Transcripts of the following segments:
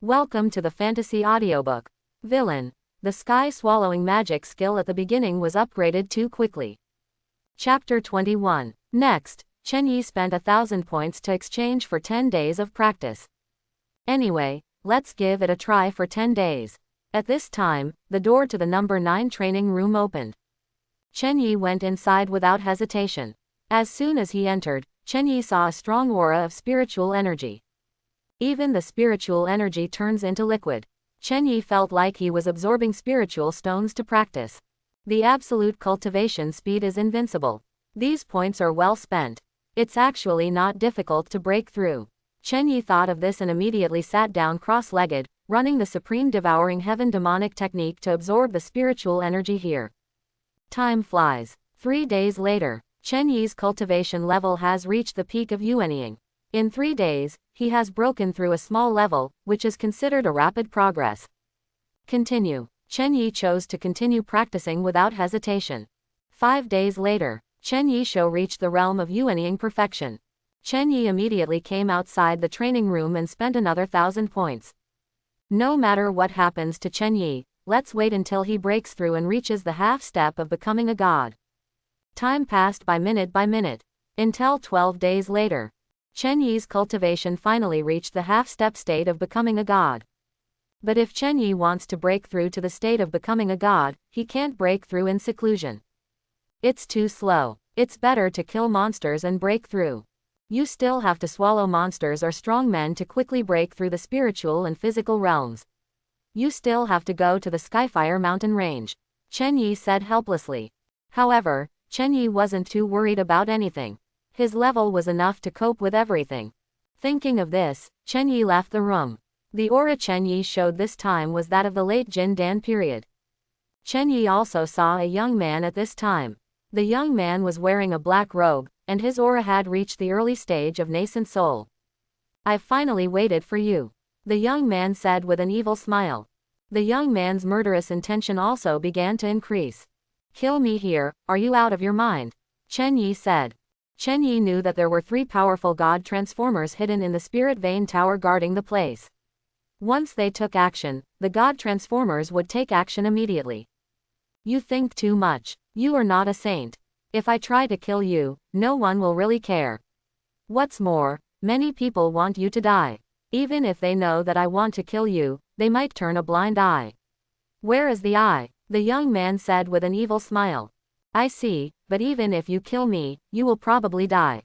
Welcome to the fantasy audiobook. Villain. The sky-swallowing magic skill at the beginning was upgraded too quickly. Chapter 21. Next, Chen Yi spent 1,000 points to exchange for 10 days of practice. Anyway, let's give it a try for 10 days. At this time, the door to the number 9 training room opened. Chen Yi went inside without hesitation. As soon as he entered, Chen Yi saw a strong aura of spiritual energy. Even the spiritual energy turns into liquid. Chen Yi felt like he was absorbing spiritual stones to practice. The absolute cultivation speed is invincible. These points are well spent. It's actually not difficult to break through. Chen Yi thought of this and immediately sat down cross-legged, running the supreme devouring heaven demonic technique to absorb the spiritual energy here. Time flies. 3 days later, Chen Yi's cultivation level has reached the peak of yuanying. In 3 days, he has broken through a small level, which is considered a rapid progress. Continue. Chen Yi chose to continue practicing without hesitation. 5 days later, Chen Yi reached the realm of yuanying perfection. Chen Yi immediately came outside the training room and spent another 1,000 points. No matter what happens to Chen Yi, let's wait until he breaks through and reaches the half step of becoming a god. Time passed by minute, until 12 days later. Chen Yi's cultivation finally reached the half-step state of becoming a god. But if Chen Yi wants to break through to the state of becoming a god, he can't break through in seclusion. It's too slow. It's better to kill monsters and break through. You still have to swallow monsters or strong men to quickly break through the spiritual and physical realms. You still have to go to the Skyfire mountain range, Chen Yi said helplessly. However, Chen Yi wasn't too worried about anything. His level was enough to cope with everything. Thinking of this, Chen Yi left the room. The aura Chen Yi showed this time was that of the late Jin Dan period. Chen Yi also saw a young man at this time. The young man was wearing a black robe, and his aura had reached the early stage of nascent soul. "I've finally waited for you," the young man said with an evil smile. The young man's murderous intention also began to increase. "Kill me here, are you out of your mind?" Chen Yi said. Chen Yi knew that there were 3 powerful god transformers hidden in the spirit vein tower guarding the place. Once they took action, the god transformers would take action immediately. "You think too much. You are not a saint. If I try to kill you, no one will really care. What's more, many people want you to die. Even if they know that I want to kill you, they might turn a blind eye." "Where is the eye?" the young man said with an evil smile. "I see, but even if you kill me, you will probably die.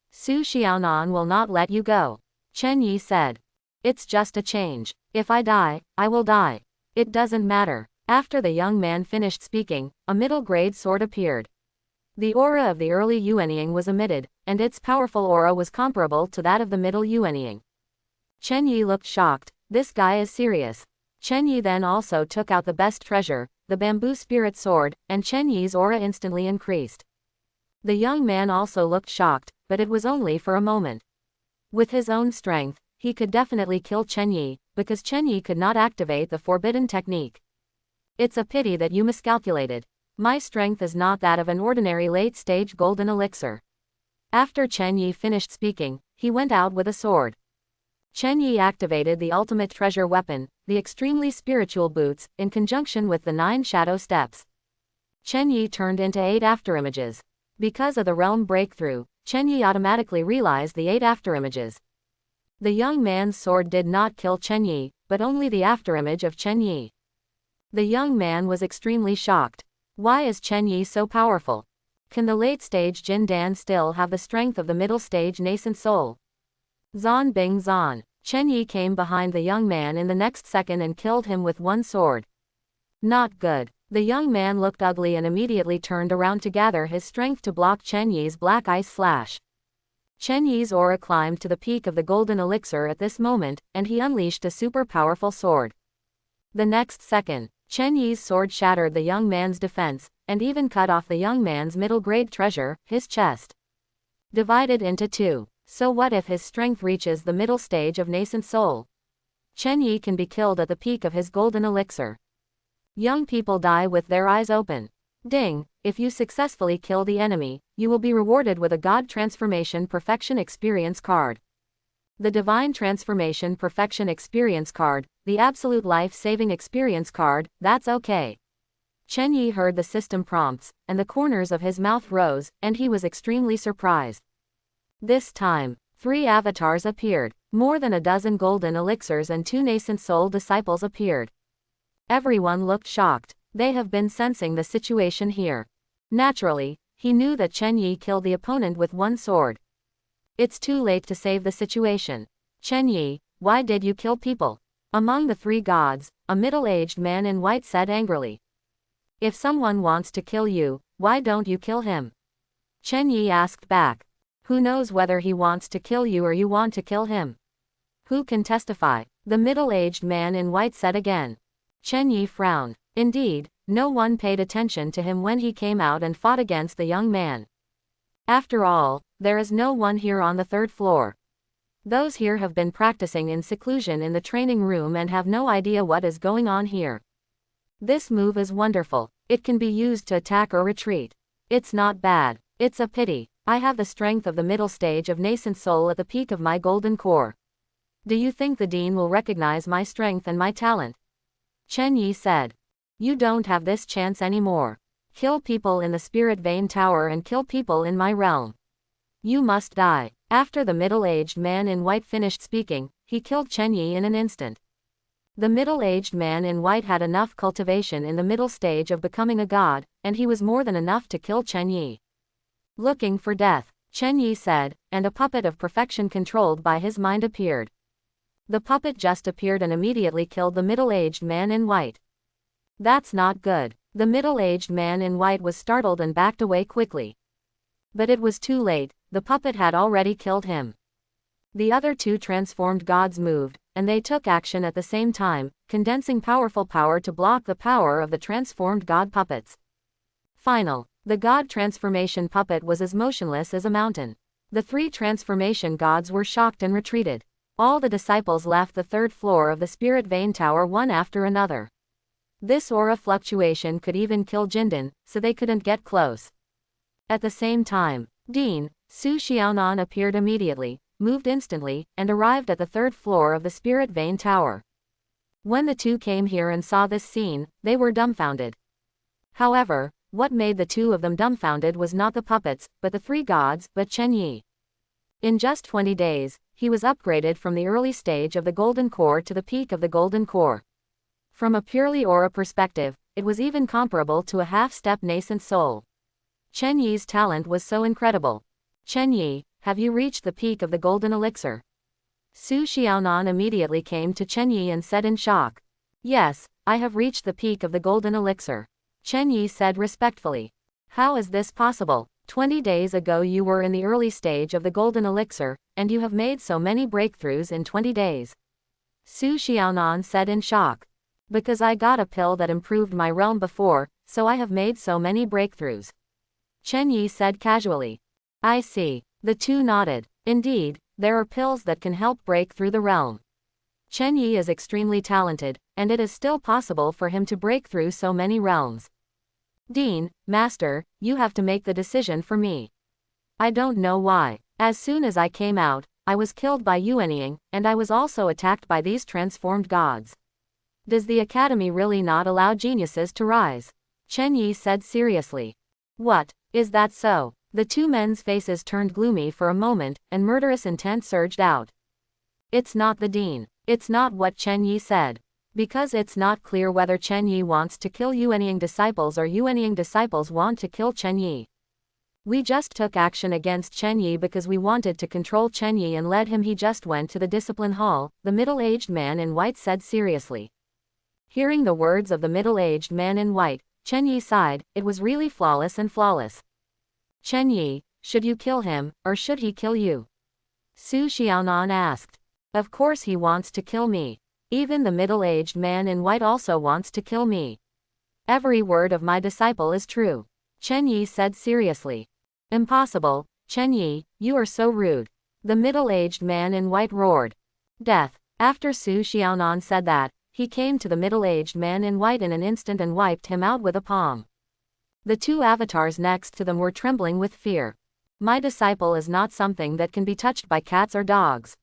Su Xiaonan will not let you go," Chen Yi said. "It's just a change. If I die, I will die. It doesn't matter." After the young man finished speaking, a middle-grade sword appeared. The aura of the early yuanying was emitted, and its powerful aura was comparable to that of the middle yuanying. Chen Yi looked shocked. This guy is serious. Chen Yi then also took out the best treasure, the bamboo spirit sword, and Chen Yi's aura instantly increased. The young man also looked shocked, but it was only for a moment. With his own strength, he could definitely kill Chen Yi, because Chen Yi could not activate the forbidden technique. "It's a pity that you miscalculated. My strength is not that of an ordinary late-stage golden elixir." After Chen Yi finished speaking, he went out with a sword. Chen Yi activated the ultimate treasure weapon, the extremely spiritual boots, in conjunction with the 9 shadow steps. Chen Yi turned into 8 afterimages. Because of the realm breakthrough, Chen Yi automatically realized the 8 afterimages. The young man's sword did not kill Chen Yi, but only the afterimage of Chen Yi. The young man was extremely shocked. Why is Chen Yi so powerful? Can the late-stage Jin Dan still have the strength of the middle-stage nascent soul? Zan Bing Zan. Chen Yi came behind the young man in the next second and killed him with one sword. Not good. The young man looked ugly and immediately turned around to gather his strength to block Chen Yi's black ice slash. Chen Yi's aura climbed to the peak of the golden elixir at this moment, and he unleashed a super powerful sword. The next second, Chen Yi's sword shattered the young man's defense, and even cut off the young man's middle-grade treasure, his chest. Divided into 2. So what if his strength reaches the middle stage of nascent soul? Chen Yi can be killed at the peak of his golden elixir. Young people die with their eyes open. Ding, if you successfully kill the enemy, you will be rewarded with a God Transformation Perfection Experience card. The Divine Transformation Perfection Experience card, the Absolute Life-Saving Experience card, that's okay. Chen Yi heard the system prompts, and the corners of his mouth rose, and he was extremely surprised. This time, 3 avatars appeared. More than a dozen golden elixirs and 2 nascent soul disciples appeared. Everyone looked shocked. They have been sensing the situation here. Naturally, he knew that Chen Yi killed the opponent with 1 sword. It's too late to save the situation. Chen Yi, why did you kill people? Among the 3 gods, a middle-aged man in white said angrily. If someone wants to kill you, why don't you kill him? Chen Yi asked back. Who knows whether he wants to kill you or you want to kill him? Who can testify? The middle-aged man in white said again. Chen Yi frowned. Indeed, no one paid attention to him when he came out and fought against the young man. After all, there is no one here on the 3rd floor. Those here have been practicing in seclusion in the training room and have no idea what is going on here. This move is wonderful. It can be used to attack or retreat. It's not bad. It's a pity. I have the strength of the middle stage of nascent soul at the peak of my golden core. Do you think the Dean will recognize my strength and my talent? Chen Yi said. You don't have this chance anymore. Kill people in the Spirit Vein Tower and kill people in my realm. You must die. After the middle-aged man in white finished speaking, he killed Chen Yi in an instant. The middle-aged man in white had enough cultivation in the middle stage of becoming a god, and he was more than enough to kill Chen Yi. Looking for death, Chen Yi said, and a puppet of perfection controlled by his mind appeared. The puppet just appeared and immediately killed the middle-aged man in white. That's not good. The middle-aged man in white was startled and backed away quickly. But it was too late, the puppet had already killed him. The other 2 transformed gods moved, and they took action at the same time, condensing powerful power to block the power of the transformed god puppets. Final. The god transformation puppet was as motionless as a mountain. The 3 transformation gods were shocked and retreated. All the disciples left the 3rd floor of the Spirit Vein Tower one after another. This aura fluctuation could even kill Jindan, so they couldn't get close. At the same time, Dean, Su Xiaonan appeared immediately, moved instantly, and arrived at the 3rd floor of the Spirit Vein Tower. When the 2 came here and saw this scene, they were dumbfounded. However, what made the 2 of them dumbfounded was not the puppets, but the 3 gods, but Chen Yi. In just 20 days, he was upgraded from the early stage of the Golden Core to the peak of the Golden Core. From a purely aura perspective, it was even comparable to a half-step nascent soul. Chen Yi's talent was so incredible. Chen Yi, have you reached the peak of the Golden Elixir? Su Xiaonan immediately came to Chen Yi and said in shock. Yes, I have reached the peak of the Golden Elixir. Chen Yi said respectfully. How is this possible? 20 days ago you were in the early stage of the Golden Elixir, and you have made so many breakthroughs in 20 days. Su Xiaonan said in shock. Because I got a pill that improved my realm before, so I have made so many breakthroughs. Chen Yi said casually. I see. The 2 nodded. Indeed, there are pills that can help break through the realm. Chen Yi is extremely talented, and it is still possible for him to break through so many realms. Dean, Master, you have to make the decision for me. I don't know why. As soon as I came out, I was killed by Yuanying, and I was also attacked by these transformed gods. Does the Academy really not allow geniuses to rise? Chen Yi said seriously. What? Is that so? The 2 men's faces turned gloomy for a moment, and murderous intent surged out. It's not the Dean. It's not what Chen Yi said. Because it's not clear whether Chen Yi wants to kill Yuanying disciples or Yuanying disciples want to kill Chen Yi. We just took action against Chen Yi because we wanted to control Chen Yi and led him. He just went to the discipline hall, the middle-aged man in white said seriously. Hearing the words of the middle-aged man in white, Chen Yi sighed. It was really flawless and flawless. Chen Yi, should you kill him, or should he kill you? Su Xiaonan asked. Of course he wants to kill me. Even the middle-aged man in white also wants to kill me. Every word of my disciple is true. Chen Yi said seriously. Impossible, Chen Yi, you are so rude. The middle-aged man in white roared. Death. After Su Xiaonan said that, he came to the middle-aged man in white in an instant and wiped him out with a palm. The 2 avatars next to them were trembling with fear. My disciple is not something that can be touched by cats or dogs.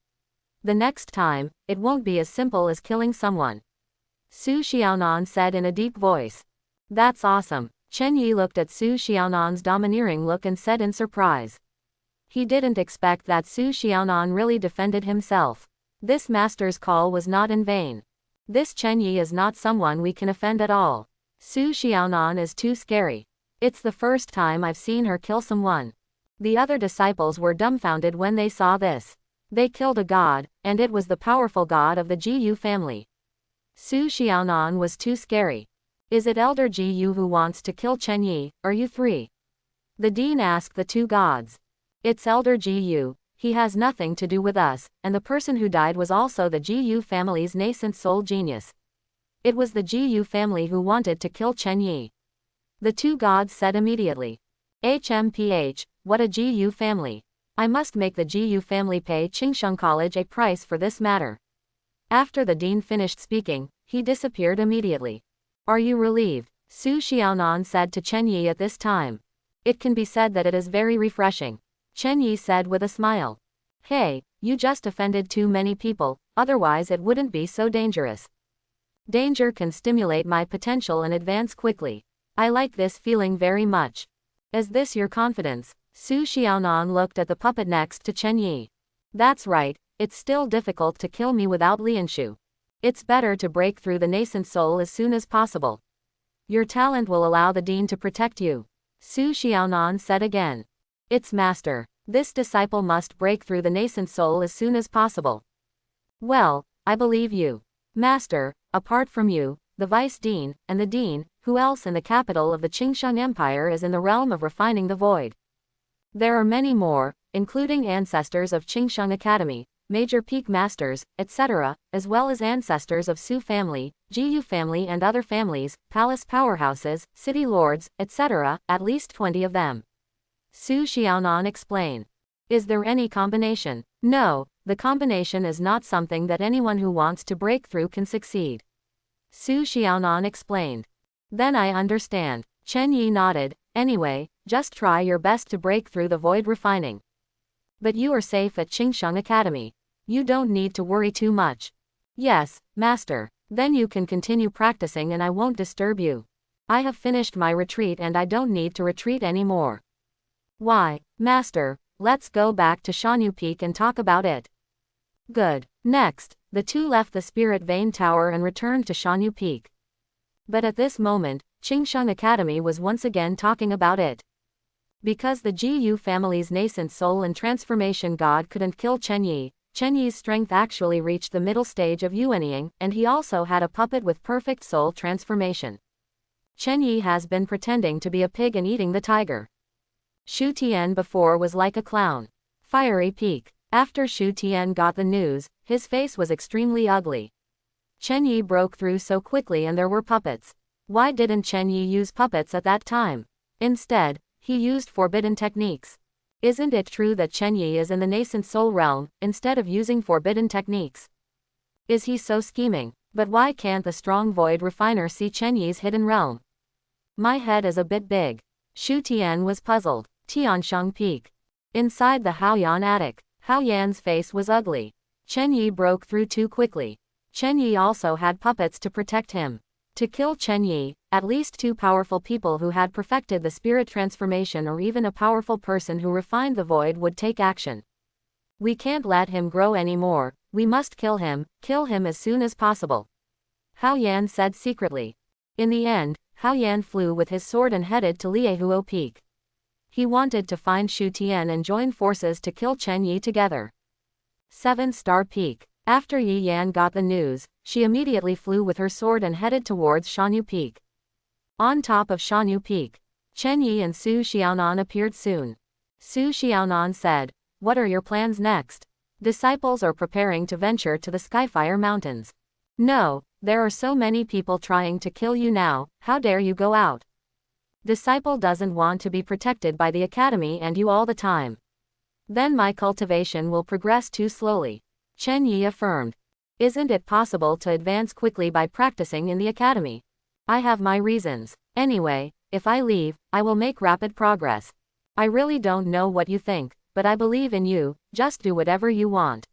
The next time, it won't be as simple as killing someone. Su Xiaonan said in a deep voice. That's awesome. Chen Yi looked at Su Xiaonan's domineering look and said in surprise. He didn't expect that Su Xiaonan really defended himself. This master's call was not in vain. This Chen Yi is not someone we can offend at all. Su Xiaonan is too scary. It's the first time I've seen her kill someone. The other disciples were dumbfounded when they saw this. They killed a god, and it was the powerful god of the Jiyu family. Su Xiaonan was too scary. Is it Elder Jiyu who wants to kill Chen Yi, or you three? The dean asked the two gods. It's Elder Jiyu, he has nothing to do with us, and the person who died was also the Jiyu family's nascent soul genius. It was the Jiyu family who wanted to kill Chen Yi. The two gods said immediately. HMPH, what a Jiyu family. I must make the Jiyu family pay Qingsheng College a price for this matter. After the dean finished speaking, he disappeared immediately. Are you relieved? Su Xiaonan said to Chen Yi at this time. It can be said that it is very refreshing. Chen Yi said with a smile. Hey, you just offended too many people, otherwise it wouldn't be so dangerous. Danger can stimulate my potential and advance quickly. I like this feeling very much. Is this your confidence? Su Xiaonan looked at the puppet next to Chen Yi. That's right, it's still difficult to kill me without Lianshu. It's better to break through the nascent soul as soon as possible. Your talent will allow the dean to protect you. Su Xiaonan said again. It's master. This disciple must break through the nascent soul as soon as possible. Well, I believe you. Master, apart from you, the vice dean, and the dean, who else in the capital of the Qingsheng Empire is in the realm of refining the void? There are many more, including ancestors of Qingsheng Academy, major peak masters, etc., as well as ancestors of Su family, Jiyu family and other families, palace powerhouses, city lords, etc., at least 20 of them. Su Xiaonan explained. Is there any combination? No, the combination is not something that anyone who wants to break through can succeed. Su Xiaonan explained. Then I understand. Chen Yi nodded. Anyway, just try your best to break through the void refining. But you are safe at Qingsheng Academy. You don't need to worry too much. Yes, master. Then you can continue practicing and I won't disturb you. I have finished my retreat and I don't need to retreat anymore. Why, master, let's go back to Shanyu Peak and talk about it. Good. Next, the two left the Spirit Vein Tower and returned to Shanyu Peak. But at this moment, Qingsheng Academy was once again talking about it. Because the Jiyu family's nascent soul and transformation god couldn't kill Chen Yi's strength actually reached the middle stage of Yuanying, and he also had a puppet with perfect soul transformation. Chen Yi has been pretending to be a pig and eating the tiger. Shu Tian before was like a clown. Fiery Peak. After Shu Tian got the news, his face was extremely ugly. Chen Yi broke through so quickly and there were puppets. Why didn't Chen Yi use puppets at that time? Instead, he used forbidden techniques. Isn't it true that Chen Yi is in the nascent soul realm, instead of using forbidden techniques? Is he so scheming? But why can't the strong void refiner see Chen Yi's hidden realm? My head is a bit big. Shu Tian was puzzled. Tiansheng Peak. Inside the Haoyan attic, Haoyan's face was ugly. Chen Yi broke through too quickly. Chen Yi also had puppets to protect him. To kill Chen Yi, at least two powerful people who had perfected the spirit transformation or even a powerful person who refined the void would take action. We can't let him grow anymore, we must kill him as soon as possible. Haoyan said secretly. In the end, Haoyan flew with his sword and headed to Liehuo Peak. He wanted to find Shu Tian and join forces to kill Chen Yi together. 7-Star Peak. After Yi Yan got the news, she immediately flew with her sword and headed towards Shanyu Peak. On top of Shanyu Peak, Chen Yi and Su Xiaonan appeared soon. Su Xiaonan said, "What are your plans next?" Disciples are preparing to venture to the Skyfire Mountains. No, there are so many people trying to kill you now, how dare you go out? Disciple doesn't want to be protected by the academy and you all the time. Then my cultivation will progress too slowly. Chen Yi affirmed. Isn't it possible to advance quickly by practicing in the academy? I have my reasons. Anyway, if I leave, I will make rapid progress. I really don't know what you think, but I believe in you, just do whatever you want.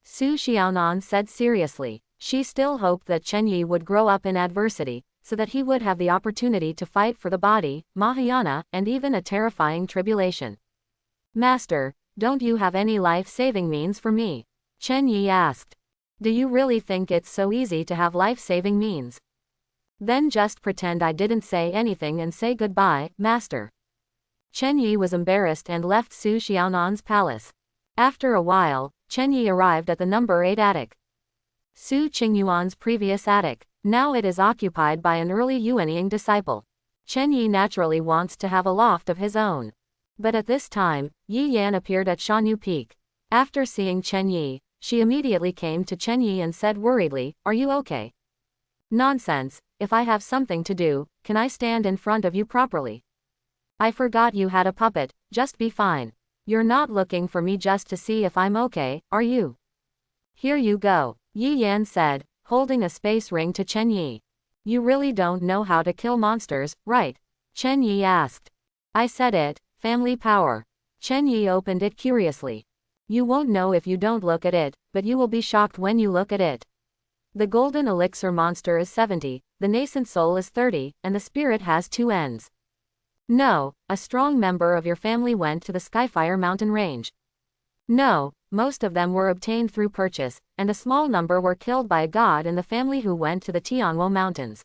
Su Xiaonan said seriously. She still hoped that Chen Yi would grow up in adversity, so that he would have the opportunity to fight for the body, Mahayana, and even a terrifying tribulation. Master, don't you have any life-saving means for me? Chen Yi asked. Do you really think it's so easy to have life-saving means? Then just pretend I didn't say anything and say goodbye, Master. Chen Yi was embarrassed and left Su Xiaonan's palace. After a while, Chen Yi arrived at the number 8 attic. Su Qingyuan's previous attic. Now it is occupied by an early Yuanying disciple. Chen Yi naturally wants to have a loft of his own. But at this time, Yi Yan appeared at Shanyu Peak. After seeing Chen Yi, she immediately came to Chen Yi and said worriedly, "Are you okay?" "Nonsense, if I have something to do, can I stand in front of you properly? I forgot you had a puppet, just be fine. You're not looking for me just to see if I'm okay, are you?" "Here you go," Yi Yan said, holding a space ring to Chen Yi. "You really don't know how to kill monsters, right?" Chen Yi asked. "I said it, family power." Chen Yi opened it curiously. "You won't know if you don't look at it, but you will be shocked when you look at it. The golden elixir monster is 70, the nascent soul is 30, and the spirit has 2 ends. No, a strong member of your family went to the Skyfire mountain range. No, most of them were obtained through purchase, and a small number were killed by a god in the family who went to the Tianwo mountains."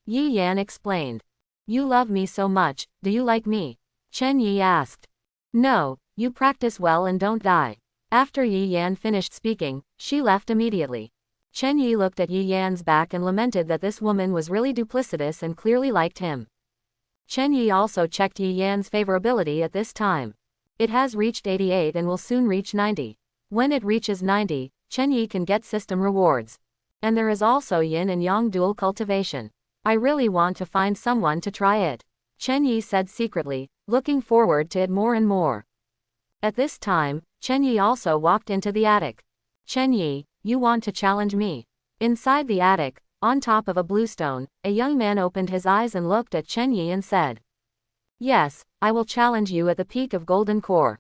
Yi Yan explained. "You love me so much, do you like me?" Chen Yi asked. "No, you practice well and don't die." After Yi Yan finished speaking, she left immediately. Chen Yi looked at Yi Yan's back and lamented that this woman was really duplicitous and clearly liked him. Chen Yi also checked Yi Yan's favorability at this time. It has reached 88 and will soon reach 90. When it reaches 90, Chen Yi can get system rewards. And there is also yin and yang dual cultivation. I really want to find someone to try it. Chen Yi said secretly, looking forward to it more and more. At this time, Chen Yi also walked into the attic. "Chen Yi, you want to challenge me?" Inside the attic, on top of a bluestone, a young man opened his eyes and looked at Chen Yi and said, "Yes, I will challenge you at the peak of Golden Core."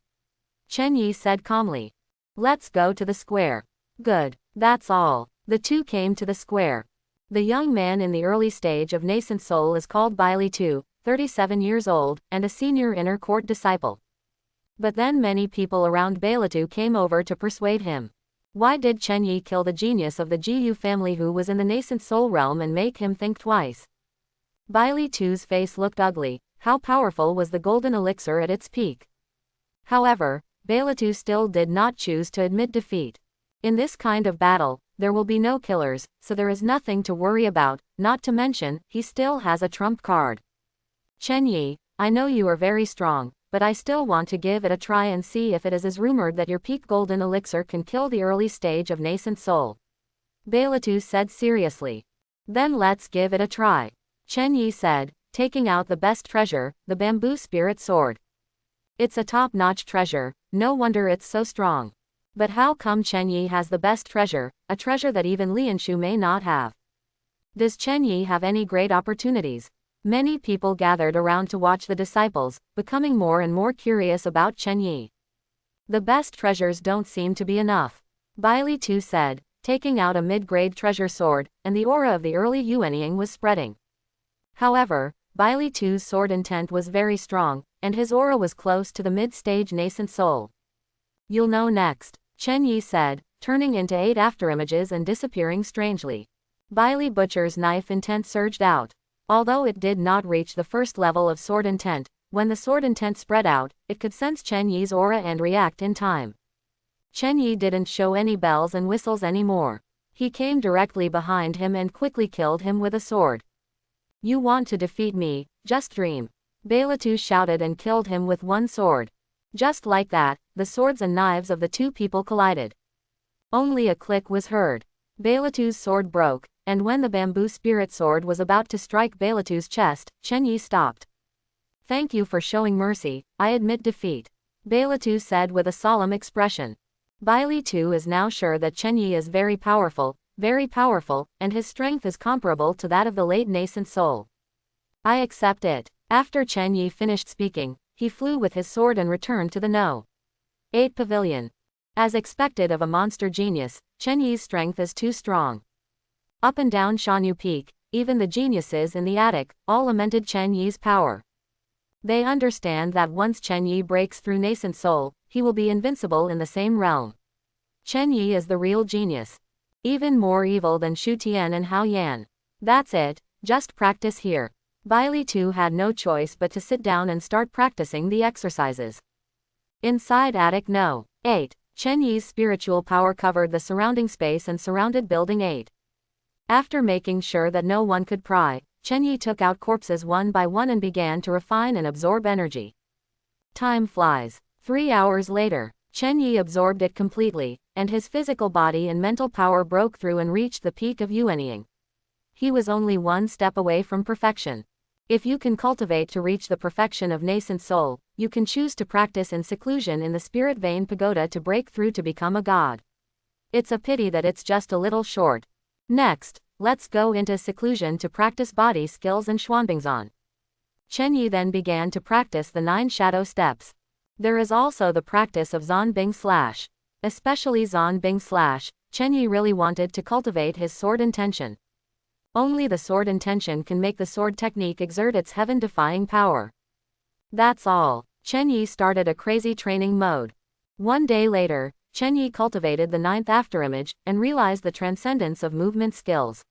Chen Yi said calmly. "Let's go to the square." "Good, that's all." The two came to the square. The young man in the early stage of nascent soul is called Baili Tu, 37 years old, and a senior inner court disciple. But then many people around Bailitu came over to persuade him. Why did Chen Yi kill the genius of the Jiyu family who was in the nascent soul realm and make him think twice? Baili Tu's face looked ugly. How powerful was the golden elixir at its peak? However, Bailitu still did not choose to admit defeat. In this kind of battle, there will be no killers, so there is nothing to worry about, not to mention, he still has a trump card. "Chen Yi, I know you are very strong, but I still want to give it a try and see if it is as rumored that your peak golden elixir can kill the early stage of nascent soul." Bailitu said seriously. "Then let's give it a try," Chen Yi said, taking out the best treasure, the bamboo spirit sword. "It's a top-notch treasure, no wonder it's so strong. But how come Chen Yi has the best treasure, a treasure that even Lianshu may not have? Does Chen Yi have any great opportunities?" Many people gathered around to watch the disciples, becoming more and more curious about Chen Yi. "The best treasures don't seem to be enough," Baili Tu said, taking out a mid-grade treasure sword, and the aura of the early Yuanying was spreading. However, Baili Tu's sword intent was very strong, and his aura was close to the mid-stage nascent soul. "You'll know next," Chen Yi said, turning into 8 afterimages and disappearing strangely. Baili Butcher's knife intent surged out. Although it did not reach the first level of sword intent, when the sword intent spread out, it could sense Chen Yi's aura and react in time. Chen Yi didn't show any bells and whistles anymore. He came directly behind him and quickly killed him with a sword. "You want to defeat me, just dream." Bailitu shouted and killed him with one sword. Just like that, the swords and knives of the two people collided. Only a click was heard. Bailitu's sword broke, and when the bamboo spirit sword was about to strike Bailitu's chest, Chen Yi stopped. "Thank you for showing mercy, I admit defeat," Bailitu said with a solemn expression. Baili Tu is now sure that Chen Yi is very powerful, and his strength is comparable to that of the late nascent soul. "I accept it." After Chen Yi finished speaking, he flew with his sword and returned to the No. 8 pavilion. As expected of a monster genius, Chen Yi's strength is too strong. Up and down Shanyu Peak, even the geniuses in the attic, all lamented Chen Yi's power. They understand that once Chen Yi breaks through nascent soul, he will be invincible in the same realm. Chen Yi is the real genius. Even more evil than Shu Tian and Hao Yan. That's it, just practice here. Bai Li too had no choice but to sit down and start practicing the exercises. Inside attic No. 8. Chen Yi's spiritual power covered the surrounding space and surrounded building 8. After making sure that no one could pry, Chen Yi took out corpses one by one and began to refine and absorb energy. Time flies. 3 hours later, Chen Yi absorbed it completely, and his physical body and mental power broke through and reached the peak of Yuanying. He was only one step away from perfection. If you can cultivate to reach the perfection of nascent soul, you can choose to practice in seclusion in the spirit vein pagoda to break through to become a god. It's a pity that it's just a little short. Next, let's go into seclusion to practice body skills and Xuanbingzan. Chen Yi then began to practice the 9 shadow steps. There is also the practice of Zanbing/. Especially Zanbing/, Chen Yi really wanted to cultivate his sword intention. Only the sword intention can make the sword technique exert its heaven-defying power. That's all. Chen Yi started a crazy training mode. 1 day later, Chen Yi cultivated the 9th afterimage and realized the transcendence of movement skills.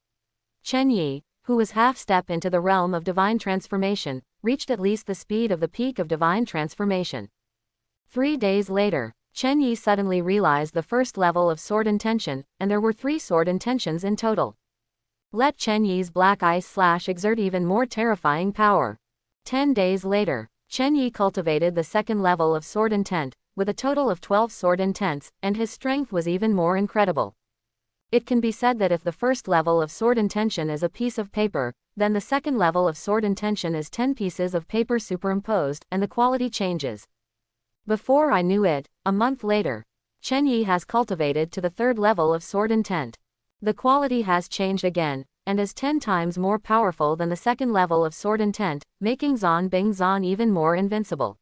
Chen Yi, who was half-step into the realm of divine transformation, reached at least the speed of the peak of divine transformation. 3 days later, Chen Yi suddenly realized the first level of sword intention, and there were 3 sword intentions in total. Let Chen Yi's black ice / exert even more terrifying power. 10 days later, Chen Yi cultivated the 2nd level of sword intent, with a total of 12 sword intents, and his strength was even more incredible. It can be said that if the first level of sword intention is a piece of paper, then the second level of sword intention is 10 pieces of paper superimposed, and the quality changes. Before I knew it, a month later, Chen Yi has cultivated to the 3rd level of sword intent. The quality has changed again, and is 10 times more powerful than the 2nd level of sword intent, making Zanbingzan even more invincible.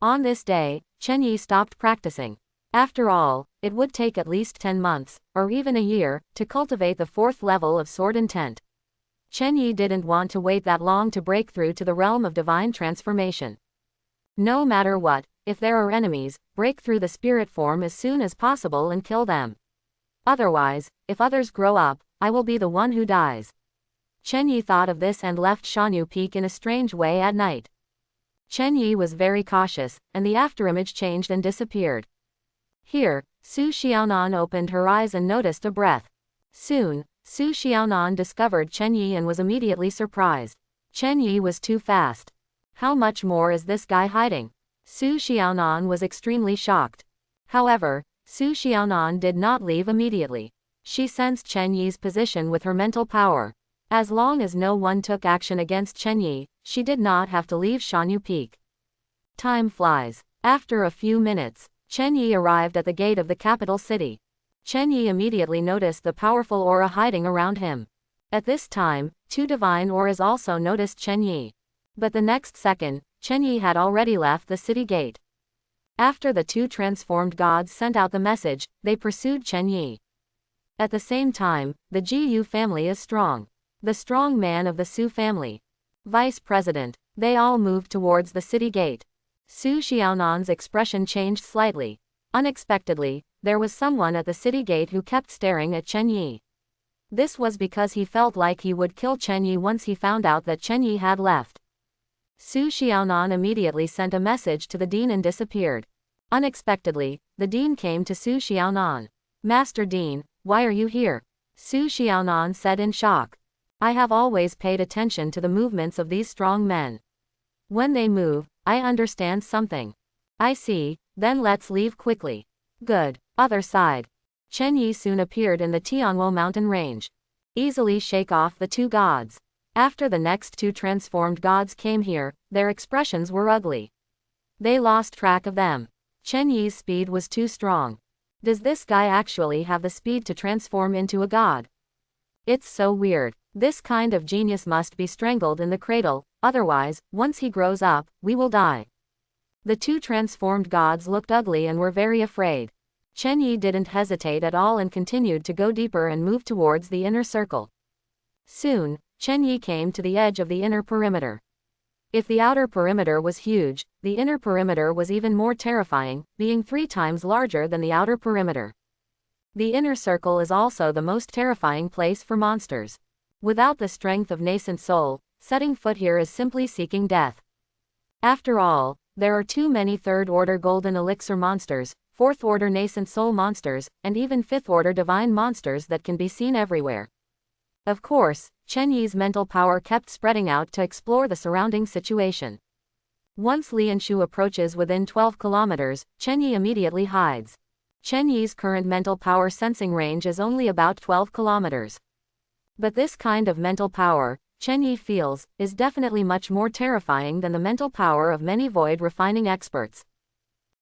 On this day, Chen Yi stopped practicing. After all, it would take at least 10 months, or even a year, to cultivate the 4th level of sword intent. Chen Yi didn't want to wait that long to break through to the realm of divine transformation. No matter what, if there are enemies, break through the spirit form as soon as possible and kill them. Otherwise, if others grow up, I will be the one who dies. Chen Yi thought of this and left Shanyu Peak in a strange way at night. Chen Yi was very cautious, and the afterimage changed and disappeared. Here, Su Xiaonan opened her eyes and noticed a breath. Soon, Su Xiaonan discovered Chen Yi and was immediately surprised. Chen Yi was too fast. How much more is this guy hiding? Su Xiaonan was extremely shocked. However, Su Xiaonan did not leave immediately. She sensed Chen Yi's position with her mental power. As long as no one took action against Chen Yi, she did not have to leave Shanyu Peak. Time flies. After a few minutes, Chen Yi arrived at the gate of the capital city. Chen Yi immediately noticed the powerful aura hiding around him. At this time, 2 divine auras also noticed Chen Yi. But the next second, Chen Yi had already left the city gate. After the 2 transformed gods sent out the message, they pursued Chen Yi. At the same time, the Gu family is strong. The strong man of the Su family. Vice President. They all moved towards the city gate. Su Xiaonan's expression changed slightly. Unexpectedly, there was someone at the city gate who kept staring at Chen Yi. This was because he felt like he would kill Chen Yi once he found out that Chen Yi had left. Su Xiaonan immediately sent a message to the dean and disappeared. Unexpectedly, the dean came to Su Xiaonan. Master Dean, why are you here? Su Xiaonan said in shock. I have always paid attention to the movements of these strong men. When they move, I understand something. I see, then let's leave quickly. Good. Other side. Chen Yi soon appeared in the Tianguo mountain range. Easily shake off the 2 gods. After the next 2 transformed gods came here, their expressions were ugly. They lost track of them. Chen Yi's speed was too strong. Does this guy actually have the speed to transform into a god? It's so weird. This kind of genius must be strangled in the cradle, otherwise, once he grows up, we will die. The 2 transformed gods looked ugly and were very afraid. Chen Yi didn't hesitate at all and continued to go deeper and move towards the inner circle. Soon, Chen Yi came to the edge of the inner perimeter. If the outer perimeter was huge, the inner perimeter was even more terrifying, being 3 times larger than the outer perimeter. The inner circle is also the most terrifying place for monsters. Without the strength of nascent soul, setting foot here is simply seeking death. After all, there are too many 3rd-order golden elixir monsters, 4th-order nascent soul monsters, and even 5th-order divine monsters that can be seen everywhere. Of course, Chen Yi's mental power kept spreading out to explore the surrounding situation. Once Lianshu approaches within 12 kilometers, Chen Yi immediately hides. Chen Yi's current mental power sensing range is only about 12 kilometers. But this kind of mental power, Chen Yi feels, is definitely much more terrifying than the mental power of many void refining experts.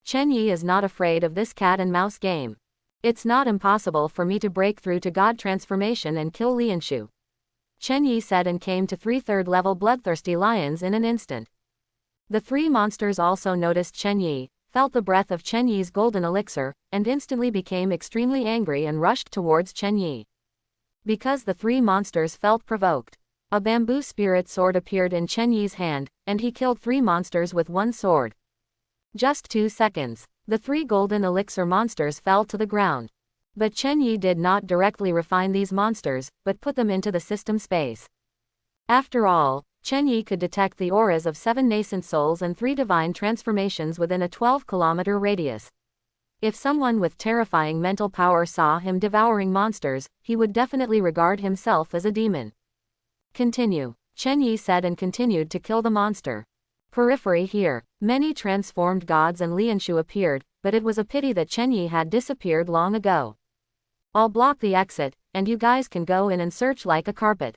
Chen Yi is not afraid of this cat and mouse game. It's not impossible for me to break through to God transformation and kill Lianshu, Chen Yi said, and came to 3 3rd-level bloodthirsty lions in an instant. The 3 monsters also noticed Chen Yi, felt the breath of Chen Yi's golden elixir, and instantly became extremely angry and rushed towards Chen Yi. Because the 3 monsters felt provoked, a bamboo spirit sword appeared in Chen Yi's hand, and he killed 3 monsters with one sword. Just 2 seconds. The 3 golden elixir monsters fell to the ground. But Chen Yi did not directly refine these monsters, but put them into the system space. After all, Chen Yi could detect the auras of 7 nascent souls and 3 divine transformations within a 12-kilometer radius. If someone with terrifying mental power saw him devouring monsters, he would definitely regard himself as a demon. Continue, Chen Yi said, and continued to kill the monster. Periphery here, many transformed gods and Lianshu appeared, but it was a pity that Chen Yi had disappeared long ago. I'll block the exit, and you guys can go in and search like a carpet,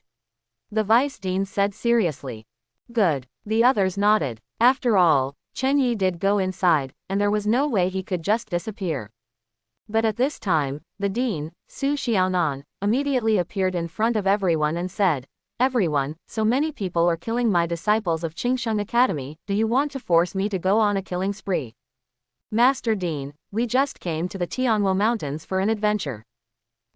the Vice Dean said seriously. Good, the others nodded. After all, Chen Yi did go inside, and there was no way he could just disappear. But at this time, the Dean, Su Xiaonan, immediately appeared in front of everyone and said, "Everyone, so many people are killing my disciples of Qingsheng Academy, do you want to force me to go on a killing spree?" Master Dean, we just came to the Tianwo Mountains for an adventure.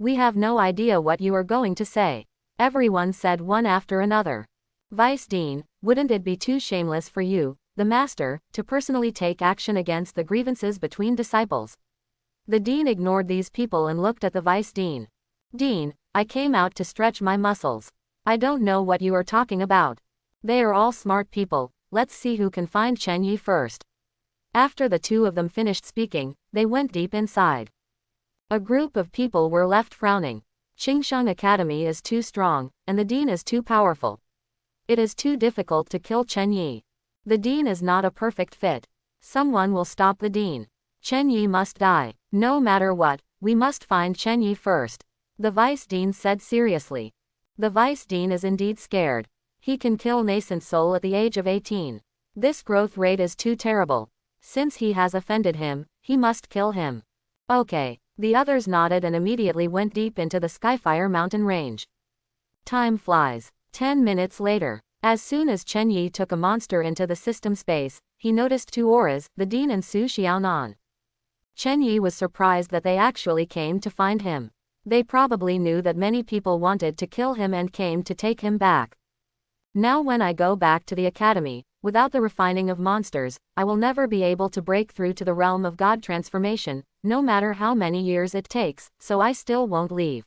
We have no idea what you are going to say, everyone said one after another. Vice Dean, wouldn't it be too shameless for you, the Master, to personally take action against the grievances between disciples? The Dean ignored these people and looked at the Vice Dean. Dean, I came out to stretch my muscles. I don't know what you are talking about. They are all smart people, let's see who can find Chen Yi first. After the 2 of them finished speaking, they went deep inside. A group of people were left frowning. Qingsheng Academy is too strong, and the Dean is too powerful. It is too difficult to kill Chen Yi. The Dean is not a perfect fit. Someone will stop the Dean. Chen Yi must die. No matter what, we must find Chen Yi first, the Vice Dean said seriously. The Vice Dean is indeed scared. He can kill nascent soul at the age of 18. This growth rate is too terrible. Since he has offended him, he must kill him. Okay, the others nodded and immediately went deep into the Skyfire mountain range. Time flies. 10 minutes later, as soon as Chen Yi took a monster into the system space, he noticed 2 auras, the Dean and Su Xiaonan. Chen Yi was surprised that they actually came to find him. They probably knew that many people wanted to kill him and came to take him back. Now when I go back to the academy, without the refining of monsters, I will never be able to break through to the realm of God transformation, no matter how many years it takes, so I still won't leave.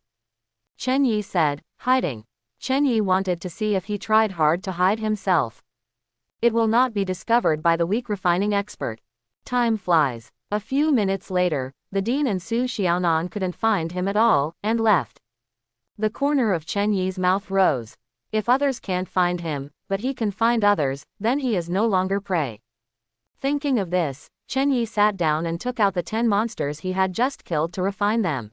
Chen Yi said, hiding. Chen Yi wanted to see if he tried hard to hide himself. It will not be discovered by the weak refining expert. Time flies. A few minutes later, the Dean and Su Xiaonan couldn't find him at all, and left. The corner of Chen Yi's mouth rose. If others can't find him, but he can find others, then he is no longer prey. Thinking of this, Chen Yi sat down and took out the 10 monsters he had just killed to refine them.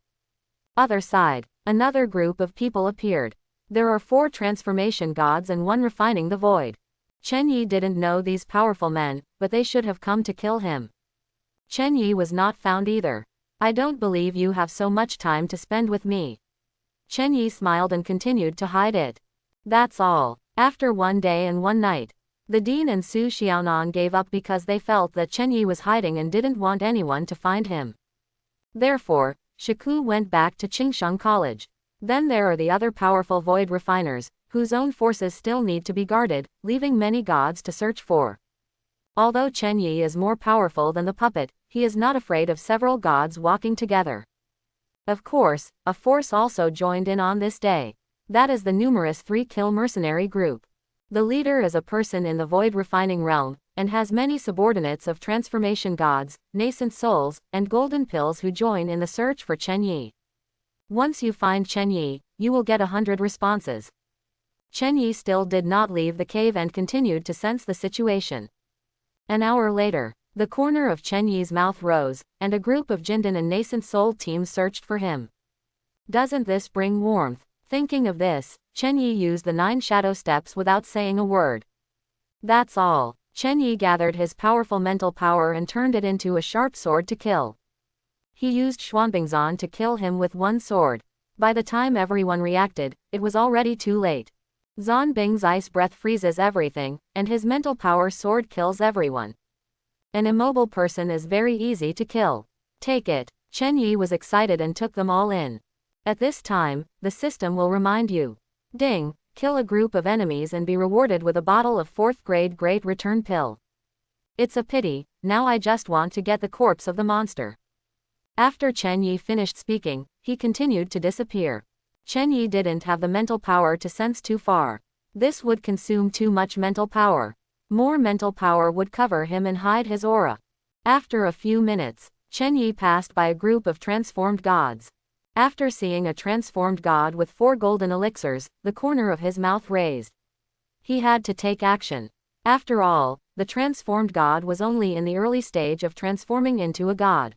Other side, another group of people appeared. There are 4 transformation gods and 1 refining the void. Chen Yi didn't know these powerful men, but they should have come to kill him. Chen Yi was not found either. I don't believe you have so much time to spend with me. Chen Yi smiled and continued to hide it. That's all. After 1 day and 1 night, the Dean and Su Xiaonan gave up because they felt that Chen Yi was hiding and didn't want anyone to find him. Therefore, Shiku went back to Qingsheng College. Then there are the other powerful void refiners, whose own forces still need to be guarded, leaving many gods to search for. Although Chen Yi is more powerful than the puppet, he is not afraid of several gods walking together. Of course, a force also joined in on this day. That is the numerous 3-kill mercenary group. The leader is a person in the void refining realm, and has many subordinates of transformation gods, nascent souls, and golden pills who join in the search for Chen Yi. Once you find Chen Yi, you will get 100 responses. Chen Yi still did not leave the cave and continued to sense the situation. An hour later, the corner of Chen Yi's mouth rose, and a group of Jindan and nascent soul teams searched for him. Doesn't this bring warmth? Thinking of this, Chen Yi used the 9 shadow steps without saying a word. That's all. Chen Yi gathered his powerful mental power and turned it into a sharp sword to kill. He used Xuanbingzhan to kill him with one sword. By the time everyone reacted, it was already too late. Zhan Bing's ice breath freezes everything, and his mental power sword kills everyone. An immobile person is very easy to kill. Take it. Chen Yi was excited and took them all in. At this time, the system will remind you. Ding, kill a group of enemies and be rewarded with a bottle of 4th grade Great Return Pill. It's a pity, now I just want to get the corpse of the monster. After Chen Yi finished speaking, he continued to disappear. Chen Yi didn't have the mental power to sense too far. This would consume too much mental power. More mental power would cover him and hide his aura. After a few minutes, Chen Yi passed by a group of transformed gods. After seeing a transformed god with 4 golden elixirs, the corner of his mouth raised. He had to take action. After all, the transformed god was only in the early stage of transforming into a god.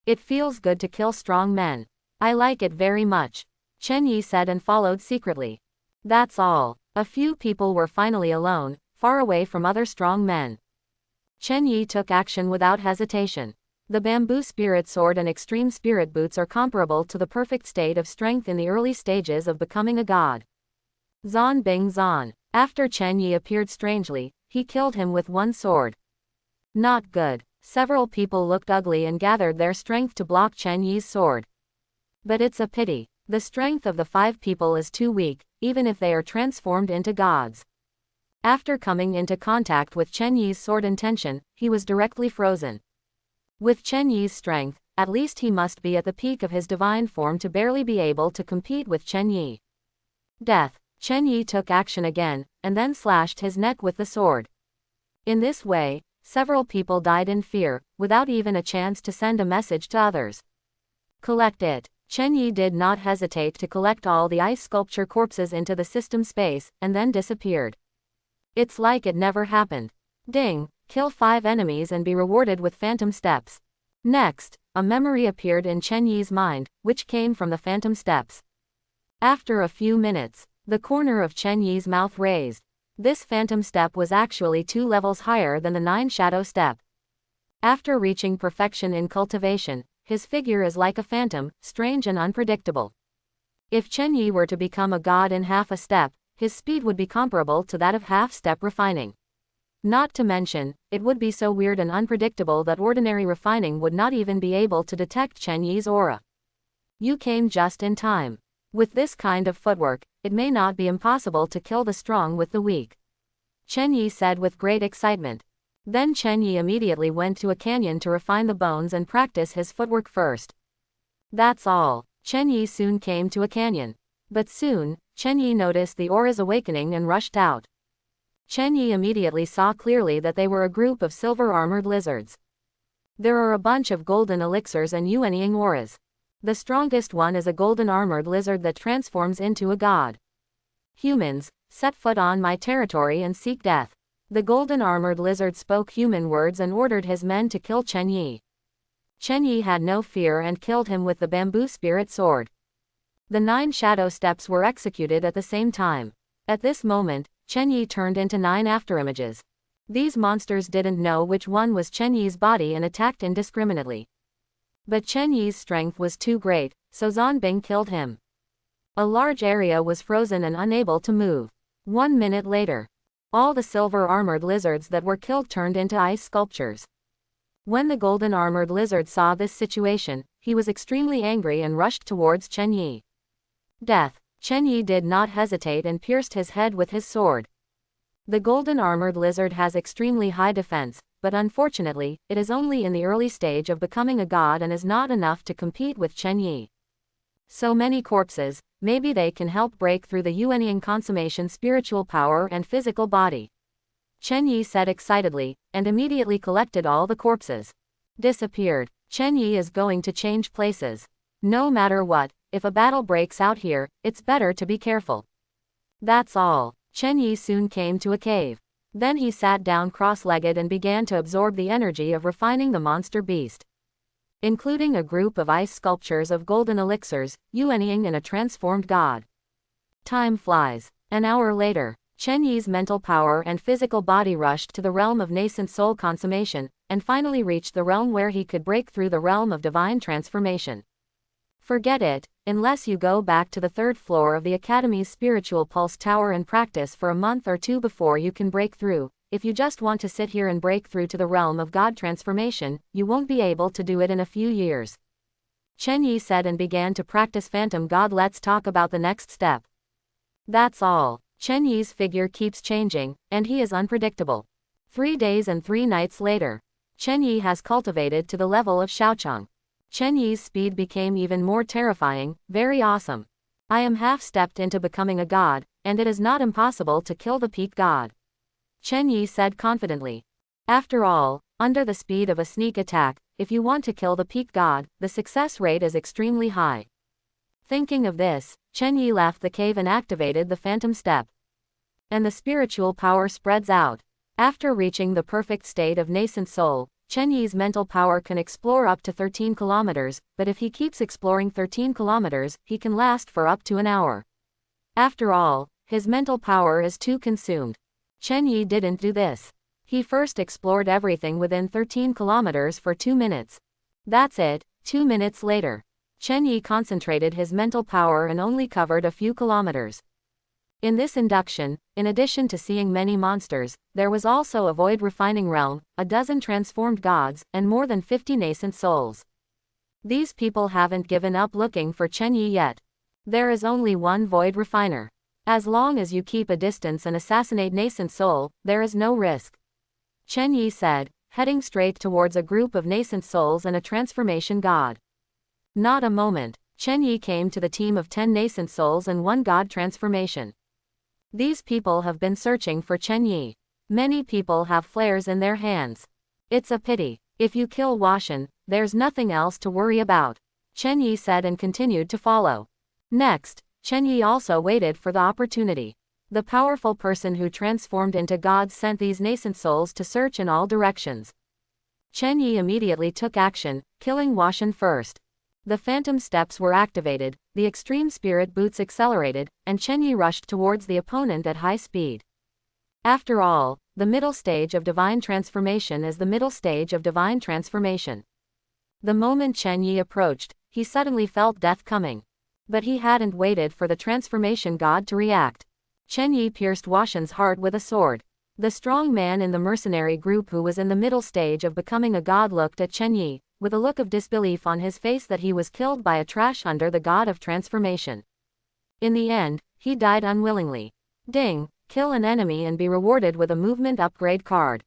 It feels good to kill strong men. I like it very much, Chen Yi said and followed secretly. That's all. A few people were finally alone, far away from other strong men. Chen Yi took action without hesitation. The bamboo spirit sword and extreme spirit boots are comparable to the perfect state of strength in the early stages of becoming a god. Zhan Bing Zhan. After Chen Yi appeared strangely, he killed him with one sword. Not good. Several people looked ugly and gathered their strength to block Chen Yi's sword. But it's a pity. The strength of the 5 people is too weak, even if they are transformed into gods. After coming into contact with Chen Yi's sword intention, he was directly frozen. With Chen Yi's strength, at least he must be at the peak of his divine form to barely be able to compete with Chen Yi. Death. Chen Yi took action again, and then slashed his neck with the sword. In this way, several people died in fear, without even a chance to send a message to others. Collect it. Chen Yi did not hesitate to collect all the ice sculpture corpses into the system space, and then disappeared. It's like it never happened. Ding, kill 5 enemies and be rewarded with phantom steps. Next, a memory appeared in Chen Yi's mind, which came from the phantom steps. After a few minutes, the corner of Chen Yi's mouth raised. This phantom step was actually 2 levels higher than the 9 shadow step. After reaching perfection in cultivation, his figure is like a phantom, strange and unpredictable. If Chen Yi were to become a god in half a step, his speed would be comparable to that of half-step refining. Not to mention, it would be so weird and unpredictable that ordinary refining would not even be able to detect Chen Yi's aura. You came just in time. With this kind of footwork, it may not be impossible to kill the strong with the weak, Chen Yi said with great excitement. Then Chen Yi immediately went to a canyon to refine the bones and practice his footwork first. That's all. Chen Yi soon came to a canyon. But soon, Chen Yi noticed the auras awakening and rushed out. Chen Yi immediately saw clearly that they were a group of silver-armored lizards. There are a bunch of golden elixirs and Yuanying auras. The strongest one is a golden-armored lizard that transforms into a god. Humans, set foot on my territory and seek death. The golden-armored lizard spoke human words and ordered his men to kill Chen Yi. Chen Yi had no fear and killed him with the bamboo spirit sword. The 9 shadow steps were executed at the same time. At this moment, Chen Yi turned into 9 afterimages. These monsters didn't know which one was Chen Yi's body and attacked indiscriminately. But Chen Yi's strength was too great, so Zhan Bing killed him. A large area was frozen and unable to move. 1 minute later, all the silver-armored lizards that were killed turned into ice sculptures. When the golden-armored lizard saw this situation, he was extremely angry and rushed towards Chen Yi. Death. Chen Yi did not hesitate and pierced his head with his sword. The golden armored lizard has extremely high defense, but unfortunately, it is only in the early stage of becoming a god and is not enough to compete with Chen Yi. So many corpses, maybe they can help break through the Yuanying consummation spiritual power and physical body. Chen Yi said excitedly, and immediately collected all the corpses. Disappeared. Chen Yi is going to change places. No matter what, if a battle breaks out here, it's better to be careful. That's all. Chen Yi soon came to a cave. Then he sat down cross-legged and began to absorb the energy of refining the monster beast. Including a group of ice sculptures of golden elixirs, Yuanying and a transformed god. Time flies. An hour later, Chen Yi's mental power and physical body rushed to the realm of nascent soul consummation, and finally reached the realm where he could break through the realm of divine transformation. Forget it, unless you go back to the third floor of the Academy's spiritual pulse tower and practice for a month or two before you can break through. If you just want to sit here and break through to the realm of God transformation, you won't be able to do it in a few years. Chen Yi said and began to practice Phantom God. Let's talk about the next step. That's all. Chen Yi's figure keeps changing, and he is unpredictable. 3 days and 3 nights later, Chen Yi has cultivated to the level of Shaocheng. Chen Yi's speed became even more terrifying, very awesome. I am half-stepped into becoming a god, and it is not impossible to kill the peak god. Chen Yi said confidently. After all, under the speed of a sneak attack, if you want to kill the peak god, the success rate is extremely high. Thinking of this, Chen Yi left the cave and activated the phantom step. And the spiritual power spreads out. After reaching the perfect state of nascent soul, Chen Yi's mental power can explore up to 13 kilometers, but if he keeps exploring 13 kilometers, he can last for up to an hour. After all, his mental power is too consumed. Chen Yi didn't do this. He first explored everything within 13 kilometers for 2 minutes. That's it. 2 minutes later, Chen Yi concentrated his mental power and only covered a few kilometers. In this induction, in addition to seeing many monsters, there was also a void refining realm, a dozen transformed gods, and more than 50 nascent souls. These people haven't given up looking for Chen Yi yet. There is only one void refiner. As long as you keep a distance and assassinate nascent soul, there is no risk. Chen Yi said, heading straight towards a group of nascent souls and a transformation god. Not a moment, Chen Yi came to the team of 10 nascent souls and 1 god transformation. These people have been searching for Chen Yi. Many people have flares in their hands. It's a pity. If you kill Washan, there's nothing else to worry about. Chen Yi said and continued to follow. Next, Chen Yi also waited for the opportunity. The powerful person who transformed into gods sent these nascent souls to search in all directions. Chen Yi immediately took action, killing Washan first. The phantom steps were activated, the extreme spirit boots accelerated, and Chen Yi rushed towards the opponent at high speed. After all, the middle stage of divine transformation is the middle stage of divine transformation. The moment Chen Yi approached, he suddenly felt death coming. But he hadn't waited for the transformation god to react. Chen Yi pierced Washan's heart with a sword. The strong man in the mercenary group who was in the middle stage of becoming a god looked at Chen Yi, with a look of disbelief on his face that he was killed by a trash hunter, the god of transformation. In the end, he died unwillingly. Ding, kill an enemy and be rewarded with a movement upgrade card.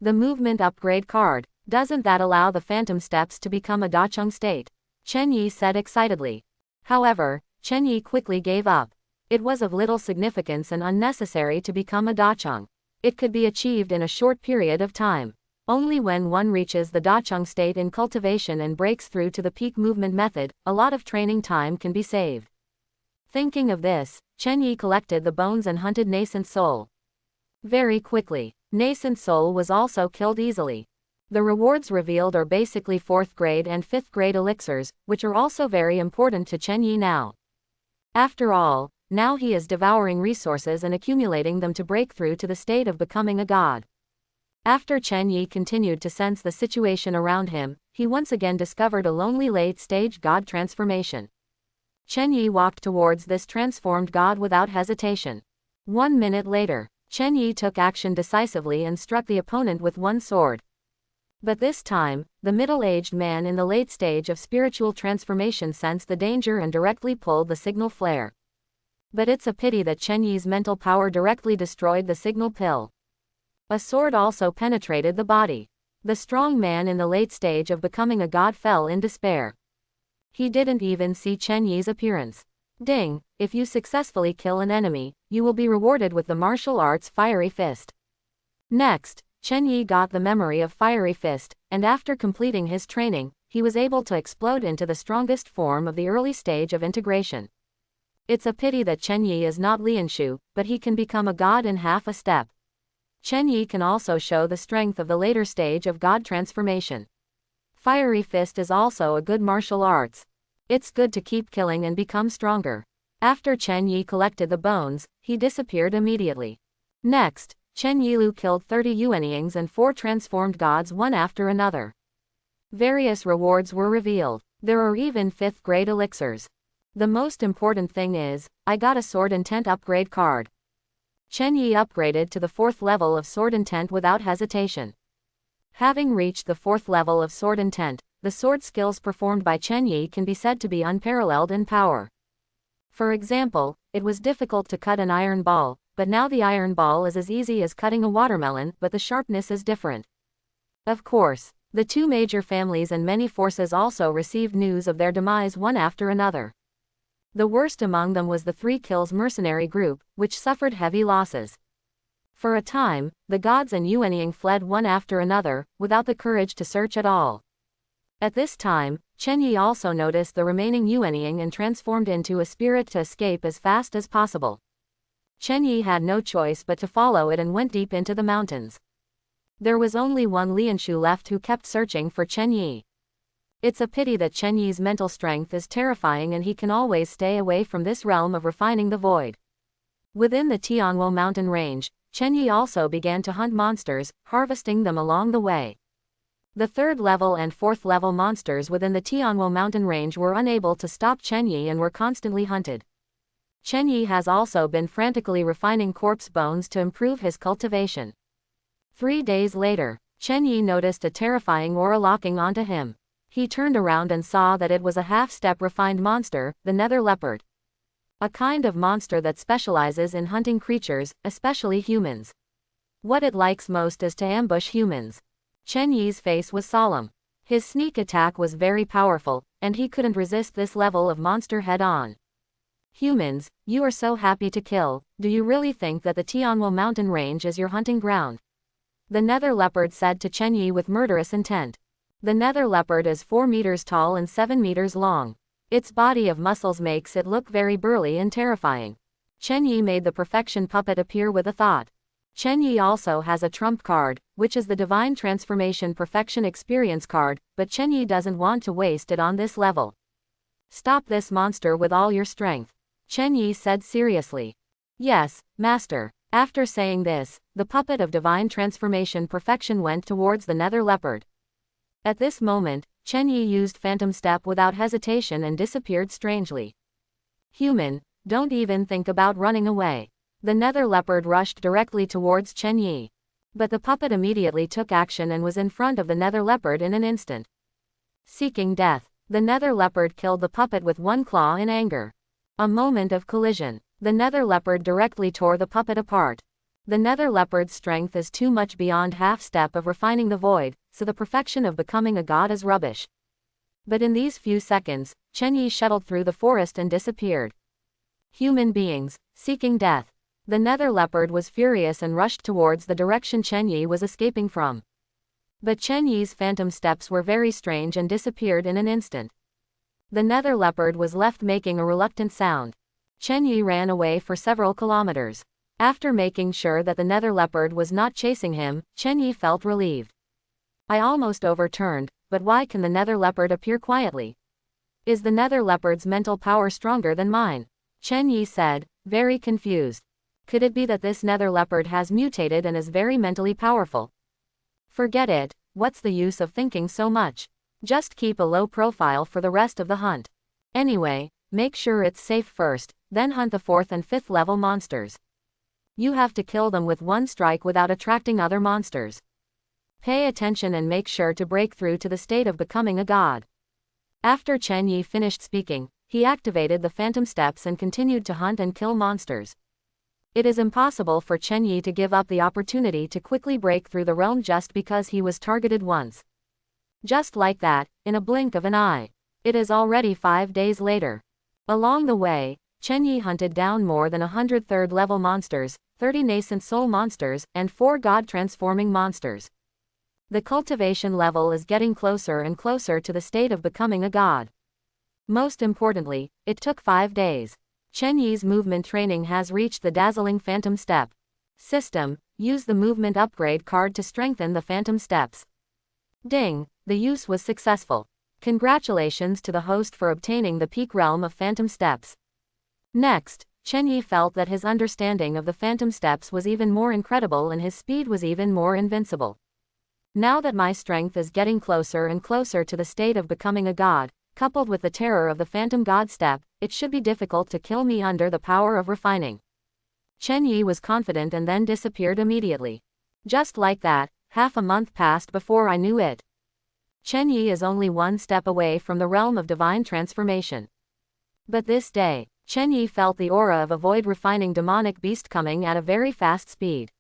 The movement upgrade card, doesn't that allow the phantom steps to become a Dacheng state? Chen Yi said excitedly. However, Chen Yi quickly gave up. It was of little significance and unnecessary to become a Dacheng. It could be achieved in a short period of time. Only when one reaches the Dacheng state in cultivation and breaks through to the peak movement method, a lot of training time can be saved. Thinking of this, Chen Yi collected the bones and hunted nascent soul. Very quickly, nascent soul was also killed easily. The rewards revealed are basically 4th grade and 5th grade elixirs, which are also very important to Chen Yi now. After all, now he is devouring resources and accumulating them to break through to the state of becoming a god. After Chen Yi continued to sense the situation around him, he once again discovered a lonely late-stage god transformation. Chen Yi walked towards this transformed god without hesitation. 1 minute later, Chen Yi took action decisively and struck the opponent with one sword. But this time, the middle-aged man in the late stage of spiritual transformation sensed the danger and directly pulled the signal flare. But it's a pity that Chen Yi's mental power directly destroyed the signal pill. A sword also penetrated the body. The strong man in the late stage of becoming a god fell in despair. He didn't even see Chen Yi's appearance. Ding, if you successfully kill an enemy, you will be rewarded with the martial arts Fiery Fist. Next, Chen Yi got the memory of Fiery Fist, and after completing his training, he was able to explode into the strongest form of the early stage of integration. It's a pity that Chen Yi is not Lianshu, but he can become a god in half a step. Chen Yi can also show the strength of the later stage of god transformation. Fiery Fist is also a good martial arts. It's good to keep killing and become stronger. After Chen Yi collected the bones, he disappeared immediately. Next, Chen Yilu killed 30 Yuanyings and 4 transformed gods one after another. Various rewards were revealed. There are even 5th grade elixirs. The most important thing is, I got a Sword Intent upgrade card. Chen Yi upgraded to the 4th level of Sword Intent without hesitation. Having reached the 4th level of Sword Intent, the sword skills performed by Chen Yi can be said to be unparalleled in power. For example, it was difficult to cut an iron ball, but now the iron ball is as easy as cutting a watermelon, but the sharpness is different. Of course, the 2 major families and many forces also received news of their demise one after another. The worst among them was the 3 Kills mercenary group, which suffered heavy losses. For a time, the gods and Yuanying fled one after another, without the courage to search at all. At this time, Chen Yi also noticed the remaining Yuanying and transformed into a spirit to escape as fast as possible. Chen Yi had no choice but to follow it and went deep into the mountains. There was only one Lianshu left who kept searching for Chen Yi. It's a pity that Chen Yi's mental strength is terrifying and he can always stay away from this realm of refining the void. Within the Tianguo mountain range, Chen Yi also began to hunt monsters, harvesting them along the way. The 3rd level and 4th level monsters within the Tianguo mountain range were unable to stop Chen Yi and were constantly hunted. Chen Yi has also been frantically refining corpse bones to improve his cultivation. 3 days later, Chen Yi noticed a terrifying aura locking onto him. He turned around and saw that it was a half-step refined monster, the nether leopard. A kind of monster that specializes in hunting creatures, especially humans. What it likes most is to ambush humans. Chen Yi's face was solemn. His sneak attack was very powerful, and he couldn't resist this level of monster head-on. Humans, you are so happy to kill, do you really think that the Tianguo mountain range is your hunting ground? The nether leopard said to Chen Yi with murderous intent. The nether leopard is 4 meters tall and 7 meters long. Its body of muscles makes it look very burly and terrifying. Chen Yi made the perfection puppet appear with a thought. Chen Yi also has a trump card, which is the Divine Transformation Perfection Experience card, but Chen Yi doesn't want to waste it on this level. Stop this monster with all your strength. Chen Yi said seriously. Yes, master. After saying this, the puppet of Divine Transformation Perfection went towards the nether leopard. At this moment, Chen Yi used Phantom Step without hesitation and disappeared strangely. Human, don't even think about running away. The nether leopard rushed directly towards Chen Yi. But the puppet immediately took action and was in front of the nether leopard in an instant. Seeking death, the nether leopard killed the puppet with one claw in anger. A moment of collision. The nether leopard directly tore the puppet apart. The nether leopard's strength is too much beyond half step of refining the void, so the perfection of becoming a god is rubbish. But in these few seconds, Chen Yi shuttled through the forest and disappeared. Human beings, seeking death. The nether leopard was furious and rushed towards the direction Chen Yi was escaping from. But Chen Yi's phantom steps were very strange and disappeared in an instant. The nether leopard was left making a reluctant sound. Chen Yi ran away for several kilometers. After making sure that the nether leopard was not chasing him, Chen Yi felt relieved. I almost overturned, but why can the nether leopard appear quietly? Is the nether leopard's mental power stronger than mine? Chen Yi said, very confused. Could it be that this nether leopard has mutated and is very mentally powerful? Forget it, what's the use of thinking so much? Just keep a low profile for the rest of the hunt. Anyway, make sure it's safe first, then hunt the 4th and 5th level monsters. You have to kill them with one strike without attracting other monsters. Pay attention and make sure to break through to the state of becoming a god. After Chen Yi finished speaking, he activated the phantom steps and continued to hunt and kill monsters. It is impossible for Chen Yi to give up the opportunity to quickly break through the realm just because he was targeted once. Just like that, in a blink of an eye. It is already 5 days later. Along the way, Chen Yi hunted down more than 100 third-level monsters, 30 nascent soul monsters, and 4 god-transforming monsters. The cultivation level is getting closer and closer to the state of becoming a god. Most importantly, it took 5 days. Chen Yi's movement training has reached the dazzling phantom step. System, use the movement upgrade card to strengthen the phantom steps. Ding, the use was successful. Congratulations to the host for obtaining the peak realm of phantom steps. Next, Chen Yi felt that his understanding of the phantom steps was even more incredible and his speed was even more invincible. Now that my strength is getting closer and closer to the state of becoming a god, coupled with the terror of the phantom god step, it should be difficult to kill me under the power of refining. Chen Yi was confident and then disappeared immediately. Just like that, half a month passed before I knew it. Chen Yi is only 1 step away from the realm of divine transformation. But this day, Chen Yi felt the aura of a void refining demonic beast coming at a very fast speed.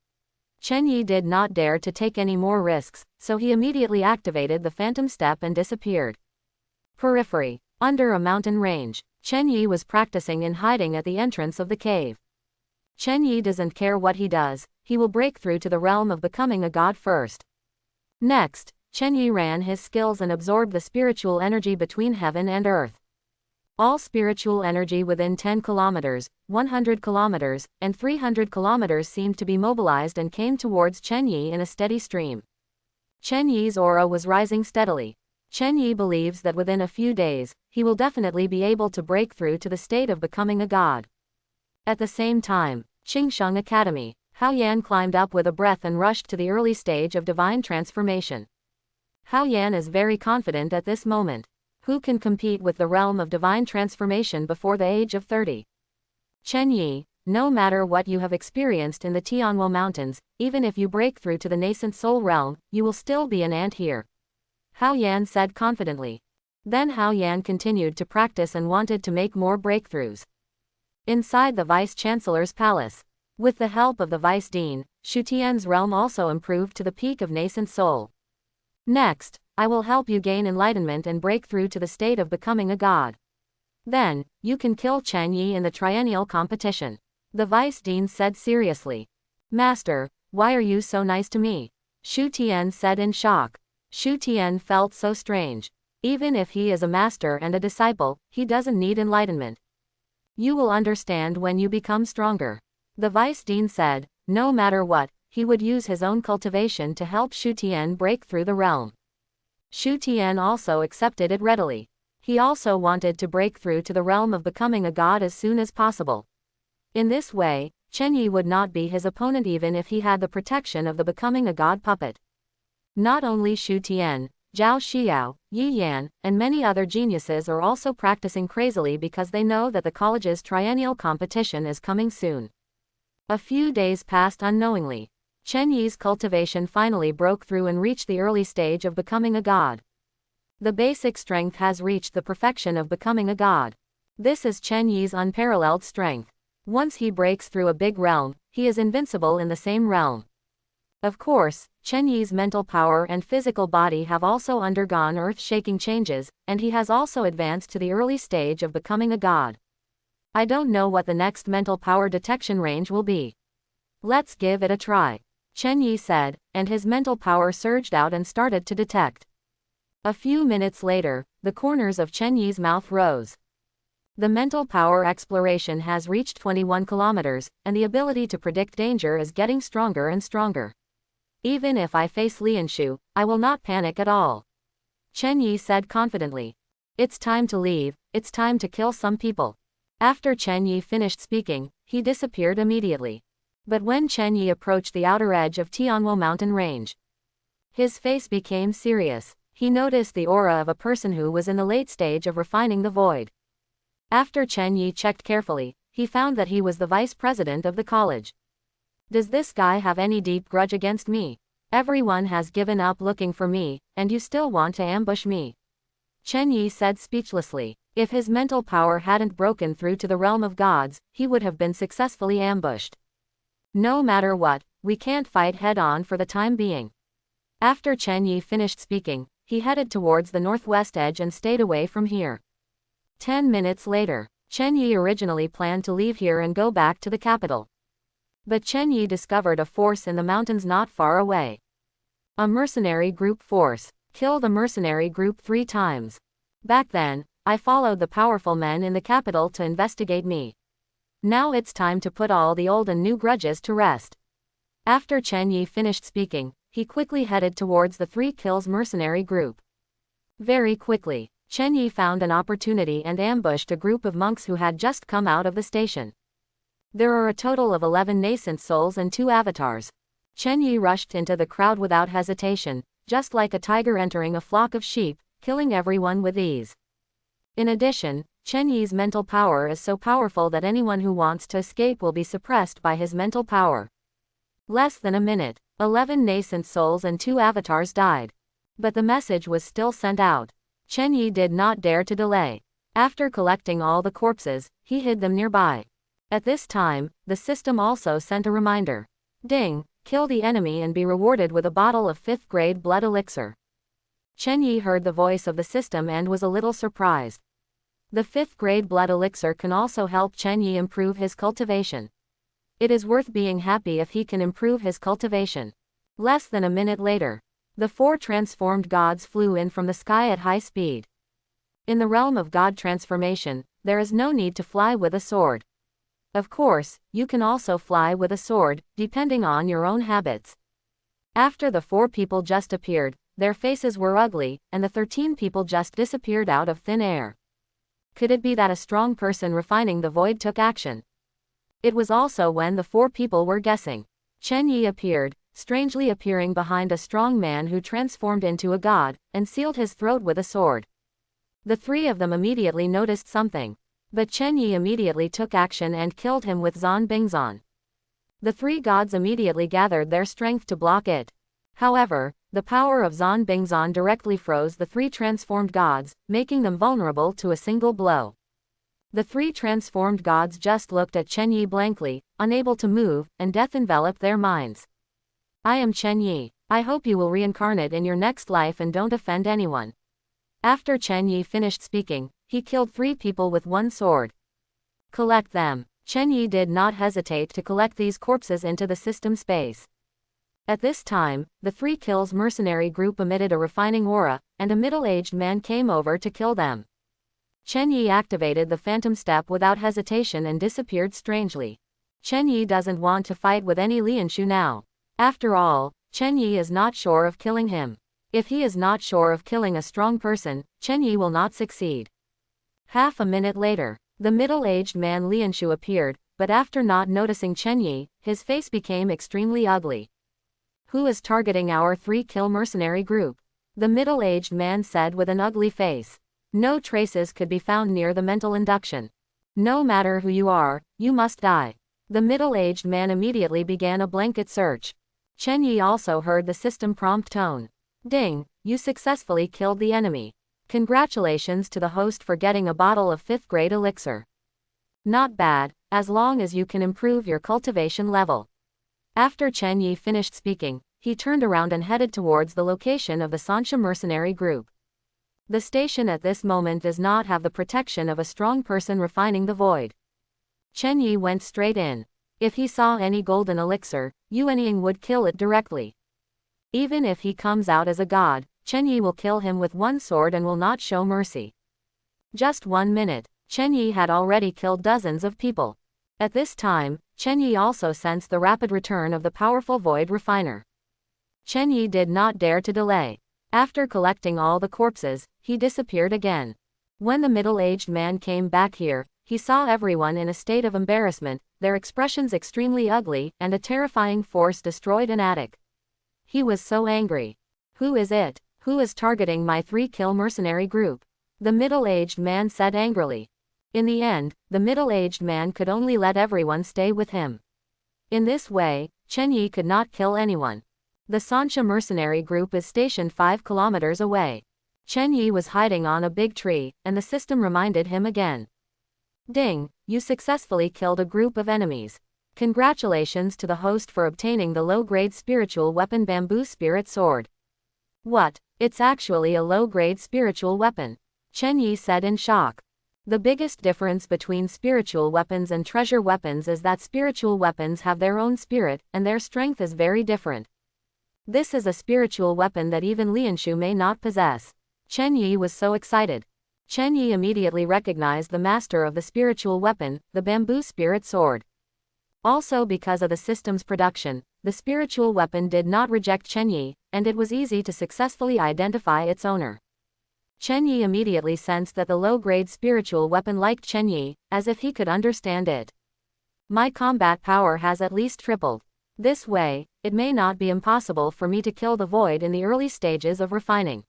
Chen Yi did not dare to take any more risks, so he immediately activated the phantom step and disappeared. Periphery. Under a mountain range, Chen Yi was practicing in hiding at the entrance of the cave. Chen Yi doesn't care what he does, he will break through to the realm of becoming a god first. Next, Chen Yi ran his skills and absorbed the spiritual energy between heaven and earth. All spiritual energy within 10 kilometers, 100 kilometers, and 300 kilometers seemed to be mobilized and came towards Chen Yi in a steady stream. Chen Yi's aura was rising steadily. Chen Yi believes that within a few days, he will definitely be able to break through to the state of becoming a god. At the same time, Qingsheng Academy, Hao Yan climbed up with a breath and rushed to the early stage of divine transformation. Hao Yan is very confident at this moment. Who can compete with the realm of divine transformation before the age of 30? Chen Yi, no matter what you have experienced in the Tianwo Mountains, even if you break through to the nascent soul realm, you will still be an ant here. Hao Yan said confidently. Then Hao Yan continued to practice and wanted to make more breakthroughs. Inside the Vice-Chancellor's palace, with the help of the Vice Dean, Shu Tian's realm also improved to the peak of nascent soul. Next, I will help you gain enlightenment and break through to the state of becoming a god. Then, you can kill Chen Yi in the triennial competition. The Vice Dean said seriously. Master, why are you so nice to me? Shu Tian said in shock. Shu Tian felt so strange. Even if he is a master and a disciple, he doesn't need enlightenment. You will understand when you become stronger. The Vice Dean said, no matter what, he would use his own cultivation to help Shu Tian break through the realm. Shu Tian also accepted it readily. He also wanted to break through to the realm of becoming a god as soon as possible. In this way, Chen Yi would not be his opponent even if he had the protection of the becoming a god puppet. Not only Shu Tian, Zhao Xiao, Yi Yan, and many other geniuses are also practicing crazily because they know that the college's triennial competition is coming soon. A few days passed unknowingly. Chen Yi's cultivation finally broke through and reached the early stage of becoming a god. The basic strength has reached the perfection of becoming a god. This is Chen Yi's unparalleled strength. Once he breaks through a big realm, he is invincible in the same realm. Of course, Chen Yi's mental power and physical body have also undergone earth-shaking changes, and he has also advanced to the early stage of becoming a god. I don't know what the next mental power detection range will be. Let's give it a try, Chen Yi said, and his mental power surged out and started to detect. A few minutes later, the corners of Chen Yi's mouth rose. The mental power exploration has reached 21 kilometers, and the ability to predict danger is getting stronger and stronger. Even if I face Lianshu, I will not panic at all. Chen Yi said confidently. It's time to leave, it's time to kill some people. After Chen Yi finished speaking, he disappeared immediately. But when Chen Yi approached the outer edge of Tianwo mountain range, his face became serious. He noticed the aura of a person who was in the late stage of refining the void. After Chen Yi checked carefully, he found that he was the vice president of the college. Does this guy have any deep grudge against me? Everyone has given up looking for me, and you still want to ambush me. Chen Yi said speechlessly. If his mental power hadn't broken through to the realm of gods, he would have been successfully ambushed. No matter what, we can't fight head-on for the time being. After Chen Yi finished speaking, he headed towards the northwest edge and stayed away from here. 10 minutes later, Chen Yi originally planned to leave here and go back to the capital. But Chen Yi discovered a force in the mountains not far away. A mercenary group force. Kill the mercenary group 3 times. Back then, I followed the powerful men in the capital to investigate me. Now it's time to put all the old and new grudges to rest. After Chen Yi finished speaking, he quickly headed towards the 3 kills mercenary group. Very quickly, Chen Yi found an opportunity and ambushed a group of monks who had just come out of the station. There are a total of 11 nascent souls and 2 avatars. Chen Yi rushed into the crowd without hesitation, just like a tiger entering a flock of sheep, killing everyone with ease. In addition, Chen Yi's mental power is so powerful that anyone who wants to escape will be suppressed by his mental power. Less than a minute, 11 nascent souls and 2 avatars died. But the message was still sent out. Chen Yi did not dare to delay. After collecting all the corpses, he hid them nearby. At this time, the system also sent a reminder. Ding, kill the enemy and be rewarded with a bottle of 5th grade blood elixir. Chen Yi heard the voice of the system and was a little surprised. The 5th grade blood elixir can also help Chen Yi improve his cultivation. It is worth being happy if he can improve his cultivation. Less than a minute later, the 4 transformed gods flew in from the sky at high speed. In the realm of god transformation, there is no need to fly with a sword. Of course, you can also fly with a sword, depending on your own habits. After the 4 people just appeared, their faces were ugly, and the 13 people just disappeared out of thin air. Could it be that a strong person refining the void took action? It was also when the 4 people were guessing. Chen Yi appeared, strangely appearing behind a strong man who transformed into a god, and sealed his throat with a sword. The 3 of them immediately noticed something. But Chen Yi immediately took action and killed him with Zan Bingzan. The 3 gods immediately gathered their strength to block it. However, the power of Zan Bingzan directly froze the 3 transformed gods, making them vulnerable to a single blow. The 3 transformed gods just looked at Chen Yi blankly, unable to move, and death enveloped their minds. I am Chen Yi. I hope you will reincarnate in your next life and don't offend anyone. After Chen Yi finished speaking, he killed 3 people with 1 sword. Collect them. Chen Yi did not hesitate to collect these corpses into the system space. At this time, the 3 kills mercenary group emitted a refining aura, and a middle-aged man came over to kill them. Chen Yi activated the phantom step without hesitation and disappeared strangely. Chen Yi doesn't want to fight with any Lianshu now. After all, Chen Yi is not sure of killing him. If he is not sure of killing a strong person, Chen Yi will not succeed. Half a minute later, the middle-aged man Lianshu appeared, but after not noticing Chen Yi, his face became extremely ugly. Who is targeting our 3-kill mercenary group? The middle-aged man said with an ugly face. No traces could be found near the mental induction. No matter who you are, you must die. The middle-aged man immediately began a blanket search. Chen Yi also heard the system prompt tone. Ding, you successfully killed the enemy. Congratulations to the host for getting a bottle of 5th grade elixir. Not bad, as long as you can improve your cultivation level. After Chen Yi finished speaking, he turned around and headed towards the location of the Sanxia mercenary group. The station at this moment does not have the protection of a strong person refining the void. Chen Yi went straight in. If he saw any golden elixir, Yuan Ying would kill it directly. Even if he comes out as a god, Chen Yi will kill him with 1 sword and will not show mercy. Just 1 minute, Chen Yi had already killed dozens of people. At this time, Chen Yi also sensed the rapid return of the powerful void refiner. Chen Yi did not dare to delay. After collecting all the corpses, he disappeared again. When the middle-aged man came back here, he saw everyone in a state of embarrassment, their expressions extremely ugly, and a terrifying force destroyed an attic. He was so angry. Who is it? Who is targeting my 3-kill mercenary group? The middle-aged man said angrily. In the end, the middle-aged man could only let everyone stay with him. In this way, Chen Yi could not kill anyone. The Sancha mercenary group is stationed 5 kilometers away. Chen Yi was hiding on a big tree, and the system reminded him again. Ding, you successfully killed a group of enemies. Congratulations to the host for obtaining the low-grade spiritual weapon Bamboo Spirit Sword. What? It's actually a low-grade spiritual weapon. Chen Yi said in shock. The biggest difference between spiritual weapons and treasure weapons is that spiritual weapons have their own spirit, and their strength is very different. This is a spiritual weapon that even Lianshu may not possess. Chen Yi was so excited. Chen Yi immediately recognized the master of the spiritual weapon, the Bamboo Spirit Sword. Also because of the system's production, the spiritual weapon did not reject Chen Yi, and it was easy to successfully identify its owner. Chen Yi immediately sensed that the low-grade spiritual weapon liked Chen Yi, as if he could understand it. My combat power has at least tripled. This way, it may not be impossible for me to kill the void in the early stages of refining.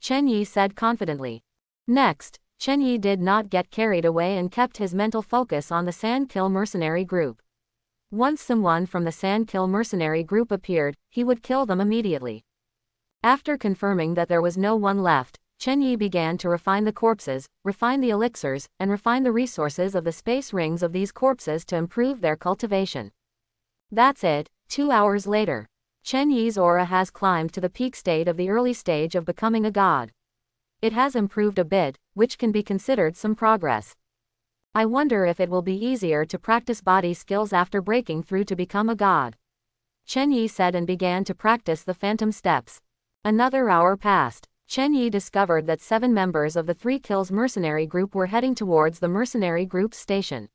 Chen Yi said confidently. Next, Chen Yi did not get carried away and kept his mental focus on the Sandkill mercenary group. Once someone from the Sandkill mercenary group appeared, he would kill them immediately. After confirming that there was no one left, Chen Yi began to refine the corpses, refine the elixirs, and refine the resources of the space rings of these corpses to improve their cultivation. That's it. 2 hours later, Chen Yi's aura has climbed to the peak state of the early stage of becoming a god. It has improved a bit, which can be considered some progress. I wonder if it will be easier to practice body skills after breaking through to become a god. Chen Yi said and began to practice the phantom steps. Another hour passed. Chen Yi discovered that 7 members of the 3 Kills mercenary group were heading towards the mercenary group's station.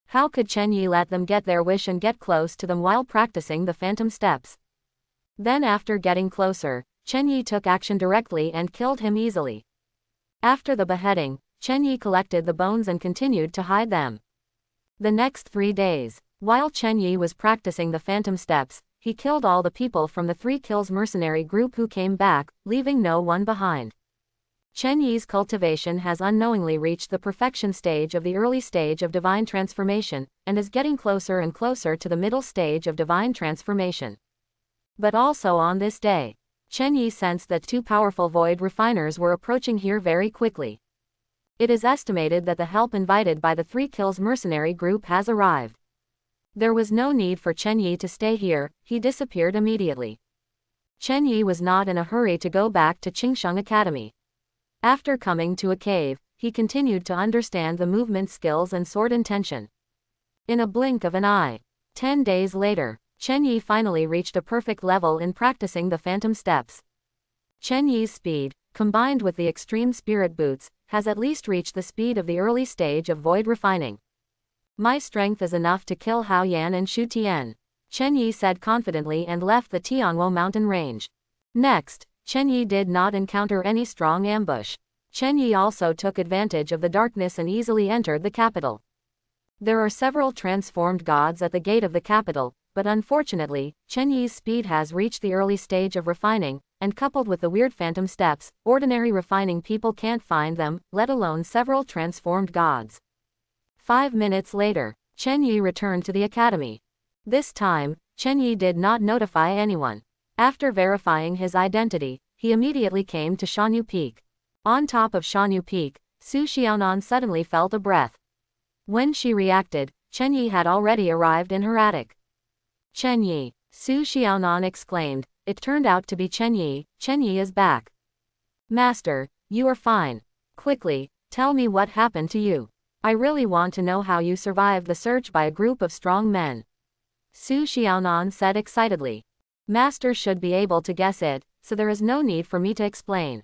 How could Chen Yi let them get their wish and get close to them while practicing the phantom steps? Then after getting closer, Chen Yi took action directly and killed him easily. After the beheading, Chen Yi collected the bones and continued to hide them. The next 3 days, while Chen Yi was practicing the phantom steps, he killed all the people from the 3 Kills mercenary group who came back, leaving no one behind. Chen Yi's cultivation has unknowingly reached the perfection stage of the early stage of divine transformation, and is getting closer and closer to the middle stage of divine transformation. But also on this day, Chen Yi sensed that 2 powerful void refiners were approaching here very quickly. It is estimated that the help invited by the 3 Kills mercenary group has arrived. There was no need for Chen Yi to stay here, he disappeared immediately. Chen Yi was not in a hurry to go back to Qingsheng Academy. After coming to a cave, he continued to understand the movement skills and sword intention. In a blink of an eye, 10 days later, Chen Yi finally reached a perfect level in practicing the phantom steps. Chen Yi's speed, combined with the extreme spirit boots, has at least reached the speed of the early stage of void refining. My strength is enough to kill Hao Yan and Shu Tian, Chen Yi said confidently and left the Tianwo mountain range. Next, Chen Yi did not encounter any strong ambush. Chen Yi also took advantage of the darkness and easily entered the capital. There are several transformed gods at the gate of the capital, but unfortunately, Chen Yi's speed has reached the early stage of refining, and coupled with the weird phantom steps, ordinary refining people can't find them, let alone several transformed gods. 5 minutes later, Chen Yi returned to the academy. This time, Chen Yi did not notify anyone. After verifying his identity, he immediately came to Shanyu Peak. On top of Shanyu Peak, Su Xiaonan suddenly felt a breath. When she reacted, Chen Yi had already arrived in her attic. Chen Yi, Su Xiaonan exclaimed. It turned out to be Chen Yi. Chen Yi is back. Master, you are fine. Quickly, tell me what happened to you. I really want to know how you survived the search by a group of strong men. Su Xiaonan said excitedly. Master should be able to guess it, so there is no need for me to explain.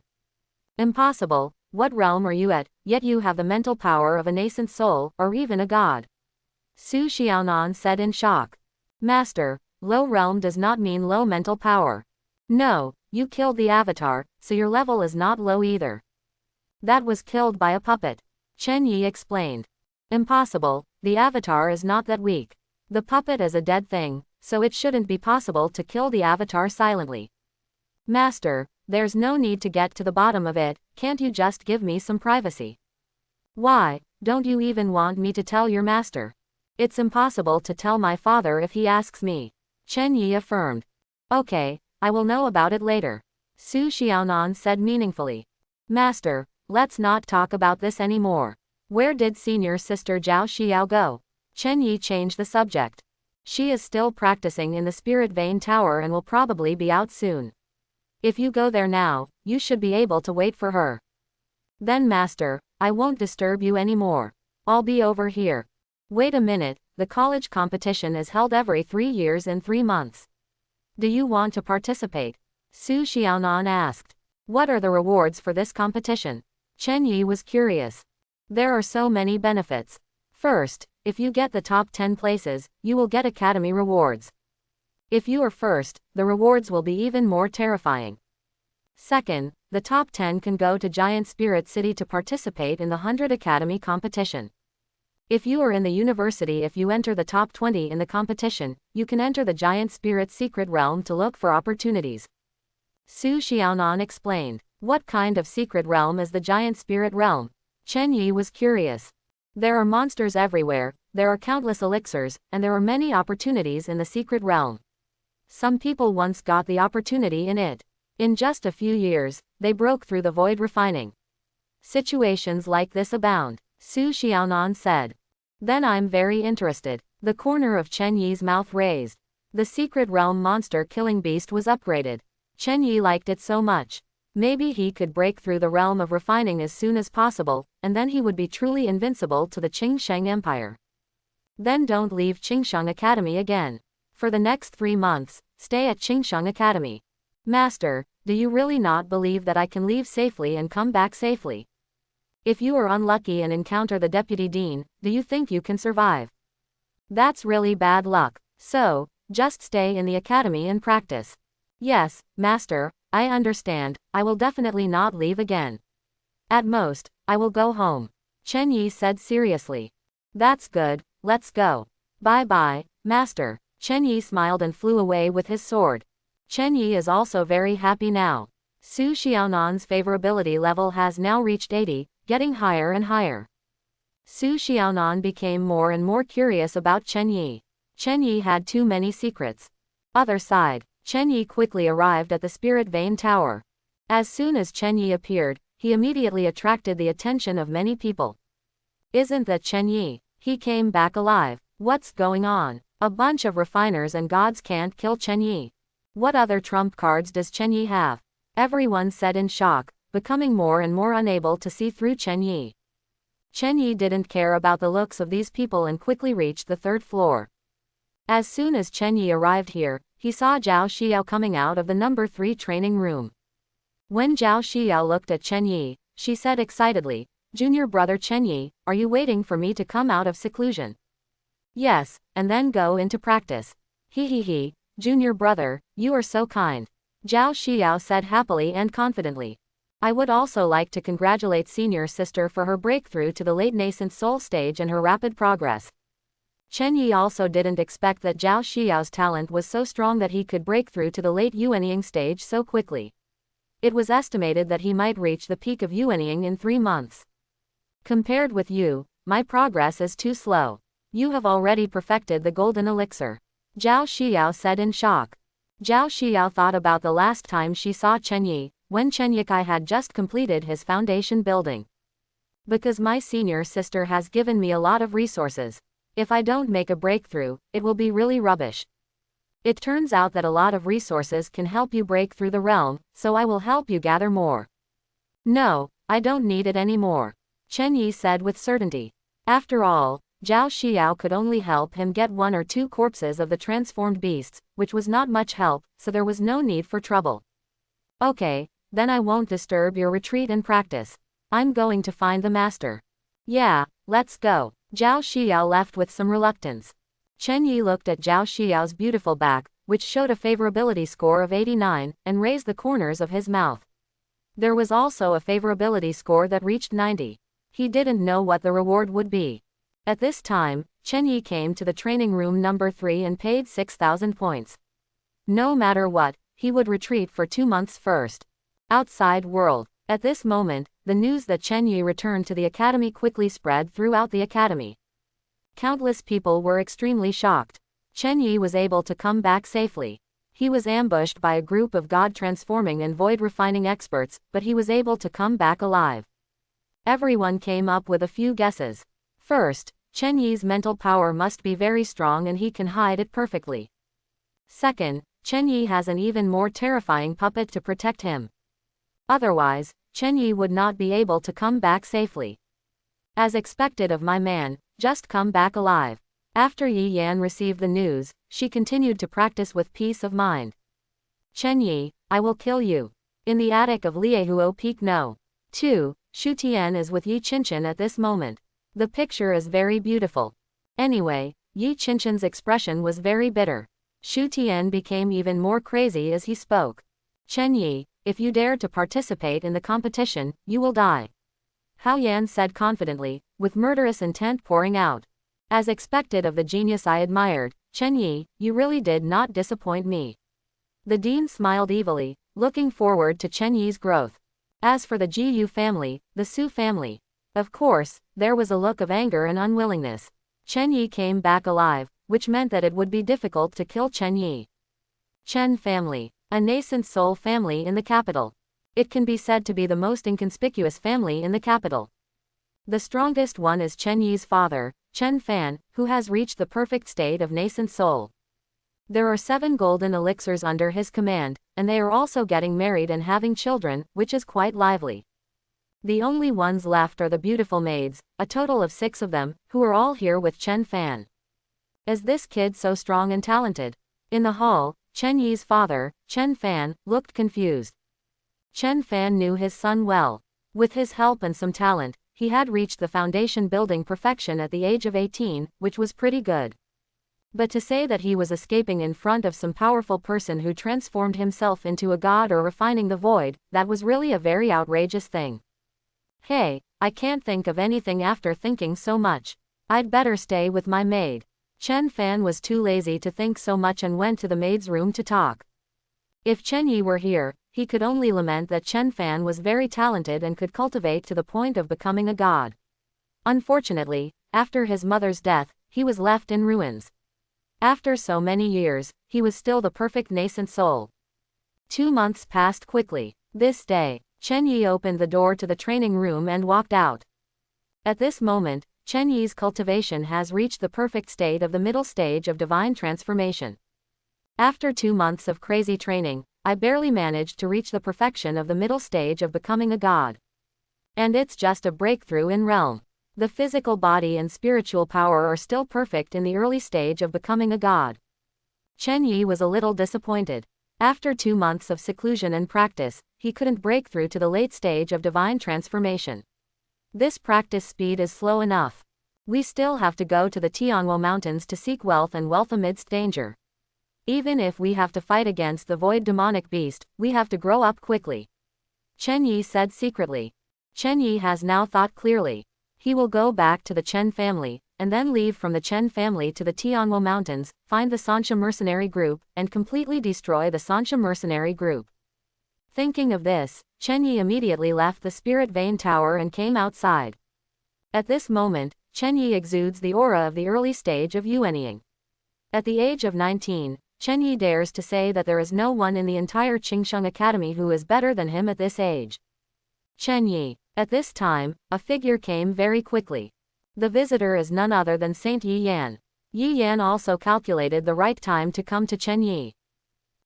Impossible. What realm are you at, yet you have the mental power of a nascent soul, or even a god? Su Xiaonan said in shock. Master, low realm does not mean low mental power. No, you killed the avatar, so your level is not low either. That was killed by a puppet. Chen Yi explained. Impossible, the avatar is not that weak. The puppet is a dead thing, so it shouldn't be possible to kill the avatar silently. Master, there's no need to get to the bottom of it, can't you just give me some privacy? Why, don't you even want me to tell your master? It's impossible to tell my father if he asks me, Chen Yi affirmed. Okay, I will know about it later. Su Xiaonan said meaningfully. Master, let's not talk about this anymore. Where did senior sister Zhao Xiao go? Chen Yi changed the subject. She is still practicing in the Spirit Vein Tower and will probably be out soon. If you go there now, you should be able to wait for her. Then master, I won't disturb you anymore. I'll be over here. Wait a minute, the college competition is held every 3 years in 3 months. Do you want to participate? Su Xiaonan asked. What are the rewards for this competition? Chen Yi was curious. There are so many benefits. First, if you get the top 10 places, you will get academy rewards. If you are first, the rewards will be even more terrifying. Second, the top 10 can go to Giant Spirit City to participate in the 100 Academy competition. If you are in the university, if you enter the top 20 in the competition, you can enter the Giant Spirit Secret Realm to look for opportunities. Su Xiaonan explained. What kind of secret realm is the Giant Spirit Realm? Chen Yi was curious. There are monsters everywhere, there are countless elixirs, and there are many opportunities in the secret realm. Some people once got the opportunity in it. In just a few years, they broke through the void refining. Situations like this abound, Su Xiaonan said. Then I'm very interested. The corner of Chen Yi's mouth raised. The secret realm monster killing beast was upgraded. Chen Yi liked it so much. Maybe he could break through the realm of refining as soon as possible, and then he would be truly invincible to the Qingsheng Empire. Then don't leave Qingsheng Academy again. For the next 3 months, stay at Qingsheng Academy. Master, do you really not believe that I can leave safely and come back safely? If you are unlucky and encounter the deputy dean, do you think you can survive? That's really bad luck. So, just stay in the academy and practice. Yes, master, I understand. I will definitely not leave again. At most, I will go home. Chen Yi said seriously. That's good, let's go. Bye-bye, master. Chen Yi smiled and flew away with his sword. Chen Yi is also very happy now. Su Xiaonan's favorability level has now reached 80, getting higher and higher. Su Xiaonan became more and more curious about Chen Yi. Chen Yi had too many secrets. Other side, Chen Yi quickly arrived at the Spirit Vein Tower. As soon as Chen Yi appeared, he immediately attracted the attention of many people. Isn't that Chen Yi? He came back alive. What's going on? A bunch of refiners and gods can't kill Chen Yi. What other trump cards does Chen Yi have? Everyone said in shock, becoming more and more unable to see through Chen Yi. Chen Yi didn't care about the looks of these people and quickly reached the 3rd floor. As soon as Chen Yi arrived here, he saw Zhao Xiao coming out of the number 3 training room. When Zhao Xiao looked at Chen Yi, she said excitedly, "Junior brother Chen Yi, are you waiting for me to come out of seclusion?" "Yes, and then go into practice." He, junior brother, you are so kind. Zhao Xiao said happily and confidently. I would also like to congratulate senior sister for her breakthrough to the late nascent soul stage and her rapid progress. Chen Yi also didn't expect that Zhao Xiao's talent was so strong that he could break through to the late Yuanying stage so quickly. It was estimated that he might reach the peak of Yuanying in 3 months. Compared with you, my progress is too slow. You have already perfected the golden elixir. Zhao Xiao said in shock. Zhao Xiao thought about the last time she saw Chen Yi, when Chen Yikai had just completed his foundation building. Because my senior sister has given me a lot of resources. If I don't make a breakthrough, it will be really rubbish. It turns out that a lot of resources can help you break through the realm, so I will help you gather more. No, I don't need it anymore, Chen Yi said with certainty. After all, Zhao Xiao could only help him get 1 or 2 corpses of the transformed beasts, which was not much help, so there was no need for trouble. Okay, then I won't disturb your retreat and practice. I'm going to find the master. Yeah, let's go. Zhao Xiao left with some reluctance. Chen Yi looked at Zhao Xiao's beautiful back, which showed a favorability score of 89, and raised the corners of his mouth. There was also a favorability score that reached 90. He didn't know what the reward would be. At this time, Chen Yi came to the training room number 3 and paid 6,000 points. No matter what, he would retreat for 2 months first. Outside world. At this moment, the news that Chen Yi returned to the academy quickly spread throughout the academy. Countless people were extremely shocked. Chen Yi was able to come back safely. He was ambushed by a group of God transforming and void refining experts, but he was able to come back alive. Everyone came up with a few guesses. First, Chen Yi's mental power must be very strong and he can hide it perfectly. Second, Chen Yi has an even more terrifying puppet to protect him. Otherwise, Chen Yi would not be able to come back safely. As expected of my man, just come back alive. After Yi Yan received the news, she continued to practice with peace of mind. Chen Yi, I will kill you. In the attic of Liehuo Peak No. 2, Shu Tian is with Yi Qinchin at this moment. The picture is very beautiful. Anyway, Yi Qinchin's expression was very bitter. Shu Tian became even more crazy as he spoke. Chen Yi, if you dare to participate in the competition, you will die. Hao Yan said confidently, with murderous intent pouring out. As expected of the genius I admired, Chen Yi, you really did not disappoint me. The dean smiled evilly, looking forward to Chen Yi's growth. As for the Jiyu family, the Su family, of course, there was a look of anger and unwillingness. Chen Yi came back alive, which meant that it would be difficult to kill Chen Yi. Chen family, a nascent soul family in the capital. It can be said to be the most inconspicuous family in the capital. The strongest one is Chen Yi's father, Chen Fan, who has reached the perfect state of nascent soul. There are 7 golden elixirs under his command, and they are also getting married and having children, which is quite lively. The only ones left are the beautiful maids, a total of 6 of them, who are all here with Chen Fan. Is this kid so strong and talented? In the hall, Chen Yi's father, Chen Fan, looked confused. Chen Fan knew his son well. With his help and some talent, he had reached the foundation building perfection at the age of 18, which was pretty good. But to say that he was escaping in front of some powerful person who transformed himself into a god or refining the void, that was really a very outrageous thing. Hey, I can't think of anything after thinking so much. I'd better stay with my maid. Chen Fan was too lazy to think so much and went to the maid's room to talk. If Chen Yi were here, he could only lament that Chen Fan was very talented and could cultivate to the point of becoming a god. Unfortunately, after his mother's death, he was left in ruins. After so many years, he was still the perfect nascent soul. 2 months passed quickly. This day, Chen Yi opened the door to the training room and walked out. At this moment, Chen Yi's cultivation has reached the perfect state of the middle stage of divine transformation. After 2 months of crazy training, I barely managed to reach the perfection of the middle stage of becoming a god. And it's just a breakthrough in realm. The physical body and spiritual power are still perfect in the early stage of becoming a god. Chen Yi was a little disappointed. After 2 months of seclusion and practice, he couldn't break through to the late stage of divine transformation. This practice speed is slow enough. We still have to go to the Tianguo Mountains to seek wealth and wealth amidst danger. Even if we have to fight against the void demonic beast, we have to grow up quickly. Chen Yi said secretly. Chen Yi has now thought clearly. He will go back to the Chen family, and then leave from the Chen family to the Tianguo Mountains, find the Sanxia mercenary group, and completely destroy the Sanxia mercenary group. Thinking of this, Chen Yi immediately left the Spirit Vein Tower and came outside. At this moment, Chen Yi exudes the aura of the early stage of Yuanying. At the age of 19, Chen Yi dares to say that there is no one in the entire Qingsheng Academy who is better than him at this age. Chen Yi. At this time, a figure came very quickly. The visitor is none other than Saint Yi Yan. Yi Yan also calculated the right time to come to Chen Yi.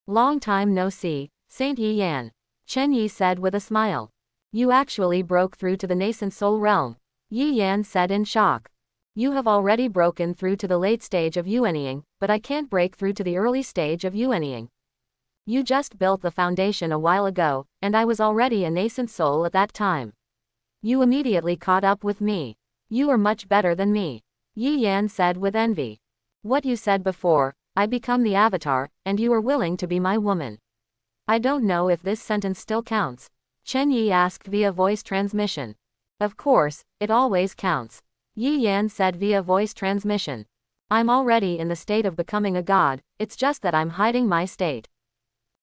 Long time no see, Saint Yi Yan. Chen Yi said with a smile. You actually broke through to the nascent soul realm. Yi Yan said in shock. You have already broken through to the late stage of Yuanying, but I can't break through to the early stage of Yuanying. You just built the foundation a while ago, and I was already a nascent soul at that time. You immediately caught up with me. You are much better than me. Yi Yan said with envy. What you said before, I become the avatar, and you are willing to be my woman. I don't know if this sentence still counts. Chen Yi asked via voice transmission. Of course, it always counts. Yi Yan said via voice transmission. I'm already in the state of becoming a god, it's just that I'm hiding my state.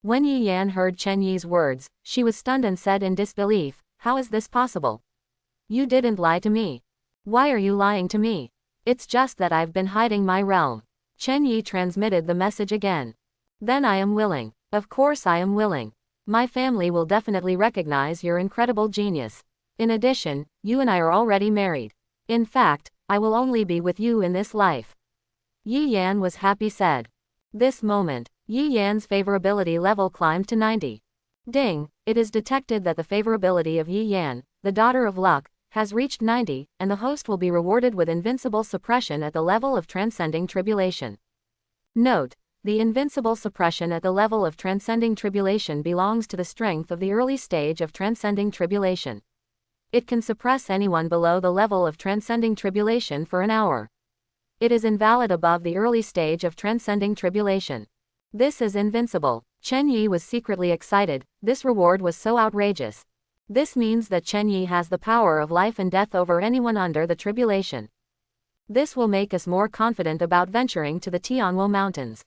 When Yi Yan heard Chen Yi's words, she was stunned and said in disbelief, how is this possible? You didn't lie to me. Why are you lying to me? It's just that I've been hiding my realm. Chen Yi transmitted the message again. Then I am willing. Of course I am willing. My family will definitely recognize your incredible genius. In addition, you and I are already married. In fact, I will only be with you in this life. Yi Yan was happy said. This moment, Yi Yan's favorability level climbed to 90. Ding, it is detected that the favorability of Yi Yan, the daughter of luck, has reached 90, and the host will be rewarded with invincible suppression at the level of transcending tribulation. Note, the invincible suppression at the level of transcending tribulation belongs to the strength of the early stage of transcending tribulation. It can suppress anyone below the level of transcending tribulation for an hour. It is invalid above the early stage of transcending tribulation. This is invincible. Chen Yi was secretly excited. This reward was so outrageous. This means that Chen Yi has the power of life and death over anyone under the tribulation. This will make us more confident about venturing to the Tianwo Mountains.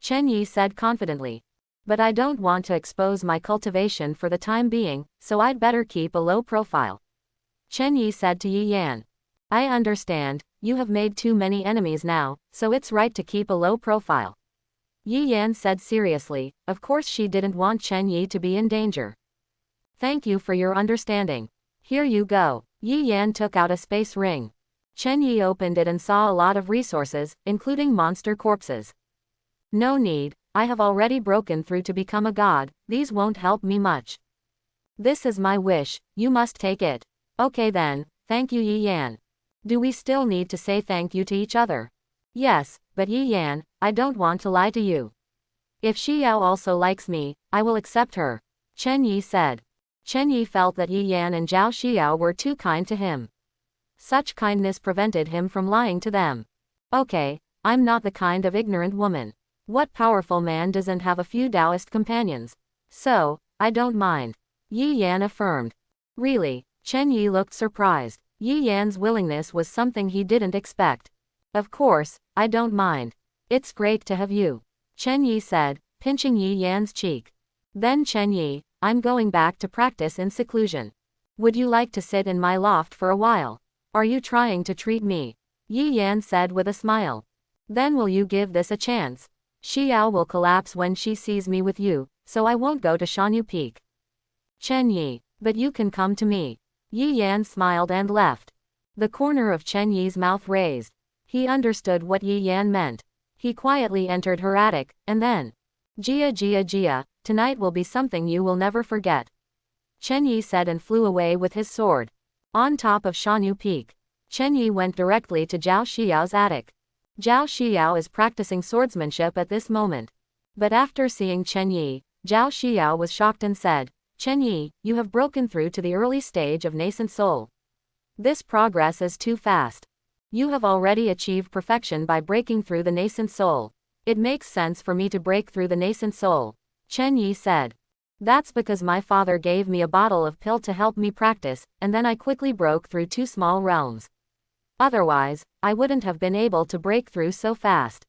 Chen Yi said confidently. But I don't want to expose my cultivation for the time being, so I'd better keep a low profile. Chen Yi said to Yi Yan. I understand, you have made too many enemies now, so it's right to keep a low profile. Yi Yan said seriously. Of course she didn't want Chen Yi to be in danger. Thank you for your understanding. Here you go. Yi Yan took out a space ring. Chen Yi opened it and saw a lot of resources, including monster corpses. No need, I have already broken through to become a god, these won't help me much. This is my wish, you must take it. Okay then, thank you Yi Yan. Do we still need to say thank you to each other? Yes, but Yi Yan, I don't want to lie to you. If Xiao also likes me, I will accept her. Chen Yi said. Chen Yi felt that Yi Yan and Zhao Xiao were too kind to him. Such kindness prevented him from lying to them. Okay, I'm not the kind of ignorant woman. What powerful man doesn't have a few Taoist companions? So, I don't mind. Yi Yan affirmed. Really? Chen Yi looked surprised. Yi Yan's willingness was something he didn't expect. Of course, I don't mind. It's great to have you. Chen Yi said, pinching Yi Yan's cheek. Then Chen Yi, I'm going back to practice in seclusion. Would you like to sit in my loft for a while? Are you trying to treat me? Yi Yan said with a smile. Then will you give this a chance? Xiao will collapse when she sees me with you, so I won't go to Shanyu Peak. Chen Yi, but you can come to me. Yi Yan smiled and left. The corner of Chen Yi's mouth raised. He understood what Yi Yan meant. He quietly entered her attic, and then, Jia, tonight will be something you will never forget. Chen Yi said and flew away with his sword. On top of Shanyu Peak, Chen Yi went directly to Zhao Xiao's attic. Zhao Xiao is practicing swordsmanship at this moment. But after seeing Chen Yi, Zhao Xiao was shocked and said, Chen Yi, you have broken through to the early stage of nascent soul. This progress is too fast. You have already achieved perfection by breaking through the nascent soul. It makes sense for me to break through the nascent soul. Chen Yi said. That's because my father gave me a bottle of pill to help me practice, and then I quickly broke through 2 small realms. Otherwise, I wouldn't have been able to break through so fast.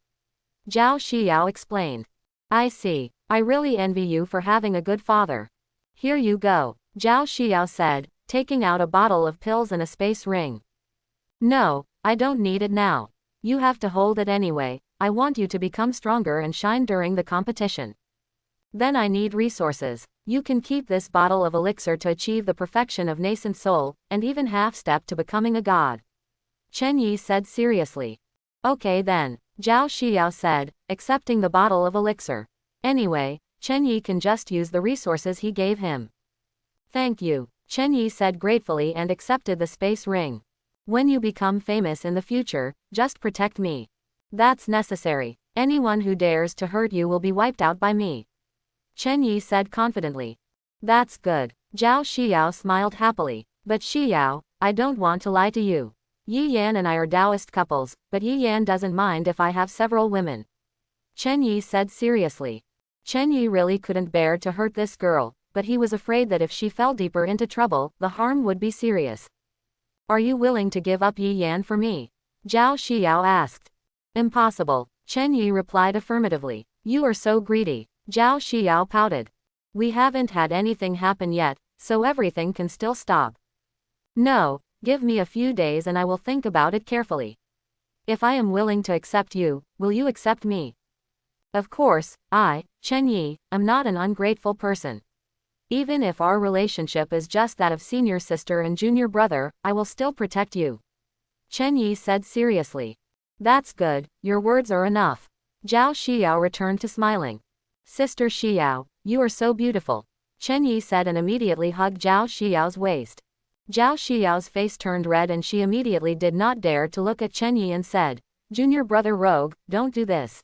Zhao Xiao explained. I see. I really envy you for having a good father. Here you go, Zhao Xiao said, taking out a bottle of pills and a space ring. No, I don't need it now. You have to hold it anyway. I want you to become stronger and shine during the competition. Then I need resources. You can keep this bottle of elixir to achieve the perfection of nascent soul, and even half-step to becoming a god. Chen Yi said seriously. Okay then, Zhao Xiao said, accepting the bottle of elixir. Anyway, Chen Yi can just use the resources he gave him. Thank you, Chen Yi said gratefully and accepted the space ring. When you become famous in the future, just protect me. That's necessary. Anyone who dares to hurt you will be wiped out by me. Chen Yi said confidently. That's good. Zhao Xiao smiled happily. But Xiao, I don't want to lie to you. Yi Yan and I are Taoist couples, but Yi Yan doesn't mind if I have several women. Chen Yi said seriously. Chen Yi really couldn't bear to hurt this girl, but he was afraid that if she fell deeper into trouble, the harm would be serious. Are you willing to give up Yi Yan for me? Zhao Xiao asked. Impossible, Chen Yi replied affirmatively. You are so greedy. Zhao Xiao pouted. We haven't had anything happen yet, so everything can still stop. No, give me a few days and I will think about it carefully. If I am willing to accept you, will you accept me? Of course, I, Chen Yi, am not an ungrateful person. Even if our relationship is just that of senior sister and junior brother, I will still protect you. Chen Yi said seriously. That's good, your words are enough. Zhao Xiao returned to smiling. Sister Xiao, you are so beautiful. Chen Yi said and immediately hugged Zhao Xiao's waist. Zhao Xiao's face turned red and she immediately did not dare to look at Chen Yi and said, Junior brother Rogue, don't do this.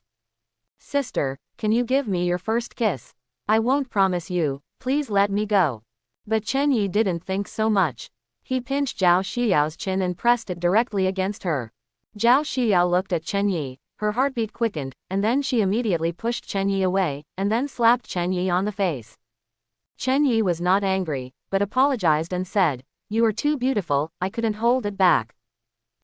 Sister, can you give me your first kiss? I won't promise you, please let me go. But Chen Yi didn't think so much. He pinched Zhao Xiao's chin and pressed it directly against her. Zhao Xiao looked at Chen Yi, her heartbeat quickened, and then she immediately pushed Chen Yi away, and then slapped Chen Yi on the face. Chen Yi was not angry, but apologized and said, You are too beautiful, I couldn't hold it back.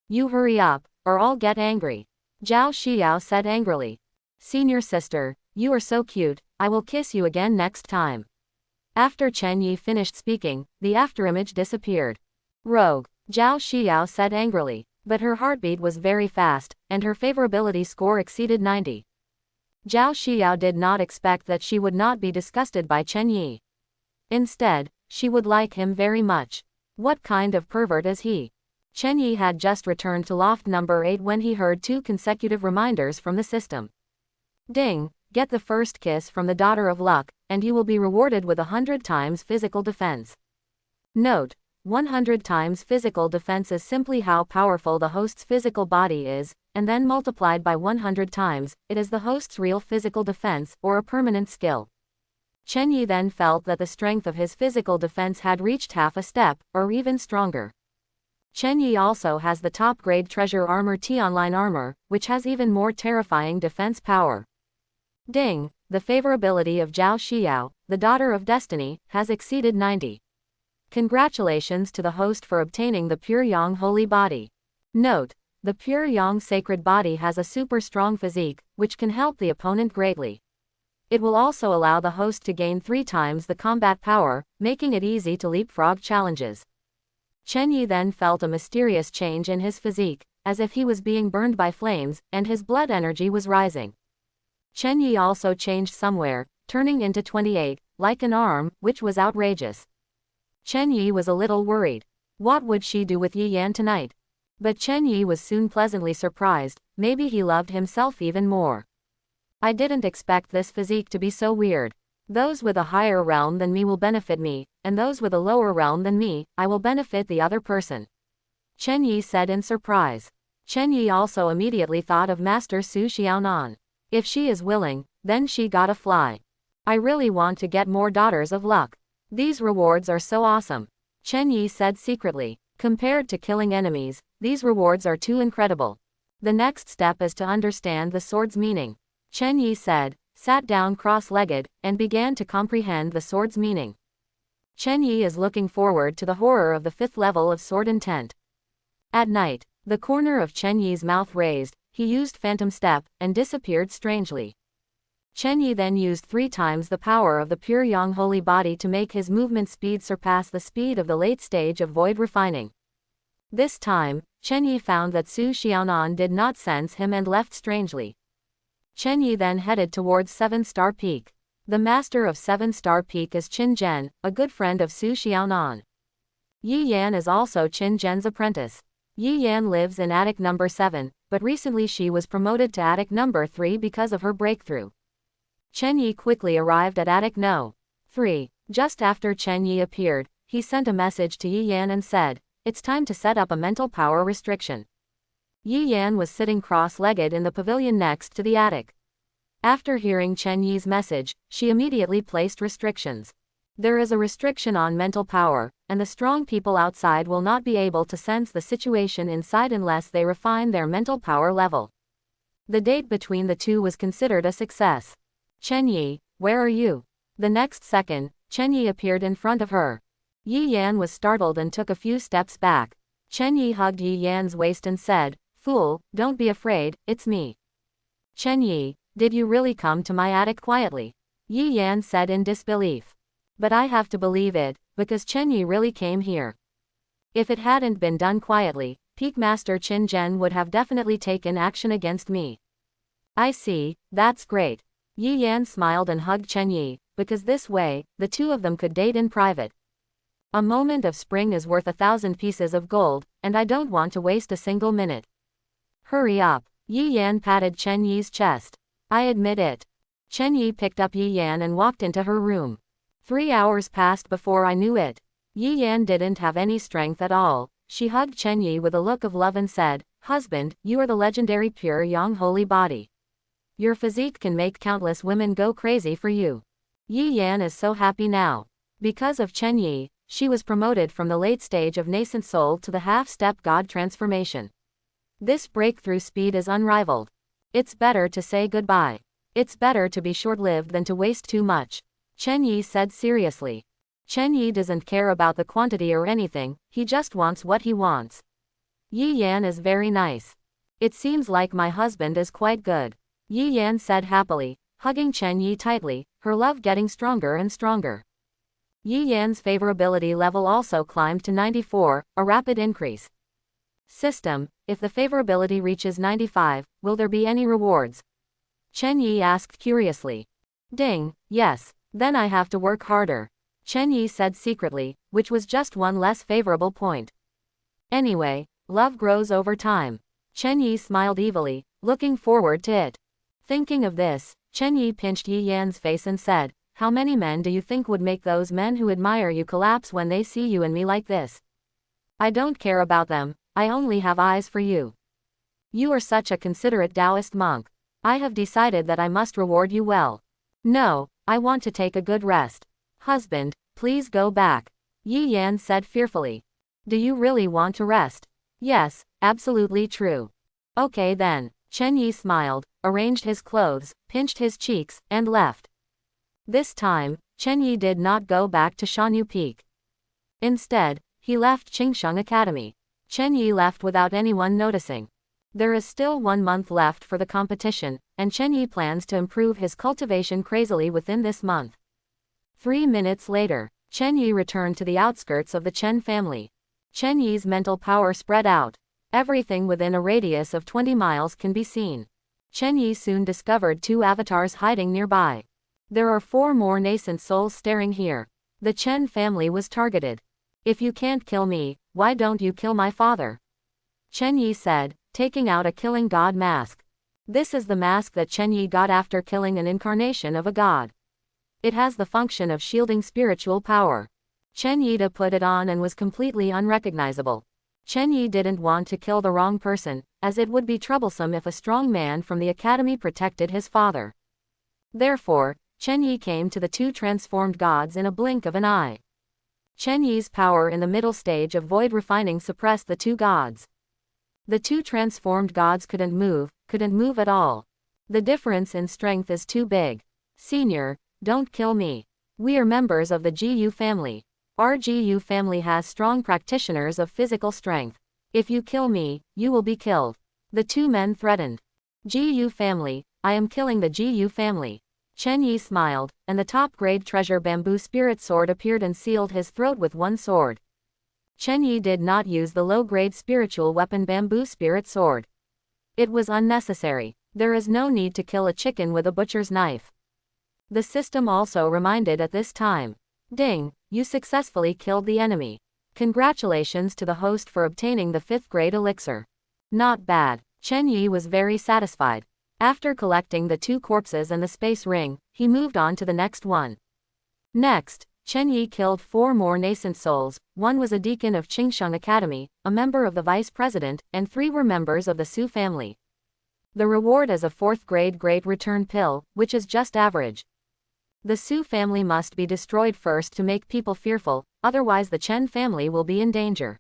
You hurry up, or I'll get angry. Zhao Xiao said angrily. Senior sister, you are so cute, I will kiss you again next time. After Chen Yi finished speaking, the afterimage disappeared. Rogue, Zhao Xiao said angrily, but her heartbeat was very fast, and her favorability score exceeded 90. Zhao Xiao did not expect that she would not be disgusted by Chen Yi. Instead, she would like him very much. What kind of pervert is he? Chen Yi had just returned to loft number 8 when he heard 2 consecutive reminders from the system. Ding, get the first kiss from the daughter of luck, and you will be rewarded with 100 times physical defense. Note, 100 times physical defense is simply how powerful the host's physical body is, and then multiplied by 100 times, it is the host's real physical defense, or a permanent skill. Chen Yi then felt that the strength of his physical defense had reached half a step, or even stronger. Chen Yi also has the top-grade treasure armor T-Online armor, which has even more terrifying defense power. Ding, the favorability of Zhao Xiao, the daughter of destiny, has exceeded 90. Congratulations to the host for obtaining the Pure Yang Holy Body. Note, the Pure Yang Sacred Body has a super strong physique, which can help the opponent greatly. It will also allow the host to gain 3 times the combat power, making it easy to leapfrog challenges. Chen Yi then felt a mysterious change in his physique, as if he was being burned by flames, and his blood energy was rising. Chen Yi also changed somewhere, turning into 28, like an arm, which was outrageous. Chen Yi was a little worried. What would she do with Yi Yan tonight? But Chen Yi was soon pleasantly surprised, maybe he loved himself even more. I didn't expect this physique to be so weird. Those with a higher realm than me will benefit me, and those with a lower realm than me, I will benefit the other person. Chen Yi said in surprise. Chen Yi also immediately thought of Master Su Xiaonan. If she is willing, then she gotta fly. I really want to get more daughters of luck. These rewards are so awesome. Chen Yi said secretly. Compared to killing enemies, these rewards are too incredible. The next step is to understand the sword's meaning. Chen Yi said, sat down cross-legged, and began to comprehend the sword's meaning. Chen Yi is looking forward to the horror of the 5th level of sword intent. At night, the corner of Chen Yi's mouth raised, he used phantom step, and disappeared strangely. Chen Yi then used 3 times the power of the Pure Yang Holy Body to make his movement speed surpass the speed of the late stage of void refining. This time, Chen Yi found that Su Xiaonan did not sense him and left strangely. Chen Yi then headed towards 7-Star Peak. The master of 7-Star Peak is Qin Zhen, a good friend of Su Xiaonan. Yi Yan is also Qin Zhen's apprentice. Yi Yan lives in attic number 7, but recently she was promoted to attic number 3 because of her breakthrough. Chen Yi quickly arrived at attic no. 3. Just after Chen Yi appeared, he sent a message to Yi Yan and said, it's time to set up a mental power restriction. Yi Yan was sitting cross-legged in the pavilion next to the attic. After hearing Chen Yi's message, she immediately placed restrictions. There is a restriction on mental power, and the strong people outside will not be able to sense the situation inside unless they refine their mental power level. The date between the two was considered a success. Chen Yi, where are you? The next second, Chen Yi appeared in front of her. Yi Yan was startled and took a few steps back. Chen Yi hugged Yi Yan's waist and said, Fool, don't be afraid, it's me. Chen Yi, did you really come to my attic quietly? Yi Yan said in disbelief. But I have to believe it, because Chen Yi really came here. If it hadn't been done quietly, Peak Master Qin Zhen would have definitely taken action against me. I see, that's great. Yi Yan smiled and hugged Chen Yi, because this way, the two of them could date in private. A moment of spring is worth 1,000 pieces of gold, and I don't want to waste a single minute. Hurry up. Yi Yan patted Chen Yi's chest. I admit it. Chen Yi picked up Yi Yan and walked into her room. 3 hours passed before I knew it. Yi Yan didn't have any strength at all. She hugged Chen Yi with a look of love and said, "Husband, you are the legendary pure young holy body. Your physique can make countless women go crazy for you." Yi Yan is so happy now. Because of Chen Yi, she was promoted from the late stage of nascent soul to the half-step god transformation. This breakthrough speed is unrivaled. It's better to say goodbye. It's better to be short-lived than to waste too much, Chen Yi said seriously. Chen Yi doesn't care about the quantity or anything, he just wants what he wants. Yi Yan is very nice. It seems like my husband is quite good, Yi Yan said happily, hugging Chen Yi tightly, her love getting stronger and stronger. Yi Yan's favorability level also climbed to 94, a rapid increase. System, if the favorability reaches 95, will there be any rewards? Chen Yi asked curiously. Ding, yes, then I have to work harder, Chen Yi said secretly, which was just one less favorable point. Anyway, love grows over time. Chen Yi smiled evilly, looking forward to it. Thinking of this, Chen Yi pinched Yi Yan's face and said, "How many men do you think would make those men who admire you collapse when they see you and me like this? I don't care about them, I only have eyes for you. You are such a considerate Taoist monk. I have decided that I must reward you well. No, I want to take a good rest. Husband, please go back," Yi Yan said fearfully. Do you really want to rest? Yes, absolutely true. Okay then, Chen Yi smiled, arranged his clothes, pinched his cheeks, and left. This time, Chen Yi did not go back to Shanyu Peak. Instead, he left Qingsheng Academy. Chen Yi left without anyone noticing. There is still 1 month left for the competition, and Chen Yi plans to improve his cultivation crazily within this month. 3 minutes later, Chen Yi returned to the outskirts of the Chen family. Chen Yi's mental power spread out. Everything within a radius of 20 miles can be seen. Chen Yi soon discovered 2 avatars hiding nearby. There are 4 more nascent souls staring here. The Chen family was targeted. If you can't kill me, why don't you kill my father? Chen Yi said, taking out a killing god mask. This is the mask that Chen Yi got after killing an incarnation of a god. It has the function of shielding spiritual power. Chen Yi put it on and was completely unrecognizable. Chen Yi didn't want to kill the wrong person, as it would be troublesome if a strong man from the academy protected his father. Therefore, Chen Yi came to the 2 transformed gods in a blink of an eye. Chen Yi's power in the middle stage of void refining suppressed the 2 gods. The 2 transformed gods couldn't move at all. The difference in strength is too big. Senior, don't kill me. We are members of the GU family. Our GU family has strong practitioners of physical strength. If you kill me, you will be killed, the 2 men threatened. GU family, I am killing the GU family. Chen Yi smiled, and the top-grade treasure bamboo spirit sword appeared and sealed his throat with 1 sword. Chen Yi did not use the low-grade spiritual weapon bamboo spirit sword. It was unnecessary. There is no need to kill a chicken with a butcher's knife. The system also reminded at this time. Ding, you successfully killed the enemy. Congratulations to the host for obtaining the 5th grade elixir. Not bad. Chen Yi was very satisfied. After collecting the 2 corpses and the space ring, he moved on to the next one. Next, Chen Yi killed 4 more nascent souls. 1 was a deacon of Qingsheng Academy, a member of the vice president, and 3 were members of the Su family. The reward is a 4th grade great return pill, which is just average. The Su family must be destroyed first to make people fearful, otherwise the Chen family will be in danger.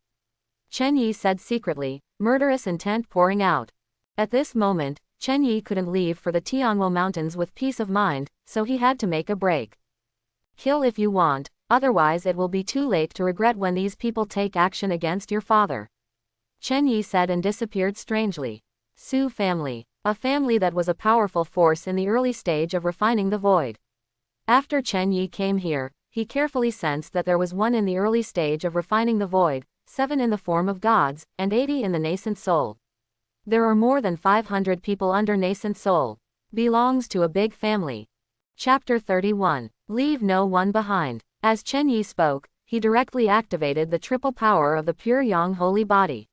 Chen Yi said secretly, murderous intent pouring out. At this moment, Chen Yi couldn't leave for the Tianwo Mountains with peace of mind, so he had to make a break. Kill if you want, otherwise it will be too late to regret when these people take action against your father, Chen Yi said and disappeared strangely. Su family, a family that was a powerful force in the early stage of refining the void. After Chen Yi came here, he carefully sensed that there was 1 in the early stage of refining the void, 7 in the form of gods, and 80 in the nascent soul. There are more than 500 people under nascent soul. Belongs to a big family. Chapter 31. Leave no one behind. As Chen Yi spoke, he directly activated the triple power of the pure yang holy body.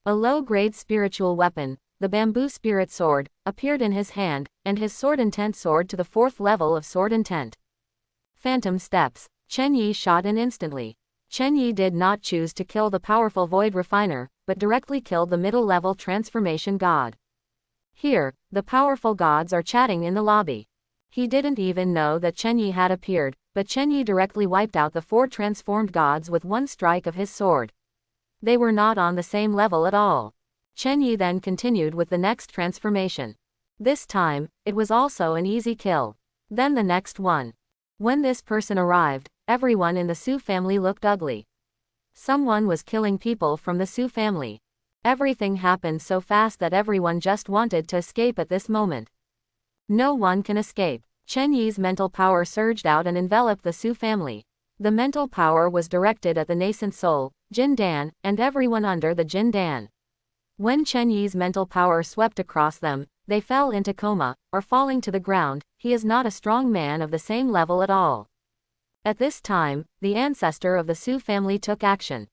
A low-grade spiritual weapon, the bamboo spirit sword, appeared in his hand, and his sword intent soared to the 4th level of sword intent. Phantom steps. Chen Yi shot in instantly. Chen Yi did not choose to kill the powerful void refiner, but directly killed the middle-level transformation god. Here, the powerful gods are chatting in the lobby. He didn't even know that Chen Yi had appeared, but Chen Yi directly wiped out the 4 transformed gods with one strike of his sword. They were not on the same level at all. Chen Yi then continued with the next transformation. This time, it was also an easy kill. Then the next one. When this person arrived, everyone in the Su family looked ugly. Someone was killing people from the Su family. Everything happened so fast that everyone just wanted to escape at this moment. No one can escape. Chen Yi's mental power surged out and enveloped the Su family. The mental power was directed at the nascent soul, Jin Dan, and everyone under the Jin Dan. When Chen Yi's mental power swept across them, they fell into coma, or falling to the ground. He is not a strong man of the same level at all. At this time, the ancestor of the Su family took action.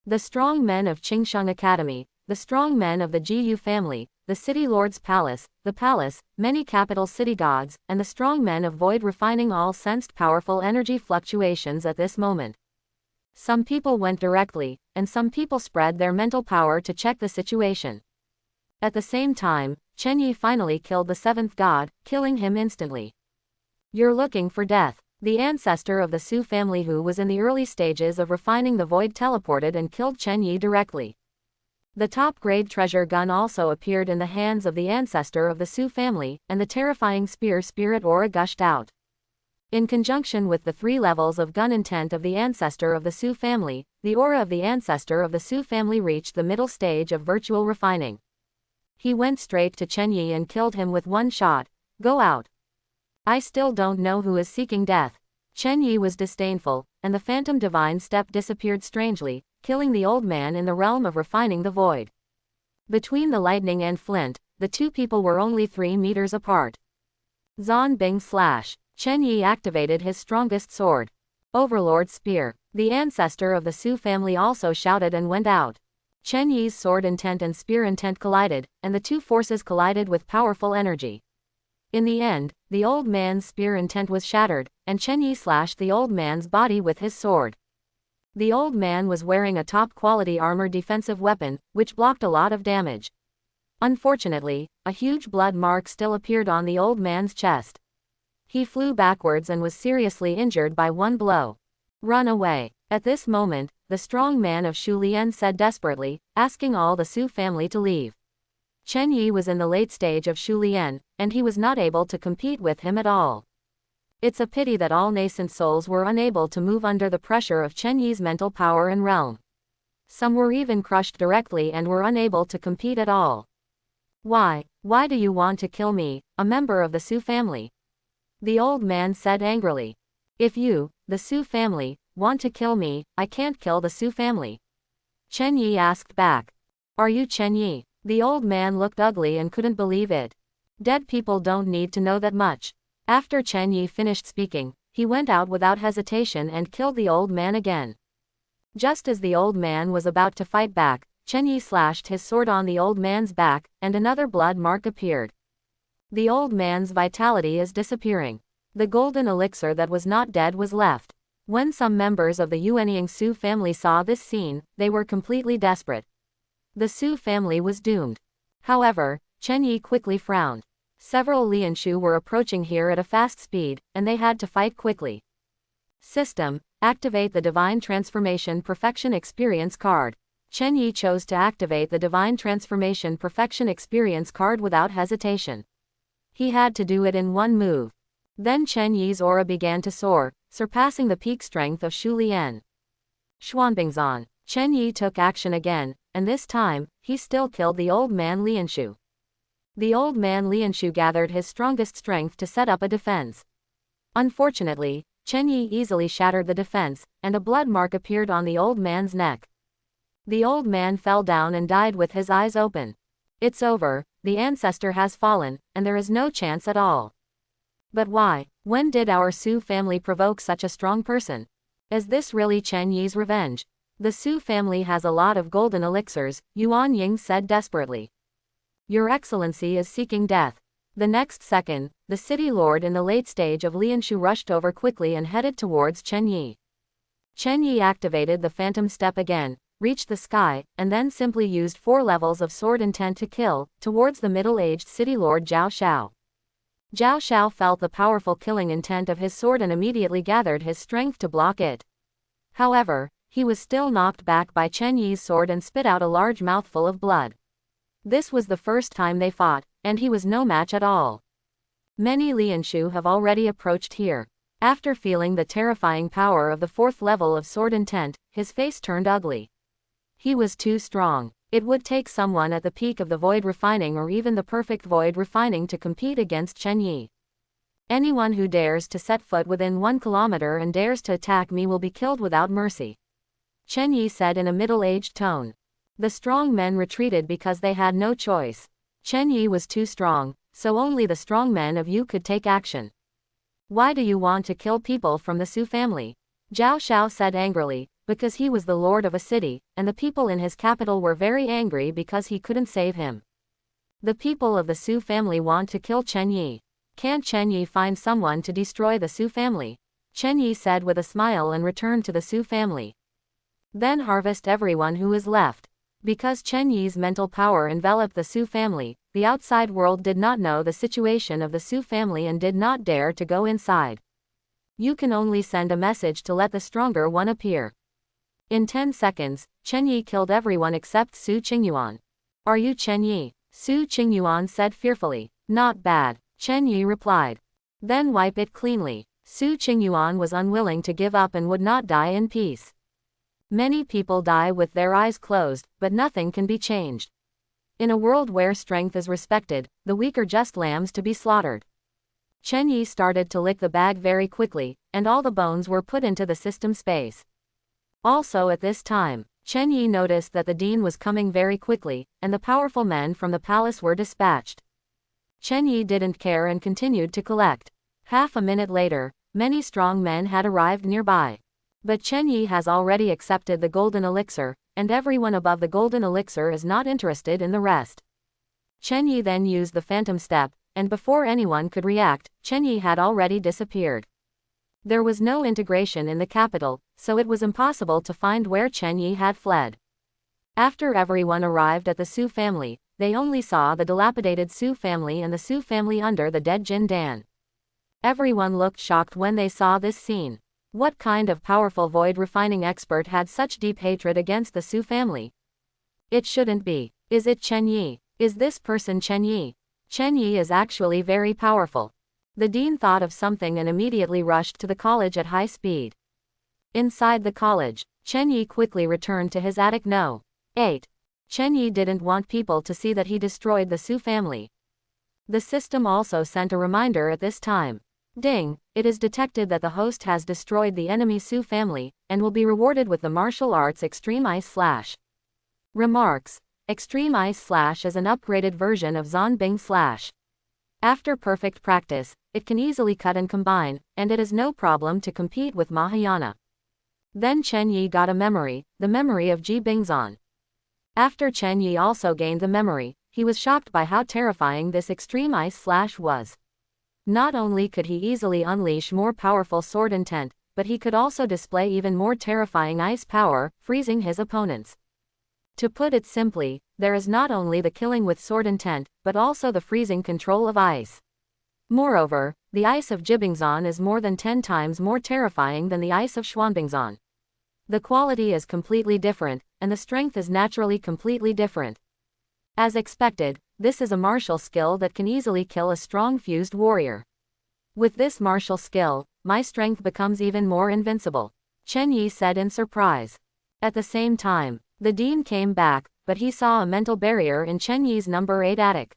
The strong men of Qingsheng Academy, the strong men of the Jiyu family, the city lord's palace, the palace, many capital city gods, and the strong men of void refining all sensed powerful energy fluctuations at this moment. Some people went directly, and some people spread their mental power to check the situation. At the same time, Chen Yi finally killed the 7th god, killing him instantly. You're looking for death. The ancestor of the Su family who was in the early stages of refining the void teleported and killed Chen Yi directly. The top-grade treasure gun also appeared in the hands of the ancestor of the Su family, and the terrifying spear spirit aura gushed out. In conjunction with the 3 levels of gun intent of the ancestor of the Su family, the aura of the ancestor of the Su family reached the middle stage of virtual refining. He went straight to Chen Yi and killed him with one shot. Go out. I still don't know who is seeking death. Chen Yi was disdainful, and the phantom divine step disappeared strangely, killing the old man in the realm of refining the void. Between the lightning and flint, the 2 people were only 3 meters apart. Zon Bing slash. Chen Yi activated his strongest sword. Overlord Spear. The ancestor of the Su family also shouted and went out. Chen Yi's sword intent and spear intent collided, and the 2 forces collided with powerful energy. In the end, the old man's spear intent was shattered, and Chen Yi slashed the old man's body with his sword. The old man was wearing a top-quality armor defensive weapon, which blocked a lot of damage. Unfortunately, a huge blood mark still appeared on the old man's chest. He flew backwards and was seriously injured by one blow. Run away. At this moment, the strong man of Shu Lian said desperately, asking all the Su family to leave. Chen Yi was in the late stage of Shu Lian, and he was not able to compete with him at all. It's a pity that all nascent souls were unable to move under the pressure of Chen Yi's mental power and realm. Some were even crushed directly and were unable to compete at all. Why do you want to kill me, a member of the Su family? The old man said angrily. If you, the Su family, want to kill me, I can't kill the Su family. Chen Yi asked back. Are you Chen Yi? The old man looked ugly and couldn't believe it. Dead people don't need to know that much. After Chen Yi finished speaking, he went out without hesitation and killed the old man again. Just as the old man was about to fight back, Chen Yi slashed his sword on the old man's back, and another blood mark appeared. The old man's vitality is disappearing. The golden elixir that was not dead was left. When some members of the Yuanying Su family saw this scene, they were completely desperate. The Su family was doomed. However, Chen Yi quickly frowned. Several Lianshu were approaching here at a fast speed, and they had to fight quickly. System, activate the Divine Transformation Perfection Experience card. Chen Yi chose to activate the Divine Transformation Perfection Experience card without hesitation. He had to do it in one move. Then Chen Yi's aura began to soar, surpassing the peak strength of Shu Lian. Xuanbingzan. Chen Yi took action again, and this time, he still killed the old man Lianshu. The old man Lianshu gathered his strongest strength to set up a defense. Unfortunately, Chen Yi easily shattered the defense, and a blood mark appeared on the old man's neck. The old man fell down and died with his eyes open. It's over, the ancestor has fallen, and there is no chance at all. But why? When did our Su family provoke such a strong person? Is this really Chen Yi's revenge? The Su family has a lot of golden elixirs, Yuan Ying said desperately. Your Excellency is seeking death. The next second, the city lord in the late stage of Lianshu rushed over quickly and headed towards Chen Yi. Chen Yi activated the phantom step again, reached the sky, and then simply used 4 levels of sword intent to kill, towards the middle-aged city lord Zhao Xiao. Zhao Xiao felt the powerful killing intent of his sword and immediately gathered his strength to block it. However, he was still knocked back by Chen Yi's sword and spit out a large mouthful of blood. This was the first time they fought, and he was no match at all. Many Lianshu have already approached here. After feeling the terrifying power of the 4th level of sword intent, his face turned ugly. He was too strong. It would take someone at the peak of the void refining or even the perfect void refining to compete against Chen Yi. Anyone who dares to set foot within 1 kilometer and dares to attack me will be killed without mercy, Chen Yi said in a middle-aged tone. The strong men retreated because they had no choice. Chen Yi was too strong, so only the strong men of you could take action. Why do you want to kill people from the Su family? Zhao Xiao said angrily, because he was the lord of a city, and the people in his capital were very angry because he couldn't save him. The people of the Su family want to kill Chen Yi. Can't Chen Yi find someone to destroy the Su family? Chen Yi said with a smile and returned to the Su family. Then harvest everyone who is left. Because Chen Yi's mental power enveloped the Su family, the outside world did not know the situation of the Su family and did not dare to go inside. You can only send a message to let the stronger one appear. In 10 seconds, Chen Yi killed everyone except Su Qingyuan. Are you Chen Yi? Su Qingyuan said fearfully. Not bad, Chen Yi replied. Then wipe it cleanly. Su Qingyuan was unwilling to give up and would not die in peace. Many people die with their eyes closed, but nothing can be changed. In a world where strength is respected, the weak are just lambs to be slaughtered. Chen Yi started to lick the bag very quickly, and all the bones were put into the system space. Also at this time, Chen Yi noticed that the dean was coming very quickly, and the powerful men from the palace were dispatched. Chen Yi didn't care and continued to collect. Half a minute later, many strong men had arrived nearby. But Chen Yi has already accepted the golden elixir, and everyone above the golden elixir is not interested in the rest. Chen Yi then used the phantom step, and before anyone could react, Chen Yi had already disappeared. There was no integration in the capital, so it was impossible to find where Chen Yi had fled. After everyone arrived at the Su family, they only saw the dilapidated Su family and the Su family under the dead Jin Dan. Everyone looked shocked when they saw this scene. What kind of powerful void refining expert had such deep hatred against the Su family? It shouldn't be. Is it Chen Yi? Is this person Chen Yi? Chen Yi is actually very powerful. The dean thought of something and immediately rushed to the college at high speed. Inside the college, Chen Yi quickly returned to his attic. No. 8. Chen Yi didn't want people to see that he destroyed the Su family. The system also sent a reminder at this time. Ding, it is detected that the host has destroyed the enemy Su family, and will be rewarded with the martial arts Extreme Ice Slash. Remarks. Extreme Ice Slash is an upgraded version of Zonbing Slash. After perfect practice, it can easily cut and combine, and it is no problem to compete with Mahayana. Then Chen Yi got a memory, the memory of Ji Bingzan. After Chen Yi also gained the memory, he was shocked by how terrifying this Extreme Ice Slash was. Not only could he easily unleash more powerful sword intent, but he could also display even more terrifying ice power, freezing his opponents. To put it simply, there is not only the killing with sword intent, but also the freezing control of ice. Moreover, the ice of Jibingzan is more than 10 times more terrifying than the ice of Xuanbingzan. The quality is completely different, and the strength is naturally completely different. As expected, this is a martial skill that can easily kill a strong fused warrior. With this martial skill, my strength becomes even more invincible, Chen Yi said in surprise. At the same time, the dean came back, but he saw a mental barrier in Chen Yi's number 8 attic.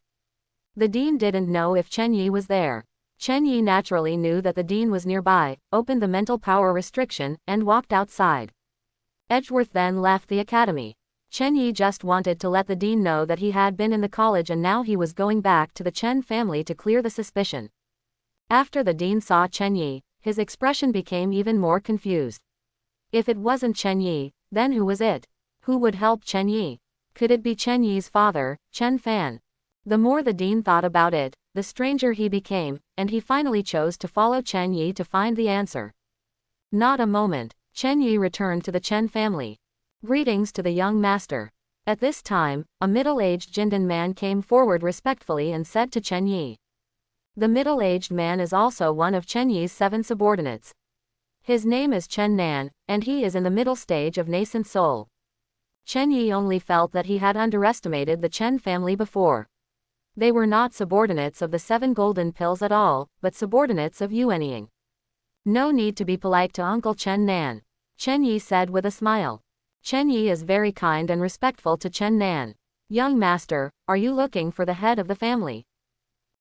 The dean didn't know if Chen Yi was there. Chen Yi naturally knew that the dean was nearby, opened the mental power restriction, and walked outside. Edgeworth then left the academy. Chen Yi just wanted to let the dean know that he had been in the college and now he was going back to the Chen family to clear the suspicion. After the dean saw Chen Yi, his expression became even more confused. If it wasn't Chen Yi, then who was it? Who would help Chen Yi? Could it be Chen Yi's father, Chen Fan? The more the dean thought about it, the stranger he became, and he finally chose to follow Chen Yi to find the answer. Not a moment, Chen Yi returned to the Chen family. Greetings to the young master. At this time, a middle-aged Jindan man came forward respectfully and said to Chen Yi. The middle-aged man is also one of Chen Yi's 7 subordinates. His name is Chen Nan, and he is in the middle stage of nascent soul. Chen Yi only felt that he had underestimated the Chen family before. They were not subordinates of the 7 golden pills at all, but subordinates of Yuanying. No need to be polite to Uncle Chen Nan, Chen Yi said with a smile. Chen Yi is very kind and respectful to Chen Nan. Young master, are you looking for the head of the family?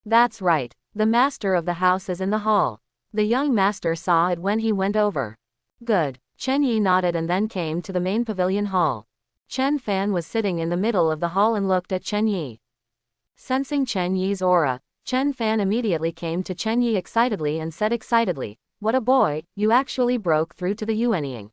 That's right, the master of the house is in the hall. The young master saw it when he went over. Good, Chen Yi nodded and then came to the main pavilion hall. Chen Fan was sitting in the middle of the hall and looked at Chen Yi. Sensing Chen Yi's aura, Chen Fan immediately came to Chen Yi excitedly and said excitedly, "What a boy, you actually broke through to the Yuanying.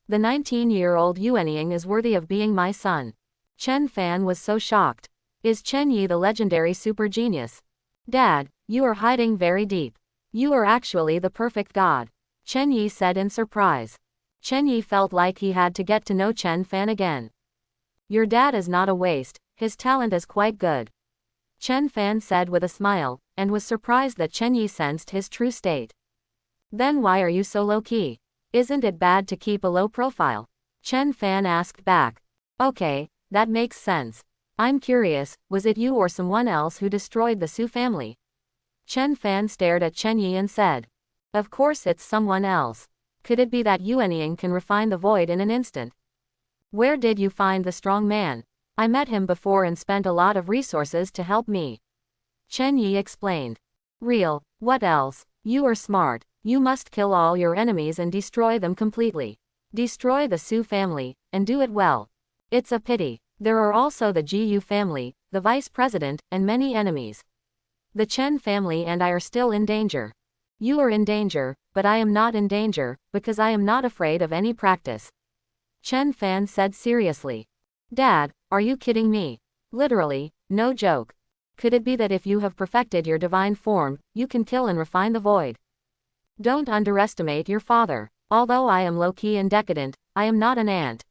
The 19-year-old Yuanying is worthy of being my son." Chen Fan was so shocked. Is Chen Yi the legendary super genius? Dad, you are hiding very deep. You are actually the perfect god, Chen Yi said in surprise. Chen Yi felt like he had to get to know Chen Fan again. Your dad is not a waste, his talent is quite good, Chen Fan said with a smile, and was surprised that Chen Yi sensed his true state. Then why are you so low-key? Isn't it bad to keep a low profile? Chen Fan asked back. Okay, that makes sense. I'm curious, was it you or someone else who destroyed the Su family? Chen Fan stared at Chen Yi and said. Of course it's someone else. Could it be that Yuanying can refine the void in an instant? Where did you find the strong man? I met him before and spent a lot of resources to help me, Chen Yi explained. Real, what else? You are smart. You must kill all your enemies and destroy them completely. Destroy the Su family, and do it well. It's a pity. There are also the Gu family, the vice president, and many enemies. The Chen family and I are still in danger. You are in danger, but I am not in danger, because I am not afraid of any practice, Chen Fan said seriously. Dad, are you kidding me? Literally, no joke. Could it be that if you have perfected your divine form, you can kill and refine the void? Don't underestimate your father. Although I am low-key and decadent, I am not an ant.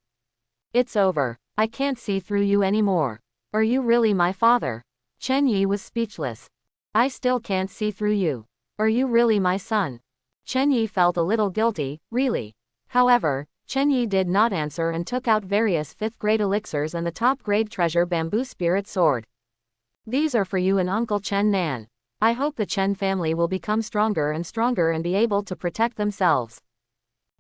It's over. I can't see through you anymore. Are you really my father? Chen Yi was speechless. I still can't see through you. Are you really my son? Chen Yi felt a little guilty, really. However, Chen Yi did not answer and took out various 5th-grade elixirs and the top-grade treasure bamboo spirit sword. These are for you and Uncle Chen Nan. I hope the Chen family will become stronger and be able to protect themselves.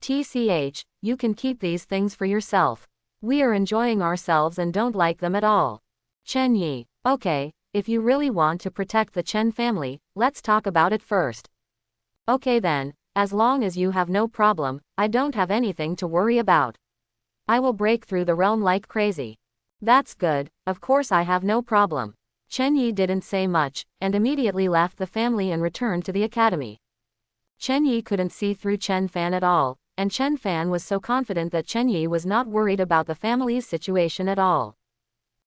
TCH, you can keep these things for yourself. We are enjoying ourselves and don't like them at all. Chen Yi, okay, if you really want to protect the Chen family, let's talk about it first. Okay then, as long as you have no problem, I don't have anything to worry about. I will break through the realm like crazy. That's good, of course I have no problem. Chen Yi didn't say much, and immediately left the family and returned to the academy. Chen Yi couldn't see through Chen Fan at all, and Chen Fan was so confident that Chen Yi was not worried about the family's situation at all.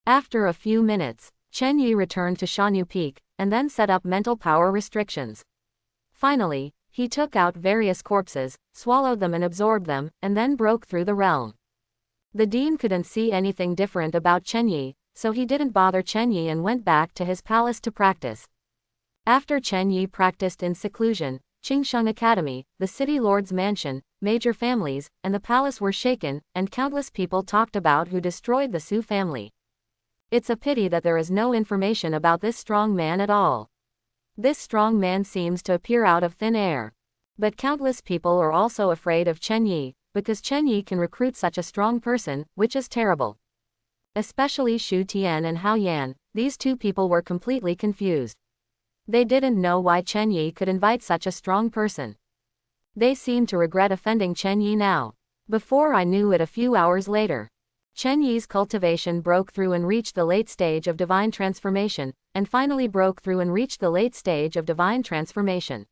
After a few minutes, Chen Yi returned to Shanyu Peak, and then set up mental power restrictions. Finally, he took out various corpses, swallowed them and absorbed them, and then broke through the realm. The dean couldn't see anything different about Chen Yi, so he didn't bother Chen Yi and went back to his palace to practice. After Chen Yi practiced in seclusion, Qingsheng Academy, the city lord's mansion, major families, and the palace were shaken, and countless people talked about who destroyed the Su family. It's a pity that there is no information about this strong man at all. This strong man seems to appear out of thin air. But countless people are also afraid of Chen Yi, because Chen Yi can recruit such a strong person, which is terrible. Especially Xu Tian and Hao Yan, these two people were completely confused. They didn't know why Chen Yi could invite such a strong person. They seemed to regret offending Chen Yi now. Before I knew it, a few hours later, Chen Yi's cultivation broke through and reached the late stage of divine transformation, and finally broke through and reached the late stage of divine transformation.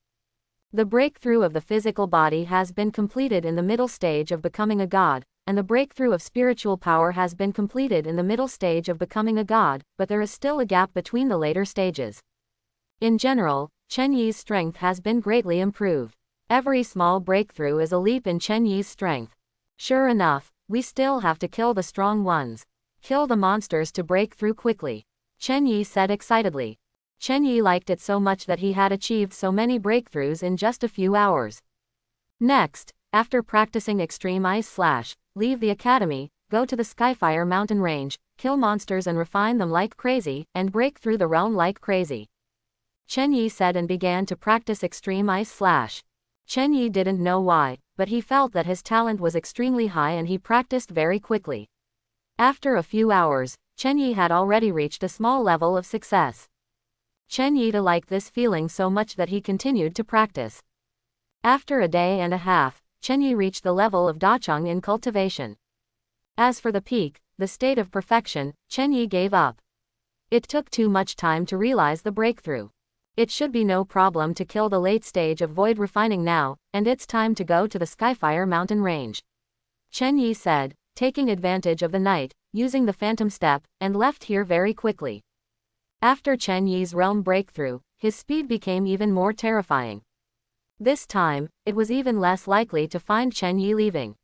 The breakthrough of the physical body has been completed in the middle stage of becoming a god, and the breakthrough of spiritual power has been completed in the middle stage of becoming a god, but there is still a gap between the later stages. In general, Chen Yi's strength has been greatly improved. Every small breakthrough is a leap in Chen Yi's strength. Sure enough, we still have to kill the strong ones. Kill the monsters to break through quickly, Chen Yi said excitedly. Chen Yi liked it so much that he had achieved so many breakthroughs in just a few hours. Next, after practicing extreme ice slash, leave the academy, go to the Skyfire mountain range, kill monsters and refine them like crazy, and break through the realm like crazy, Chen Yi said, and began to practice extreme ice slash. Chen Yi didn't know why, but he felt that his talent was extremely high and he practiced very quickly. After a few hours, Chen Yi had already reached a small level of success. Chen Yi liked this feeling so much that he continued to practice. After a day and a half, Chen Yi reached the level of Dacheng in cultivation. As for the peak, the state of perfection, Chen Yi gave up. It took too much time to realize the breakthrough. It should be no problem to kill the late stage of void refining now, and it's time to go to the Skyfire mountain range, Chen Yi said, taking advantage of the night, using the phantom step, and left here very quickly. After Chen Yi's realm breakthrough, his speed became even more terrifying. This time, it was even less likely to find Chen Yi leaving.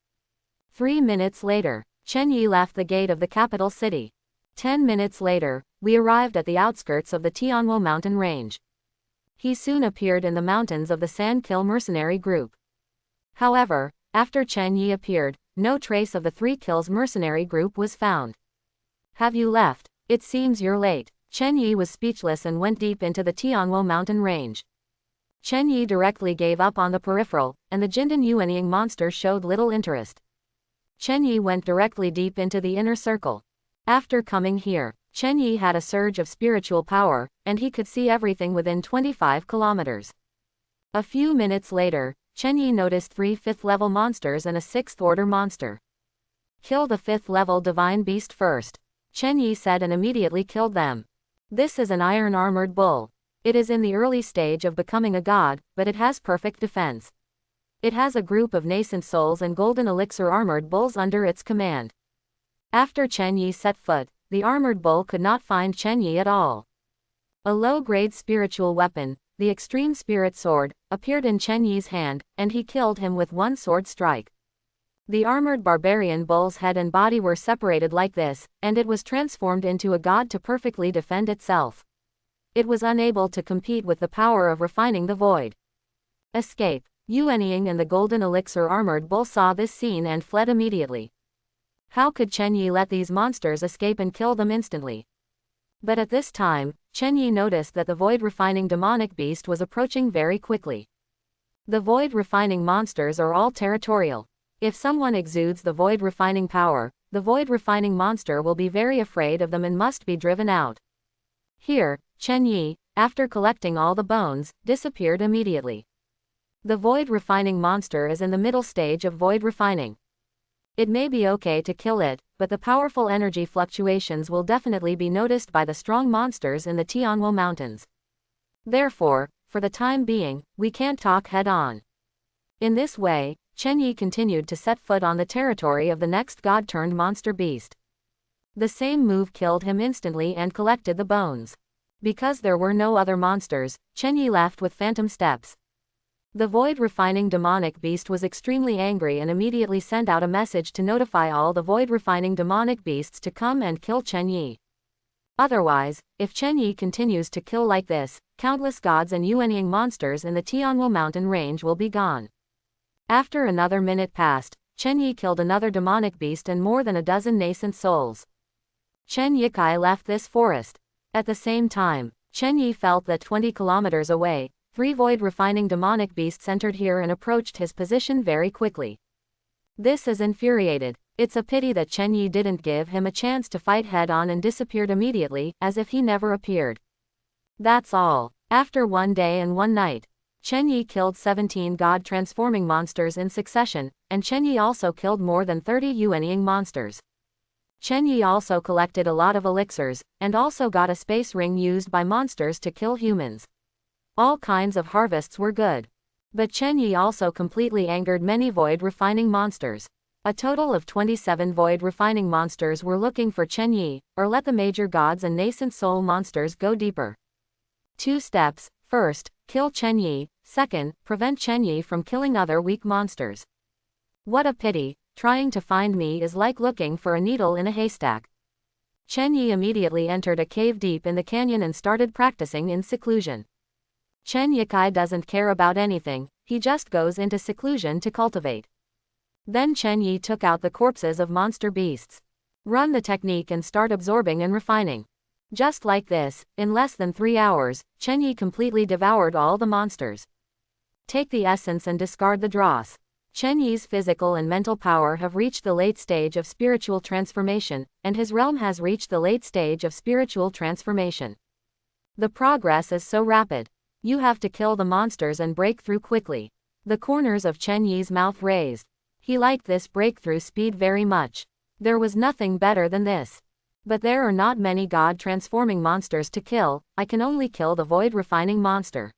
3 minutes later, Chen Yi left the gate of the capital city. 10 minutes later, we arrived at the outskirts of the Tianwo mountain range. He soon appeared in the mountains of the Sandkill mercenary group. However, after Chen Yi appeared, no trace of the 3 Kills mercenary group was found. Have you left? It seems you're late. Chen Yi was speechless and went deep into the Tianwo mountain range. Chen Yi directly gave up on the peripheral, and the Jindan Yuanying monster showed little interest. Chen Yi went directly deep into the inner circle. After coming here, Chen Yi had a surge of spiritual power, and he could see everything within 25 kilometers. A few minutes later, Chen Yi noticed 3 5th-level monsters and a 6th-order monster. Kill the 5th-level divine beast first, Chen Yi said, and immediately killed them. This is an iron-armored bull. It is in the early stage of becoming a god, but it has perfect defense. It has a group of nascent souls and golden elixir armored bulls under its command. After Chen Yi set foot, the armored bull could not find Chen Yi at all. A low-grade spiritual weapon, the extreme spirit sword, appeared in Chen Yi's hand, and he killed him with one sword strike. The armored barbarian bull's head and body were separated like this, and it was transformed into a god to perfectly defend itself. It was unable to compete with the power of refining the void. Escape. Yuanying and the golden elixir armored bull saw this scene and fled immediately. How could Chen Yi let these monsters escape and kill them instantly? But at this time, Chen Yi noticed that the void refining demonic beast was approaching very quickly. The void refining monsters are all territorial. If someone exudes the void refining power, the void refining monster will be very afraid of them and must be driven out. Here, Chen Yi, after collecting all the bones, disappeared immediately. The void refining monster is in the middle stage of void refining. It may be okay to kill it, but the powerful energy fluctuations will definitely be noticed by the strong monsters in the Tianwo mountains. Therefore, for the time being, we can't talk head-on. In this way, Chen Yi continued to set foot on the territory of the next god-turned-monster beast. The same move killed him instantly and collected the bones. Because there were no other monsters, Chen Yi left with phantom steps. The void-refining demonic beast was extremely angry and immediately sent out a message to notify all the void-refining demonic beasts to come and kill Chen Yi. Otherwise, if Chen Yi continues to kill like this, countless gods and Yuanying monsters in the Tianwo mountain range will be gone. After another minute passed, Chen Yi killed another demonic beast and more than a dozen nascent souls. Chen Yikai left this forest. At the same time, Chen Yi felt that 20 kilometers away, 3 void-refining demonic beasts entered here and approached his position very quickly. This is infuriated. It's a pity that Chen Yi didn't give him a chance to fight head-on and disappeared immediately, as if he never appeared. That's all. After 1 day and 1 night, Chen Yi killed 17 god-transforming monsters in succession, and Chen Yi also killed more than 30 Yuanying monsters. Chen Yi also collected a lot of elixirs, and also got a space ring used by monsters to kill humans. All kinds of harvests were good. But Chen Yi also completely angered many void refining monsters. A total of 27 void refining monsters were looking for Chen Yi, or let the major gods and nascent soul monsters go deeper. 2 steps. First, kill Chen Yi. Second, prevent Chen Yi from killing other weak monsters. What a pity, trying to find me is like looking for a needle in a haystack. Chen Yi immediately entered a cave deep in the canyon and started practicing in seclusion. Chen Yikai doesn't care about anything, he just goes into seclusion to cultivate. Then Chen Yi took out the corpses of monster beasts. Run the technique and start absorbing and refining. Just like this, in less than 3 hours, Chen Yi completely devoured all the monsters. Take the essence and discard the dross. Chen Yi's physical and mental power have reached the late stage of spiritual transformation, and his realm has reached the late stage of spiritual transformation. The progress is so rapid. You have to kill the monsters and break through quickly. The corners of Chen Yi's mouth raised. He liked this breakthrough speed very much. There was nothing better than this. But there are not many god-transforming monsters to kill, I can only kill the void-refining monster.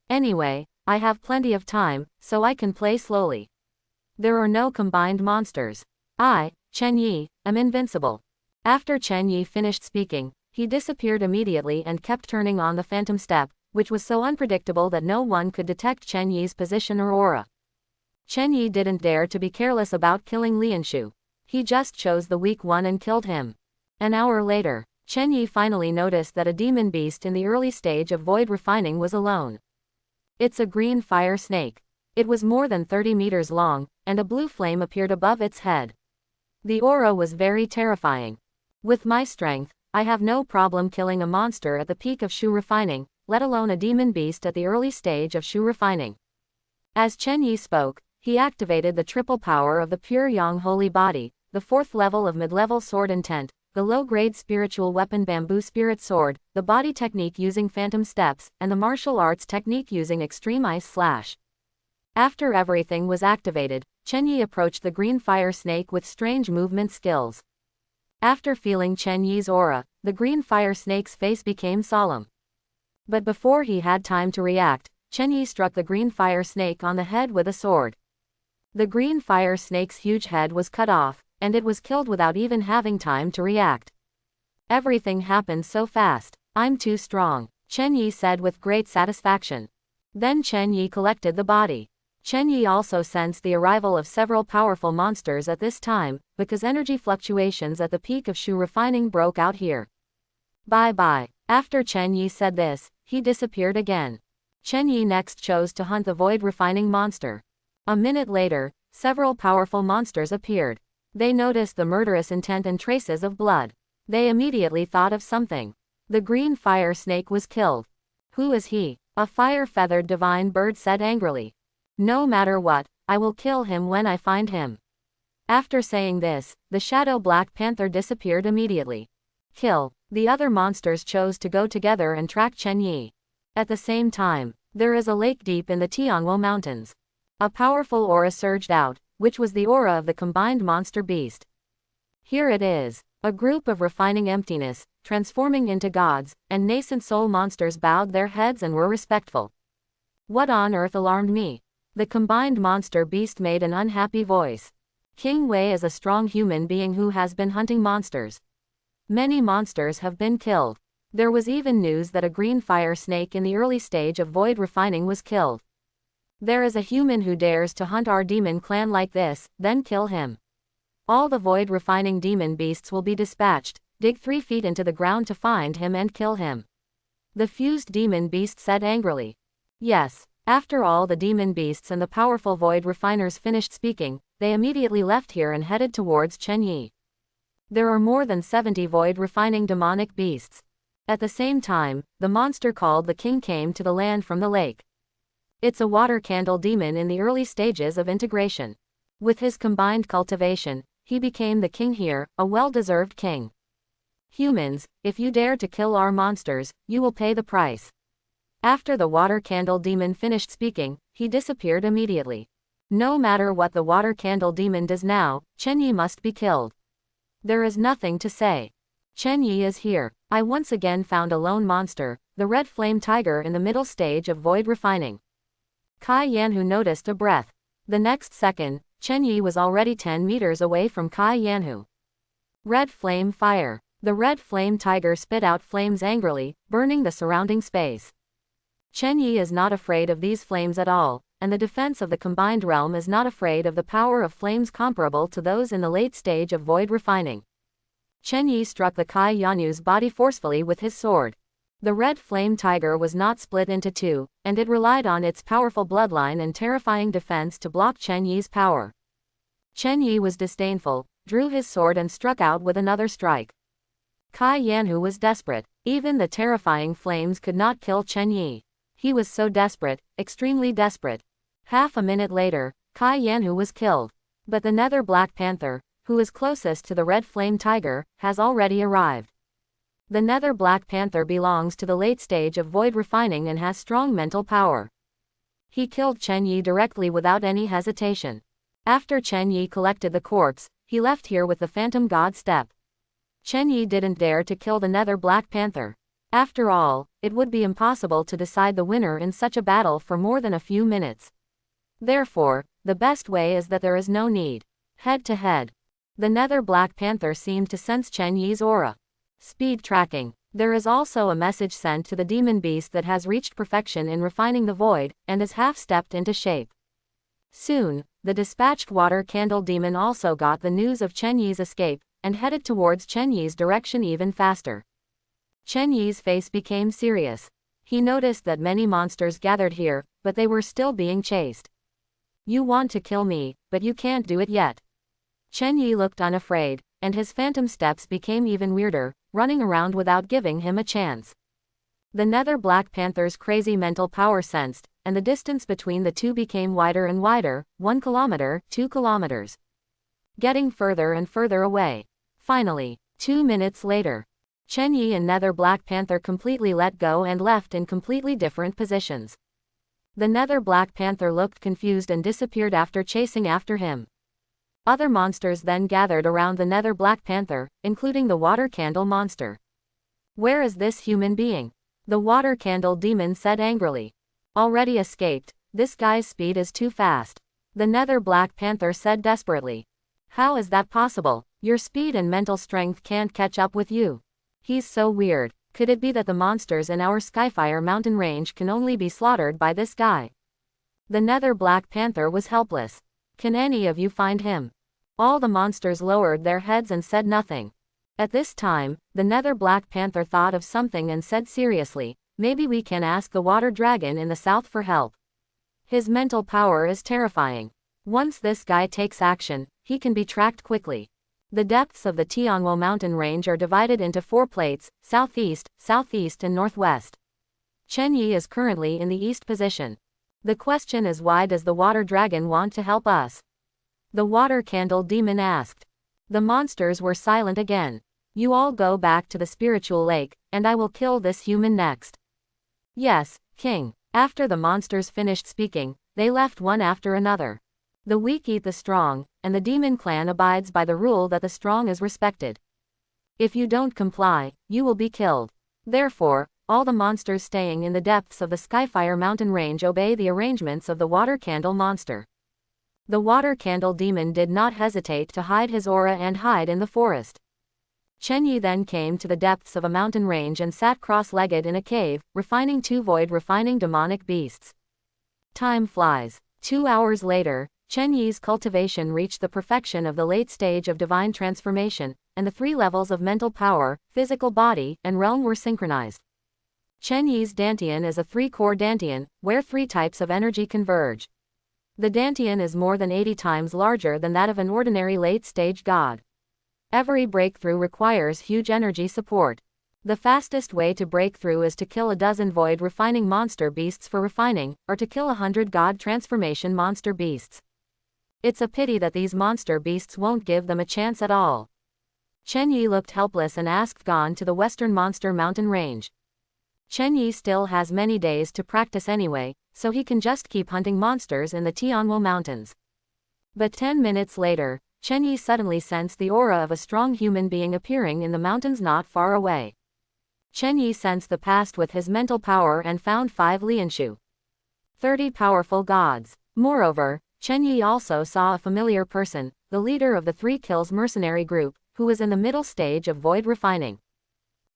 Anyway, I have plenty of time, so I can play slowly. There are no combined monsters. I, Chen Yi, am invincible. After Chen Yi finished speaking, he disappeared immediately and kept turning on the phantom step, which was so unpredictable that no one could detect Chen Yi's position or aura. Chen Yi didn't dare to be careless about killing Lianshu. He just chose the weak one and killed him. An hour later, Chen Yi finally noticed that a demon beast in the early stage of void refining was alone. It's a green fire snake. It was more than 30 meters long, and a blue flame appeared above its head. The aura was very terrifying. With my strength, I have no problem killing a monster at the peak of Shu refining, let alone a demon beast at the early stage of Shu refining. As Chen Yi spoke, he activated the triple power of the pure Yang holy body, the 4th level of mid-level sword intent, the low-grade spiritual weapon bamboo spirit sword, the body technique using phantom steps, and the martial arts technique using extreme ice slash. After everything was activated, Chen Yi approached the green fire snake with strange movement skills. After feeling Chen Yi's aura, the green fire snake's face became solemn. But before he had time to react, Chen Yi struck the green fire snake on the head with a sword. The green fire snake's huge head was cut off, and it was killed without even having time to react. Everything happened so fast. I'm too strong, Chen Yi said with great satisfaction. Then Chen Yi collected the body. Chen Yi also sensed the arrival of several powerful monsters at this time, because energy fluctuations at the peak of Shu refining broke out here. Bye-bye. After Chen Yi said this, he disappeared again. Chen Yi next chose to hunt the void refining monster. A minute later, several powerful monsters appeared. They noticed the murderous intent and traces of blood. They immediately thought of something. The green fire snake was killed. Who is he? A fire-feathered divine bird said angrily. No matter what, I will kill him when I find him. After saying this, the shadow black panther disappeared immediately. Kill. The other monsters chose to go together and track Chen Yi. At the same time, there is a lake deep in the Tianguo Mountains. A powerful aura surged out, which was the aura of the combined monster beast. Here it is. A group of refining emptiness, transforming into gods, and nascent soul monsters bowed their heads and were respectful. What on earth alarmed me? The combined monster beast made an unhappy voice. King Wei is a strong human being who has been hunting monsters. Many monsters have been killed. There was even news that a green fire snake in the early stage of void refining was killed. There is a human who dares to hunt our demon clan like this, then kill him. All the void refining demon beasts will be dispatched, dig 3 feet into the ground to find him and kill him. The fused demon beast said angrily. Yes, after all the demon beasts and the powerful void refiners finished speaking, they immediately left here and headed towards Chen Yi. There are more than 70 void refining demonic beasts. At the same time, the monster called the king came to the land from the lake. It's a water candle demon in the early stages of integration. With his combined cultivation, he became the king here, a well-deserved king. Humans, if you dare to kill our monsters, you will pay the price. After the water candle demon finished speaking, he disappeared immediately. No matter what the water candle demon does now, Chen Yi must be killed. There is nothing to say. Chen Yi is here. I once again found a lone monster, the red flame tiger in the middle stage of void refining. Kai Yanhu noticed a breath. The next second, Chen Yi was already 10 meters away from Kai Yanhu. Red flame fire. The red flame tiger spit out flames angrily, burning the surrounding space. Chen Yi is not afraid of these flames at all, and the defense of the combined realm is not afraid of the power of flames comparable to those in the late stage of void refining. Chen Yi struck the Kai Yanhu's body forcefully with his sword. The red flame tiger was not split into two, and it relied on its powerful bloodline and terrifying defense to block Chen Yi's power. Chen Yi was disdainful, drew his sword and struck out with another strike. Kai Yanhu was desperate. Even the terrifying flames could not kill Chen Yi. He was so desperate, extremely desperate. Half a minute later, Kai Yanhu was killed. But the Nether Black Panther, who is closest to the red flame tiger, has already arrived. The Nether Black Panther belongs to the late stage of void refining and has strong mental power. He killed Chen Yi directly without any hesitation. After Chen Yi collected the corpse, he left here with the Phantom God step. Chen Yi didn't dare to kill the Nether Black Panther. After all, it would be impossible to decide the winner in such a battle for more than a few minutes. Therefore, the best way is that there is no need. Head to head. The Nether Black Panther seemed to sense Chen Yi's aura. Speed tracking. There is also a message sent to the demon beast that has reached perfection in refining the void, and is half-stepped into shape. Soon, the dispatched water candle demon also got the news of Chen Yi's escape, and headed towards Chen Yi's direction even faster. Chen Yi's face became serious. He noticed that many monsters gathered here, but they were still being chased. You want to kill me, but you can't do it yet. Chen Yi looked unafraid, and his phantom steps became even weirder, running around without giving him a chance. The Nether Black Panther's crazy mental power sensed, and the distance between the two became wider and wider, 1 kilometer, 2 kilometers. Getting further and further away. Finally, 2 minutes later, Chen Yi and Nether Black Panther completely let go and left in completely different positions. The Nether Black Panther looked confused and disappeared after chasing after him. Other monsters then gathered around the Nether Black Panther, including the Water Candle monster. Where is this human being? The Water Candle demon said angrily. Already escaped. This guy's speed is too fast. The Nether Black Panther said desperately. How is that possible? Your speed and mental strength can't catch up with you. He's so weird. Could it be that the monsters in our Skyfire mountain range can only be slaughtered by this guy? The Nether Black Panther was helpless. Can any of you find him? All the monsters lowered their heads and said nothing. At this time, the Nether Black Panther thought of something and said seriously, maybe we can ask the water dragon in the south for help. His mental power is terrifying. Once this guy takes action, he can be tracked quickly. The depths of the Tianguo mountain range are divided into 4 plates, southeast, southeast and northwest. Chen Yi is currently in the east position. The question is, why does the water dragon want to help us? The Water Candle demon asked. The monsters were silent again. You all go back to the spiritual lake, and I will kill this human next. Yes, King. After the monsters finished speaking, they left one after another. The weak eat the strong, and the demon clan abides by the rule that the strong is respected. If you don't comply, you will be killed. Therefore, all the monsters staying in the depths of the Skyfire mountain range obey the arrangements of the Water Candle monster. The Water Candle demon did not hesitate to hide his aura and hide in the forest. Chen Yi then came to the depths of a mountain range and sat cross-legged in a cave, refining 2 void-refining demonic beasts. Time flies. 2 hours later, Chen Yi's cultivation reached the perfection of the late stage of divine transformation, and the 3 levels of mental power, physical body, and realm were synchronized. Chen Yi's Dantian is a 3-core Dantian, where 3 types of energy converge. The Dantian is more than 80 times larger than that of an ordinary late-stage god. Every breakthrough requires huge energy support. The fastest way to break through is to kill a dozen void refining monster beasts for refining, or to kill 100 god transformation monster beasts. It's a pity that these monster beasts won't give them a chance at all. Chen Yi looked helpless and asked Gon to the western monster mountain range. Chen Yi still has many days to practice anyway, so he can just keep hunting monsters in the Tianguo mountains. But 10 minutes later, Chen Yi suddenly sensed the aura of a strong human being appearing in the mountains not far away. Chen Yi sensed the past with his mental power and found 5 Lianshu. 30 powerful gods. Moreover, Chen Yi also saw a familiar person, the leader of the 3 Kills mercenary group, who was in the middle stage of void refining.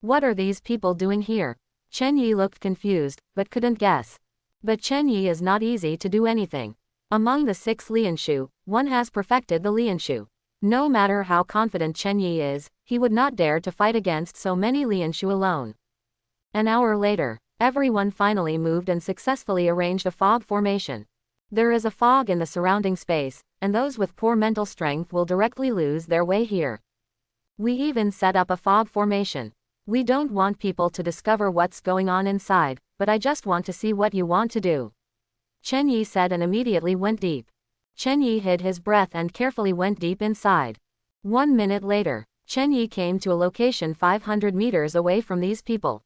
What are these people doing here? Chen Yi looked confused, but couldn't guess. But Chen Yi is not easy to do anything. Among the 6 Lianshu, one has perfected the Lianshu. No matter how confident Chen Yi is, he would not dare to fight against so many Lianshu alone. An hour later, everyone finally moved and successfully arranged a fog formation. There is a fog in the surrounding space, and those with poor mental strength will directly lose their way here. We even set up a fog formation. We don't want people to discover what's going on inside, but I just want to see what you want to do. Chen Yi said and immediately went deep. Chen Yi hid his breath and carefully went deep inside. 1 minute later, Chen Yi came to a location 500 meters away from these people.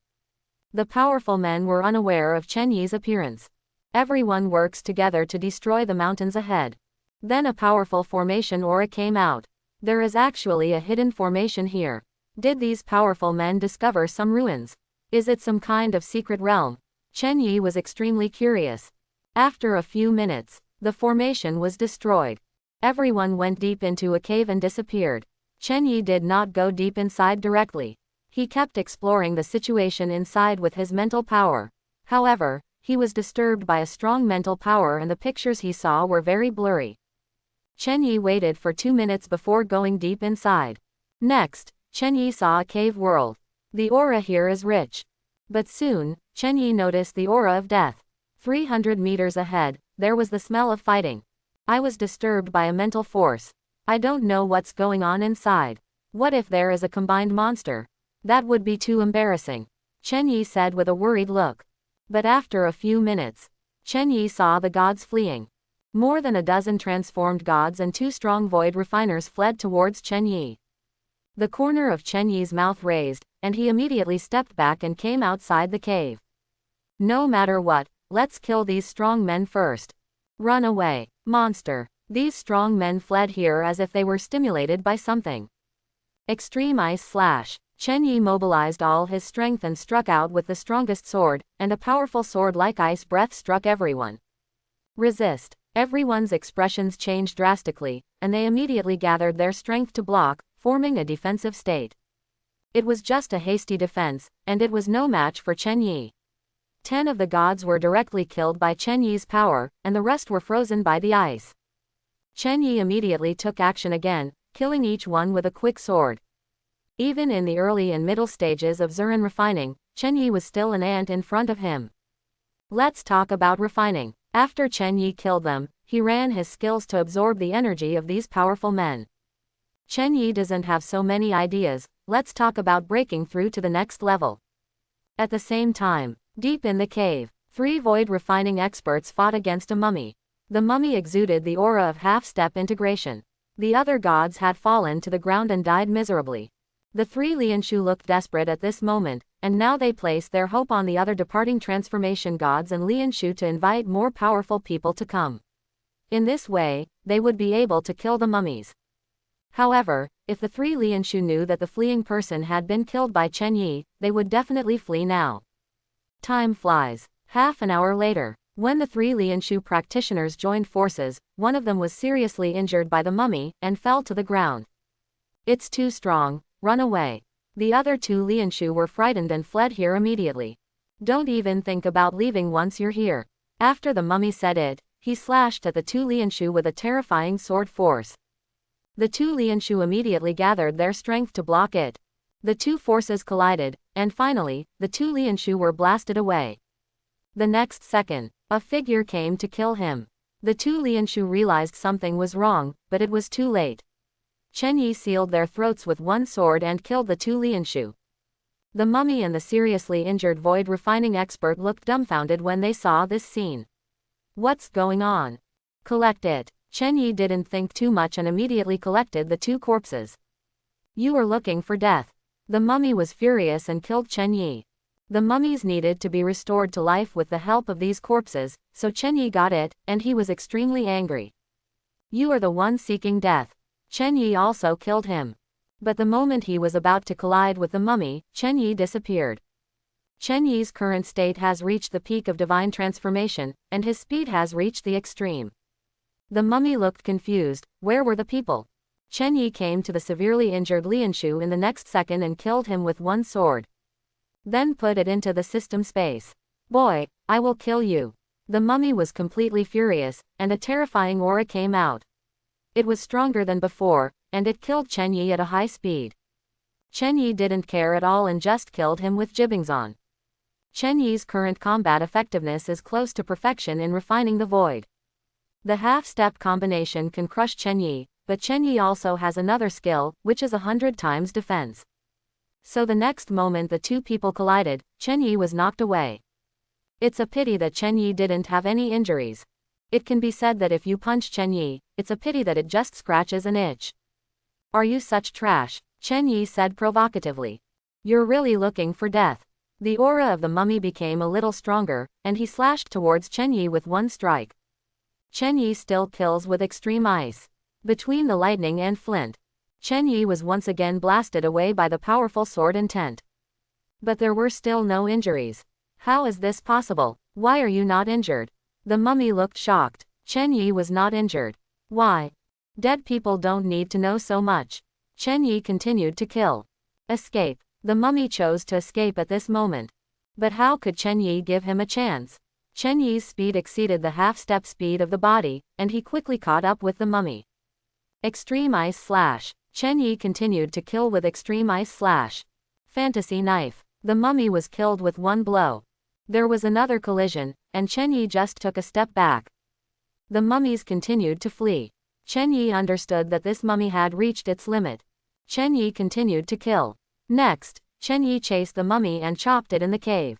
The powerful men were unaware of Chen Yi's appearance. Everyone works together to destroy the mountains ahead. Then a powerful formation aura came out. There is actually a hidden formation here. Did these powerful men discover some ruins? Is it some kind of secret realm? Chen Yi was extremely curious. After a few minutes, the formation was destroyed. Everyone went deep into a cave and disappeared. Chen Yi did not go deep inside directly. He kept exploring the situation inside with his mental power. However, he was disturbed by a strong mental power and the pictures he saw were very blurry. Chen Yi waited for 2 minutes before going deep inside. Next, Chen Yi saw a cave world. The aura here is rich. But soon, Chen Yi noticed the aura of death. 300 meters ahead, there was the smell of fighting. I was disturbed by a mental force. I don't know what's going on inside. What if there is a combined monster? That would be too embarrassing, Chen Yi said with a worried look. But after a few minutes, Chen Yi saw the gods fleeing. More than a dozen transformed gods and 2 strong void refiners fled towards Chen Yi. The corner of Chen Yi's mouth raised, and he immediately stepped back and came outside the cave. No matter what, let's kill these strong men first. Run away, monster. These strong men fled here as if they were stimulated by something. Extreme Ice Slash. Chen Yi mobilized all his strength and struck out with the strongest sword, and a powerful sword-like ice breath struck everyone. Resist. Everyone's expressions changed drastically, and they immediately gathered their strength to block, forming a defensive state. It was just a hasty defense, and it was no match for Chen Yi. 10 of the gods were directly killed by Chen Yi's power, and the rest were frozen by the ice. Chen Yi immediately took action again, killing each one with a quick sword. Even in the early and middle stages of Zuran refining, Chen Yi was still an ant in front of him. Let's talk about refining. After Chen Yi killed them, he ran his skills to absorb the energy of these powerful men. Chen Yi doesn't have so many ideas, let's talk about breaking through to the next level. At the same time, deep in the cave, 3 void refining experts fought against a mummy. The mummy exuded the aura of half-step integration. The other gods had fallen to the ground and died miserably. The 3 Lianshu looked desperate at this moment, and now they placed their hope on the other departing transformation gods and Lianshu to invite more powerful people to come. In this way, they would be able to kill the mummies. However, if the 3 Lianshu knew that the fleeing person had been killed by Chen Yi, they would definitely flee now. Time flies. Half an hour later, when the 3 Lianshu practitioners joined forces, one of them was seriously injured by the mummy, and fell to the ground. It's too strong. Run away. The other 2 Lianshu were frightened and fled here immediately. Don't even think about leaving once you're here. After the mummy said it, he slashed at the 2 Lianshu with a terrifying sword force. The 2 Lianshu immediately gathered their strength to block it. The 2 forces collided, and finally, the 2 Lianshu were blasted away. The next second, a figure came to kill him. The 2 Lianshu realized something was wrong, but it was too late. Chen Yi sealed their throats with one sword and killed the 2 Lianshu. The mummy and the seriously injured void refining expert looked dumbfounded when they saw this scene. What's going on? Collect it. Chen Yi didn't think too much and immediately collected the 2 corpses. You are looking for death. The mummy was furious and killed Chen Yi. The mummies needed to be restored to life with the help of these corpses, so Chen Yi got it, and he was extremely angry. You are the one seeking death. Chen Yi also killed him. But the moment he was about to collide with the mummy, Chen Yi disappeared. Chen Yi's current state has reached the peak of divine transformation, and his speed has reached the extreme. The mummy looked confused. Where were the people? Chen Yi came to the severely injured Lianshu in the next second and killed him with one sword. Then put it into the system space. Boy, I will kill you. The mummy was completely furious, and a terrifying aura came out. It was stronger than before, and it killed Chen Yi at a high speed. Chen Yi didn't care at all and just killed him with Jibbingzon. Chen Yi's current combat effectiveness is close to perfection in refining the void. The half-step combination can crush Chen Yi, but Chen Yi also has another skill, which is 100 times defense. So the next moment the two people collided, Chen Yi was knocked away. It's a pity that Chen Yi didn't have any injuries. It can be said that if you punch Chen Yi, it's a pity that it just scratches an itch. Are you such trash? Chen Yi said provocatively. You're really looking for death. The aura of the mummy became a little stronger, and he slashed towards Chen Yi with one strike. Chen Yi still kills with extreme ice. Between the lightning and flint, Chen Yi was once again blasted away by the powerful sword intent. But there were still no injuries. How is this possible? Why are you not injured? The mummy looked shocked. Chen Yi was not injured. Why? Dead people don't need to know so much. Chen Yi continued to kill. Escape. The mummy chose to escape at this moment. But how could Chen Yi give him a chance? Chen Yi's speed exceeded the half-step speed of the body, and he quickly caught up with the mummy. Extreme Ice Slash. Chen Yi continued to kill with Extreme Ice Slash. Fantasy Knife. The mummy was killed with one blow. There was another collision, and Chen Yi just took a step back. The mummies continued to flee. Chen Yi understood that this mummy had reached its limit. Chen Yi continued to kill. Next, Chen Yi chased the mummy and chopped it in the cave.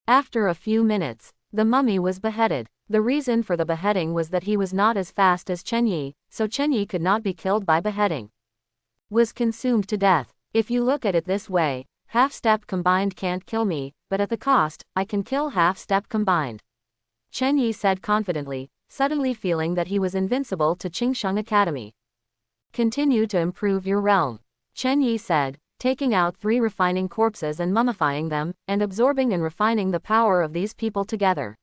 After a few minutes, the mummy was beheaded. The reason for the beheading was that he was not as fast as Chen Yi, so Chen Yi could not be killed by beheading. Was consumed to death. If you look at it this way, half-step combined can't kill me, but at the cost, I can kill half-step combined. Chen Yi said confidently, suddenly feeling that he was invincible to Qingsheng Academy. Continue to improve your realm. Chen Yi said, taking out 3 refining corpses and mummifying them, and absorbing and refining the power of these people together.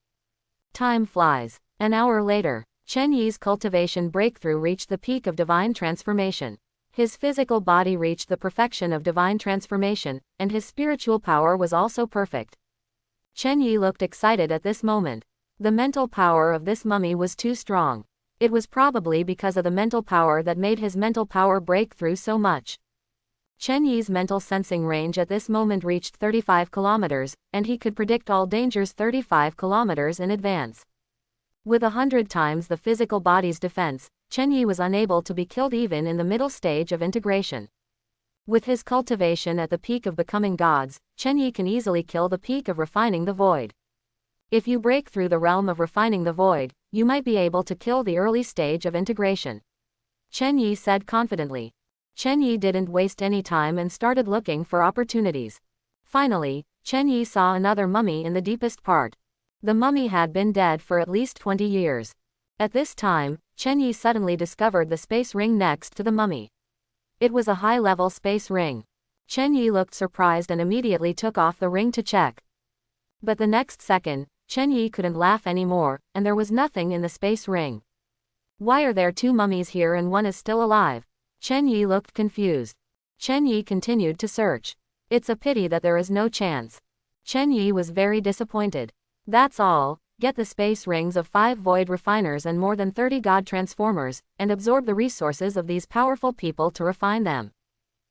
Time flies. An hour later, Chen Yi's cultivation breakthrough reached the peak of divine transformation. His physical body reached the perfection of divine transformation, and his spiritual power was also perfect. Chen Yi looked excited at this moment. The mental power of this mummy was too strong. It was probably because of the mental power that made his mental power break through so much. Chen Yi's mental sensing range at this moment reached 35 kilometers, and he could predict all dangers 35 kilometers in advance. With 100 times the physical body's defense, Chen Yi was unable to be killed even in the middle stage of integration. With his cultivation at the peak of becoming gods, Chen Yi can easily kill the peak of refining the void. If you break through the realm of refining the void, you might be able to kill the early stage of integration. Chen Yi said confidently. Chen Yi didn't waste any time and started looking for opportunities. Finally, Chen Yi saw another mummy in the deepest part. The mummy had been dead for at least 20 years. At this time, Chen Yi suddenly discovered the space ring next to the mummy. It was a high-level space ring. Chen Yi looked surprised and immediately took off the ring to check. But the next second, Chen Yi couldn't laugh anymore, and there was nothing in the space ring. Why are there 2 mummies here and one is still alive? Chen Yi looked confused. Chen Yi continued to search. It's a pity that there is no chance. Chen Yi was very disappointed. That's all. Get the space rings of 5 void refiners and more than 30 god transformers, and absorb the resources of these powerful people to refine them.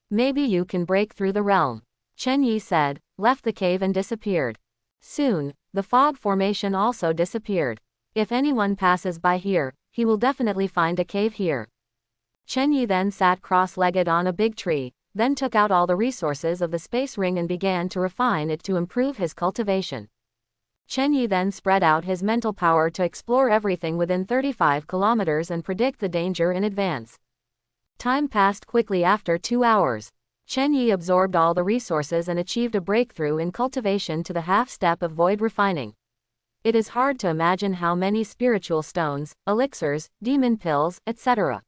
Maybe you can break through the realm. Chen Yi said, left the cave and disappeared. Soon, the fog formation also disappeared. If anyone passes by here, he will definitely find a cave here. Chen Yi then sat cross-legged on a big tree, then took out all the resources of the space ring and began to refine it to improve his cultivation. Chen Yi then spread out his mental power to explore everything within 35 kilometers and predict the danger in advance. Time passed quickly after 2 hours. Chen Yi absorbed all the resources and achieved a breakthrough in cultivation to the half-step of void refining. It is hard to imagine how many spiritual stones, elixirs, demon pills, etc.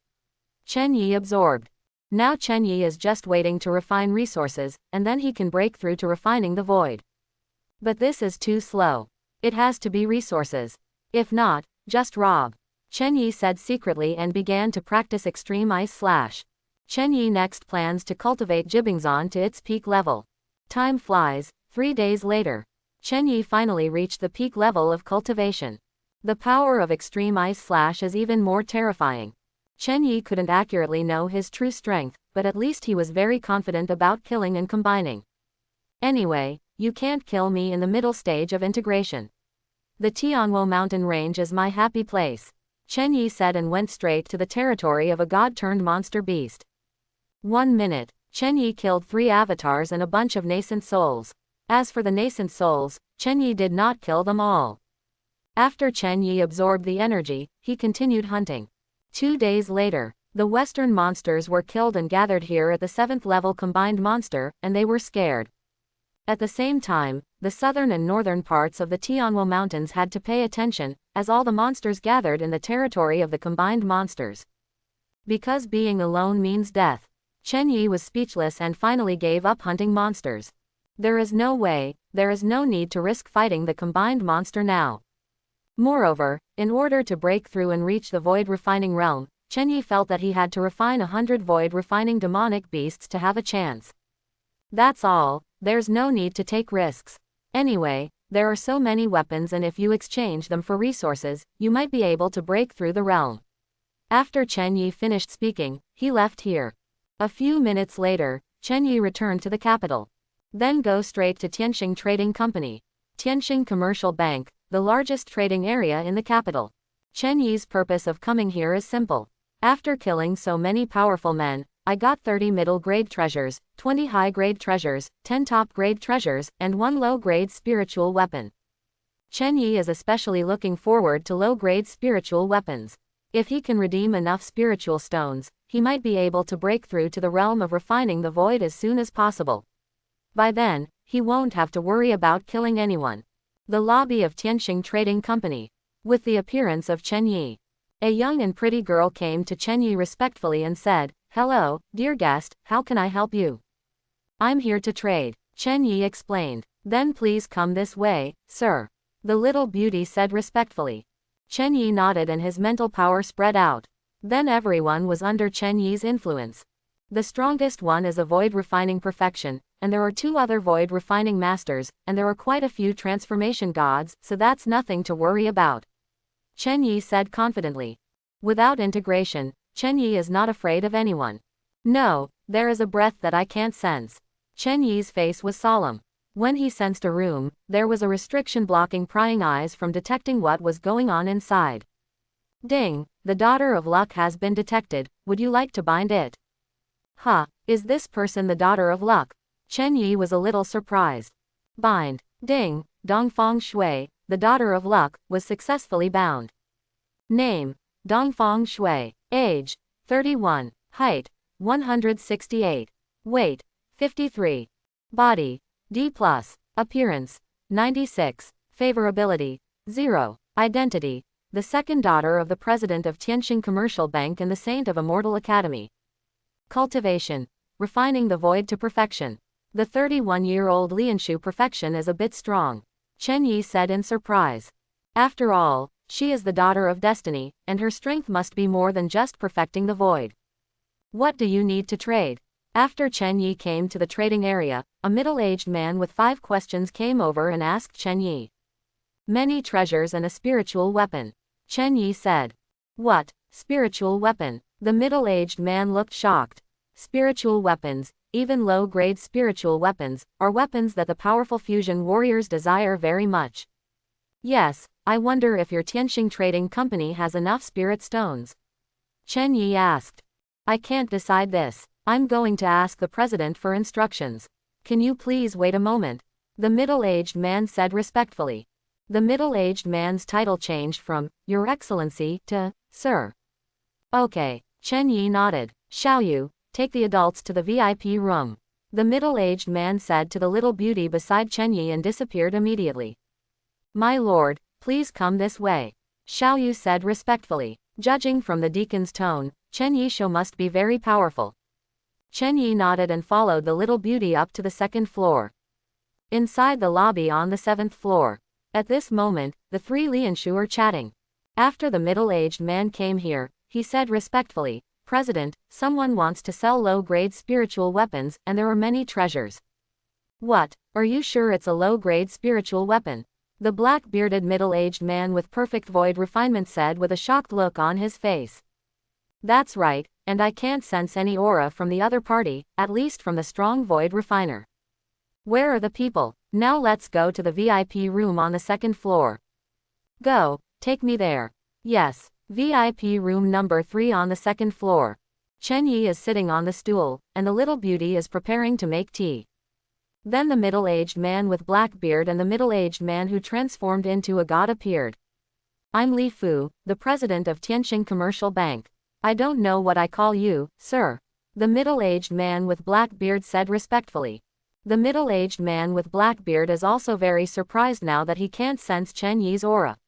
Chen Yi absorbed. Now Chen Yi is just waiting to refine resources, and then he can break through to refining the void. But this is too slow. It has to be resources. If not, just rob. Chen Yi said secretly and began to practice extreme ice slash. Chen Yi next plans to cultivate Jibingzhan to its peak level. Time flies. 3 days later, Chen Yi finally reached the peak level of cultivation. The power of extreme ice slash is even more terrifying. Chen Yi couldn't accurately know his true strength, but at least he was very confident about killing and combining. Anyway, you can't kill me in the middle stage of integration. The Tianhuo mountain range is my happy place, Chen Yi said and went straight to the territory of a god-turned-monster beast. 1 minute, Chen Yi killed 3 avatars and a bunch of nascent souls. As for the nascent souls, Chen Yi did not kill them all. After Chen Yi absorbed the energy, he continued hunting. 2 days later, the western monsters were killed and gathered here at the 7th level combined monster, and they were scared. At the same time, the southern and northern parts of the Tianhuo Mountains had to pay attention, as all the monsters gathered in the territory of the combined monsters. Because being alone means death, Chen Yi was speechless and finally gave up hunting monsters. There is no way, there is no need to risk fighting the combined monster now. Moreover, in order to break through and reach the void refining realm, Chen Yi felt that he had to refine 100 void refining demonic beasts to have a chance. That's all, there's no need to take risks. Anyway, there are so many weapons, and if you exchange them for resources, you might be able to break through the realm. After Chen Yi finished speaking, he left here. A few minutes later, Chen Yi returned to the capital. Then go straight to Tianxing Trading Company. Tianxing Commercial Bank, the largest trading area in the capital. Chen Yi's purpose of coming here is simple. After killing so many powerful men, I got 30 middle-grade treasures, 20 high-grade treasures, 10 top-grade treasures, and 1 low-grade spiritual weapon. Chen Yi is especially looking forward to low-grade spiritual weapons. If he can redeem enough spiritual stones, he might be able to break through to the realm of refining the void as soon as possible. By then, he won't have to worry about killing anyone. The lobby of Tianxing Trading Company. With the appearance of Chen Yi, a young and pretty girl came to Chen Yi respectfully and said, "Hello, dear guest, how can I help you?" "I'm here to trade," Chen Yi explained. "Then please come this way, sir," the little beauty said respectfully. Chen Yi nodded and his mental power spread out. Then everyone was under Chen Yi's influence. The strongest one is a void refining perfection, and there are 2 other void refining masters, and there are quite a few transformation gods, so that's nothing to worry about, Chen Yi said confidently. Without integration, Chen Yi is not afraid of anyone. No, there is a breath that I can't sense. Chen Yi's face was solemn. When he sensed a room, there was a restriction blocking prying eyes from detecting what was going on inside. Ding, the daughter of luck has been detected, would you like to bind it? Huh, is this person the daughter of luck? Chen Yi was a little surprised. Bind. Ding, Dongfang Shui, the daughter of luck, was successfully bound. Name, Dongfang Shui. Age, 31. Height, 168. Weight, 53. Body, D+. Appearance, 96. Favorability, 0. Identity, the second daughter of the president of Tianxing Commercial Bank and the saint of Immortal Academy. Cultivation, refining the void to perfection. The 31-year-old Lianshu perfection is a bit strong, Chen Yi said in surprise. After all, she is the daughter of destiny, and her strength must be more than just perfecting the void. What do you need to trade? After Chen Yi came to the trading area, a middle-aged man with 5 questions came over and asked Chen Yi. Many treasures and a spiritual weapon, Chen Yi said. What, spiritual weapon? The middle-aged man looked shocked. Spiritual weapons, even low-grade spiritual weapons, are weapons that the powerful fusion warriors desire very much. Yes, I wonder if your Tianxing Trading Company has enough spirit stones, Chen Yi asked. I can't decide this. I'm going to ask the president for instructions. Can you please wait a moment? The middle-aged man said respectfully. The middle-aged man's title changed from Your Excellency to Sir. Okay, Chen Yi nodded. Xiaoyu, take the adults to the VIP room, the middle-aged man said to the little beauty beside Chen Yi and disappeared immediately. My lord, please come this way, Xiaoyu said respectfully. Judging from the deacon's tone, Chen Yishou must be very powerful. Chen Yi nodded and followed the little beauty up to the second floor. Inside the lobby on the 7th floor. At this moment, the three Lianshu are chatting. After the middle-aged man came here, he said respectfully, "President, someone wants to sell low-grade spiritual weapons and there are many treasures." "What? Are you sure it's a low-grade spiritual weapon?" The black-bearded middle-aged man with perfect void refinement said with a shocked look on his face. "That's right, and I can't sense any aura from the other party, at least from the strong void refiner." "Where are the people? Now let's go to the VIP room on the 2nd floor." "Go, take me there." "Yes, VIP room number 3 on the 2nd floor." Chen Yi is sitting on the stool, and the little beauty is preparing to make tea. Then the middle-aged man with black beard and the middle-aged man who transformed into a god appeared. "I'm Li Fu, the president of Tianxing Commercial Bank. I don't know what I call you, sir," the middle-aged man with black beard said respectfully. The middle-aged man with black beard is also very surprised now that he can't sense Chen Yi's aura.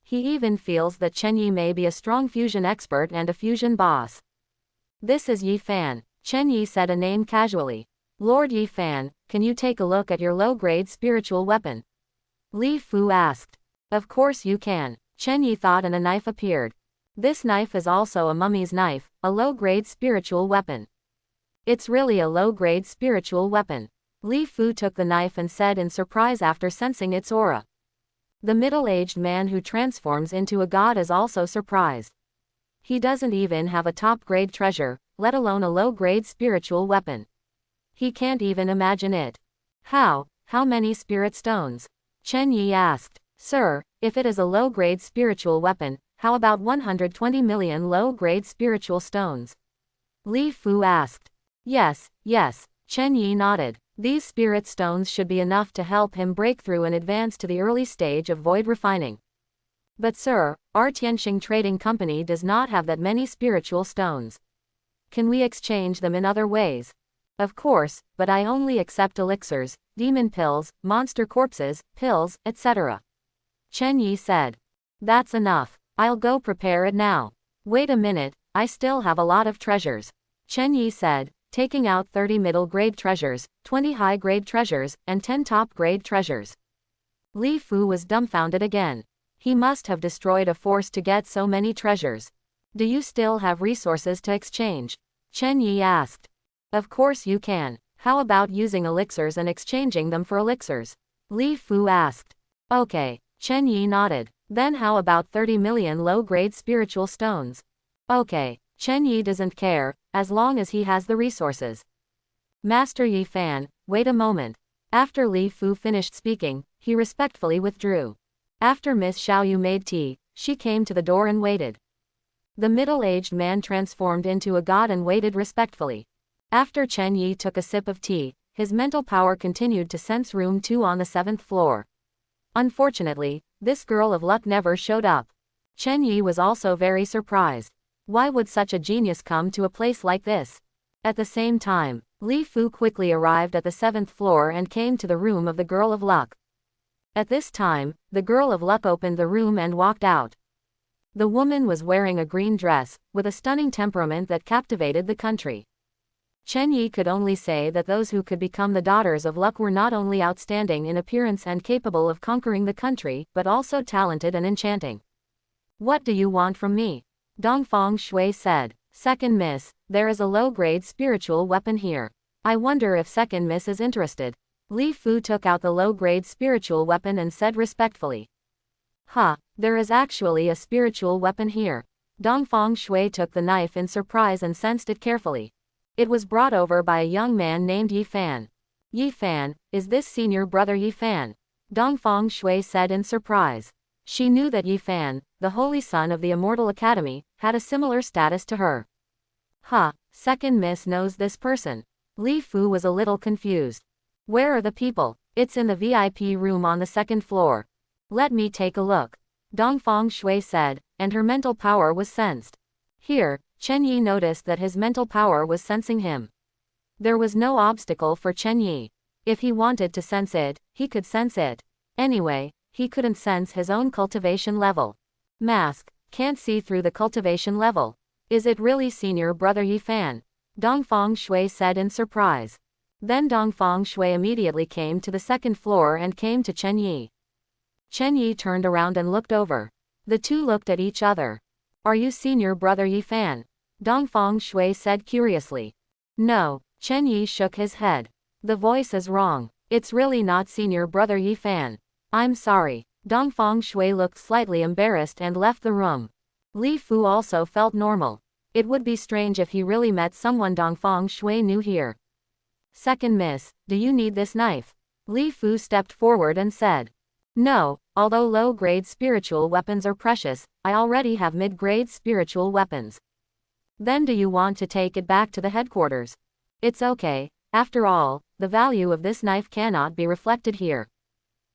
He even feels that Chen Yi may be a strong fusion expert and a fusion boss. "This is Yi Fan," Chen Yi said a name casually. "Lord Yi Fan, can you take a look at your low-grade spiritual weapon?" Li Fu asked. "Of course you can," Chen Yi thought, and a knife appeared. This knife is also a mummy's knife, a low-grade spiritual weapon. "It's really a low-grade spiritual weapon." Li Fu took the knife and said in surprise after sensing its aura. The middle-aged man who transforms into a god is also surprised. He doesn't even have a top-grade treasure, let alone a low-grade spiritual weapon. He can't even imagine it. How many spirit stones?" Chen Yi asked. "Sir, if it is a low-grade spiritual weapon, how about 120 million low-grade spiritual stones?" Li Fu asked. Yes, Chen Yi nodded. These spirit stones should be enough to help him break through and advance to the early stage of void refining. "But sir, our Tianxing Trading Company does not have that many spiritual stones. Can we exchange them in other ways?" "Of course, but I only accept elixirs, demon pills, monster corpses, pills, etc." Chen Yi said. "That's enough. I'll go prepare it now." "Wait a minute, I still have a lot of treasures," Chen Yi said, taking out 30 middle-grade treasures, 20 high-grade treasures, and 10 top-grade treasures. Li Fu was dumbfounded again. He must have destroyed a force to get so many treasures. "Do you still have resources to exchange?" Chen Yi asked. "Of course you can. How about using elixirs and exchanging them for elixirs?" Li Fu asked. "Okay," Chen Yi nodded. "Then how about 30 million low-grade spiritual stones?" "Okay." Chen Yi doesn't care, as long as he has the resources. "Master Yi Fan, wait a moment." After Li Fu finished speaking, he respectfully withdrew. After Miss Xiaoyu made tea, she came to the door and waited. The middle-aged man transformed into a god and waited respectfully. After Chen Yi took a sip of tea, his mental power continued to sense room 2 on the 7th floor. Unfortunately, this girl of luck never showed up. Chen Yi was also very surprised. Why would such a genius come to a place like this? At the same time, Li Fu quickly arrived at the 7th floor and came to the room of the girl of luck. At this time, the girl of luck opened the room and walked out. The woman was wearing a green dress, with a stunning temperament that captivated the country. Chen Yi could only say that those who could become the daughters of luck were not only outstanding in appearance and capable of conquering the country, but also talented and enchanting. "What do you want from me?" Dongfang Shui said. "Second Miss, there is a low-grade spiritual weapon here. I wonder if Second Miss is interested." Li Fu took out the low-grade spiritual weapon and said respectfully. There is actually a spiritual weapon here." Dongfang Shui took the knife in surprise and sensed it carefully. It was brought over by a young man named Yi Fan. "Yi Fan, is this senior brother Yi Fan?" Dongfang Shui said in surprise. She knew that Yi Fan, the holy son of the Immortal Academy, had a similar status to her. Second Miss knows this person. Li Fu was a little confused. "Where are the people?" "It's in the VIP room on the 2nd floor." "Let me take a look," Dongfang Shui said, and her mental power was sensed. Here, Chen Yi noticed that his mental power was sensing him. There was no obstacle for Chen Yi. If he wanted to sense it, he could sense it. Anyway, he couldn't sense his own cultivation level. Mask, Can't see through the cultivation level. Is it really senior brother Yi Fan? Dongfang Shui said in surprise. Then Dongfang Shui immediately came to the second floor and came to Chen Yi. Chen Yi turned around and looked over. The two looked at each other. Are you senior brother Yi Fan? Dongfang Shui said curiously. No, Chen Yi shook his head. The voice is wrong. It's really not senior brother Yi Fan. I'm sorry. Dongfang Shui looked slightly embarrassed and left the room. Li Fu also felt normal. It would be strange if he really met someone Dongfang Shui knew here. Second miss, do you need this knife? Li Fu stepped forward and said. No, although low-grade spiritual weapons are precious, I already have mid-grade spiritual weapons. Then do you want to take it back to the headquarters? It's okay, after all, the value of this knife cannot be reflected here.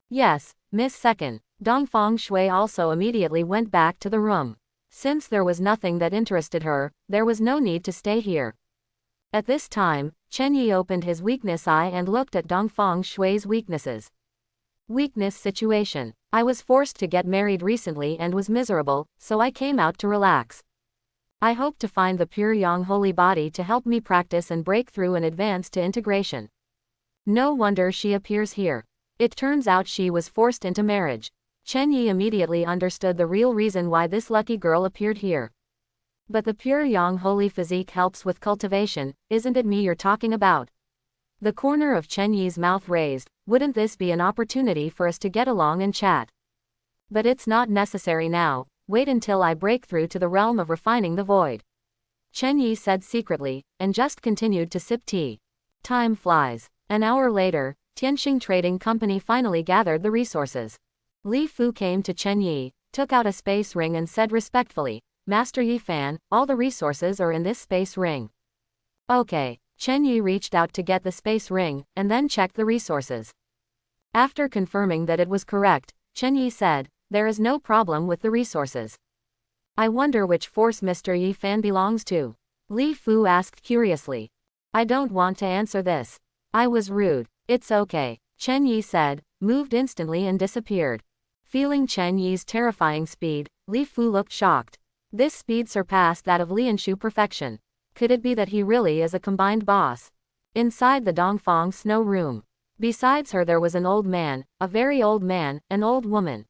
Yes, Miss Second. Dongfang Shui also immediately went back to the room. Since there was nothing that interested her, there was no need to stay here. At this time, Chen Yi opened his weakness eye and looked at Dongfang Shui's weaknesses. Weakness situation. I was forced to get married recently and was miserable, so I came out to relax. I hope to find the pure yang holy body to help me practice and break through and advance to integration. No wonder she appears here. It turns out she was forced into marriage. Chen Yi immediately understood the real reason why this lucky girl appeared here. But the pure yang holy physique helps with cultivation, isn't it me you're talking about? The corner of Chen Yi's mouth raised. Wouldn't this be an opportunity for us to get along and chat? But it's not necessary now, wait until I break through to the realm of refining the void. Chen Yi said secretly, and just continued to sip tea. Time flies. An hour later, Tianxing Trading Company finally gathered the resources. Li Fu came to Chen Yi, took out a space ring and said respectfully, Master Yi Fan, all the resources are in this space ring. Okay. Chen Yi reached out to get the space ring, and then checked the resources. After confirming that it was correct, Chen Yi said, there is no problem with the resources. I wonder which force Mr. Yi Fan belongs to. Li Fu asked curiously. I don't want to answer this. I was rude. It's okay, Chen Yi said, moved instantly and disappeared. Feeling Chen Yi's terrifying speed, Li Fu looked shocked. This speed surpassed that of Lianshu perfection. Could it be that he really is a combined boss? Inside the Dongfang snow room. Besides her there was an old man, a very old man, an old woman.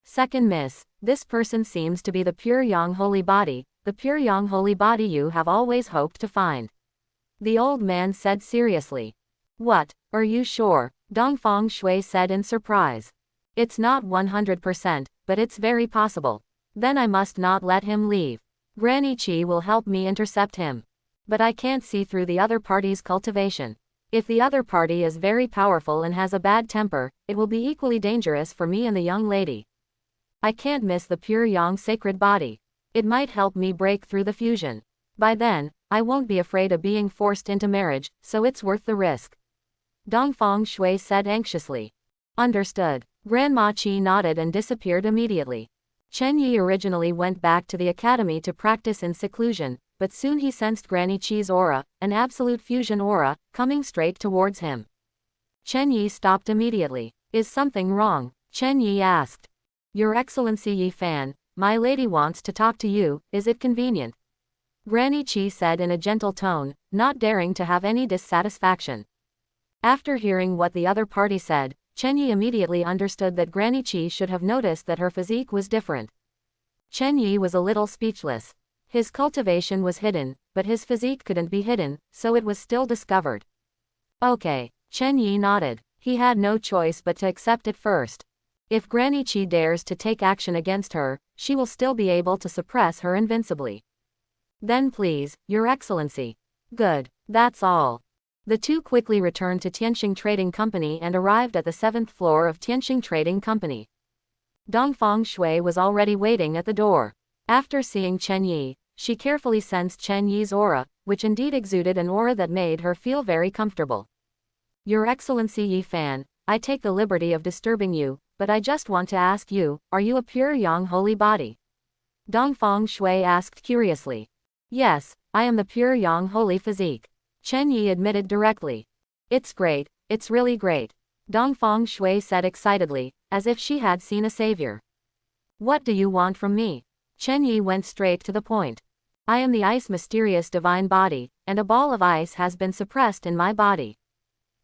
Second miss, this person seems to be the pure yang holy body, the pure yang holy body you have always hoped to find. The old man said seriously. What, are you sure? Dongfang Shui said in surprise. It's not 100%, but it's very possible. Then I must not let him leave. Granny Qi will help me intercept him. But I can't see through the other party's cultivation. If the other party is very powerful and has a bad temper, it will be equally dangerous for me and the young lady. I can't miss the pure yang sacred body. It might help me break through the fusion. By then, I won't be afraid of being forced into marriage, so it's worth the risk. Dongfang Shui said anxiously. Understood. Grandma Qi nodded and disappeared immediately. Chen Yi originally went back to the academy to practice in seclusion, but soon he sensed Granny Qi's aura, an absolute fusion aura, coming straight towards him. Chen Yi stopped immediately. Is something wrong? Chen Yi asked. Your Excellency Yi Fan, my lady wants to talk to you, is it convenient? Granny Qi said in a gentle tone, not daring to have any dissatisfaction. After hearing what the other party said, Chen Yi immediately understood that Granny Qi should have noticed that her physique was different. Chen Yi was a little speechless. His cultivation was hidden, but his physique couldn't be hidden, so it was still discovered. Okay, Chen Yi nodded. He had no choice but to accept it first. If Granny Qi dares to take action against her, she will still be able to suppress her invincibly. Then please, Your Excellency. Good, that's all. The two quickly returned to Tianxing Trading Company and arrived at the 7th floor of Tianxing Trading Company. Dongfang Shui was already waiting at the door. After seeing Chen Yi, she carefully sensed Chen Yi's aura, which indeed exuded an aura that made her feel very comfortable. Your Excellency Yi Fan, I take the liberty of disturbing you, but I just want to ask you, are you a pure yang holy body? Dongfang Shui asked curiously. Yes, I am the pure yang holy physique. Chen Yi admitted directly. It's great, it's really great. Dongfang Shui said excitedly, as if she had seen a savior. What do you want from me? Chen Yi went straight to the point. I am the ice mysterious divine body, and a ball of ice has been suppressed in my body.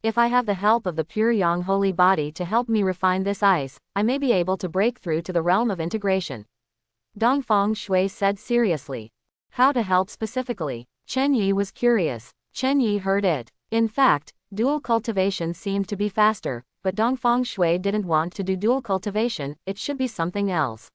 If I have the help of the pure yang holy body to help me refine this ice, I may be able to break through to the realm of integration. Dongfang Shui said seriously. How to help specifically? Chen Yi was curious. Chen Yi heard it. In fact, dual cultivation seemed to be faster, but Dongfang Shui didn't want to do dual cultivation, it should be something else.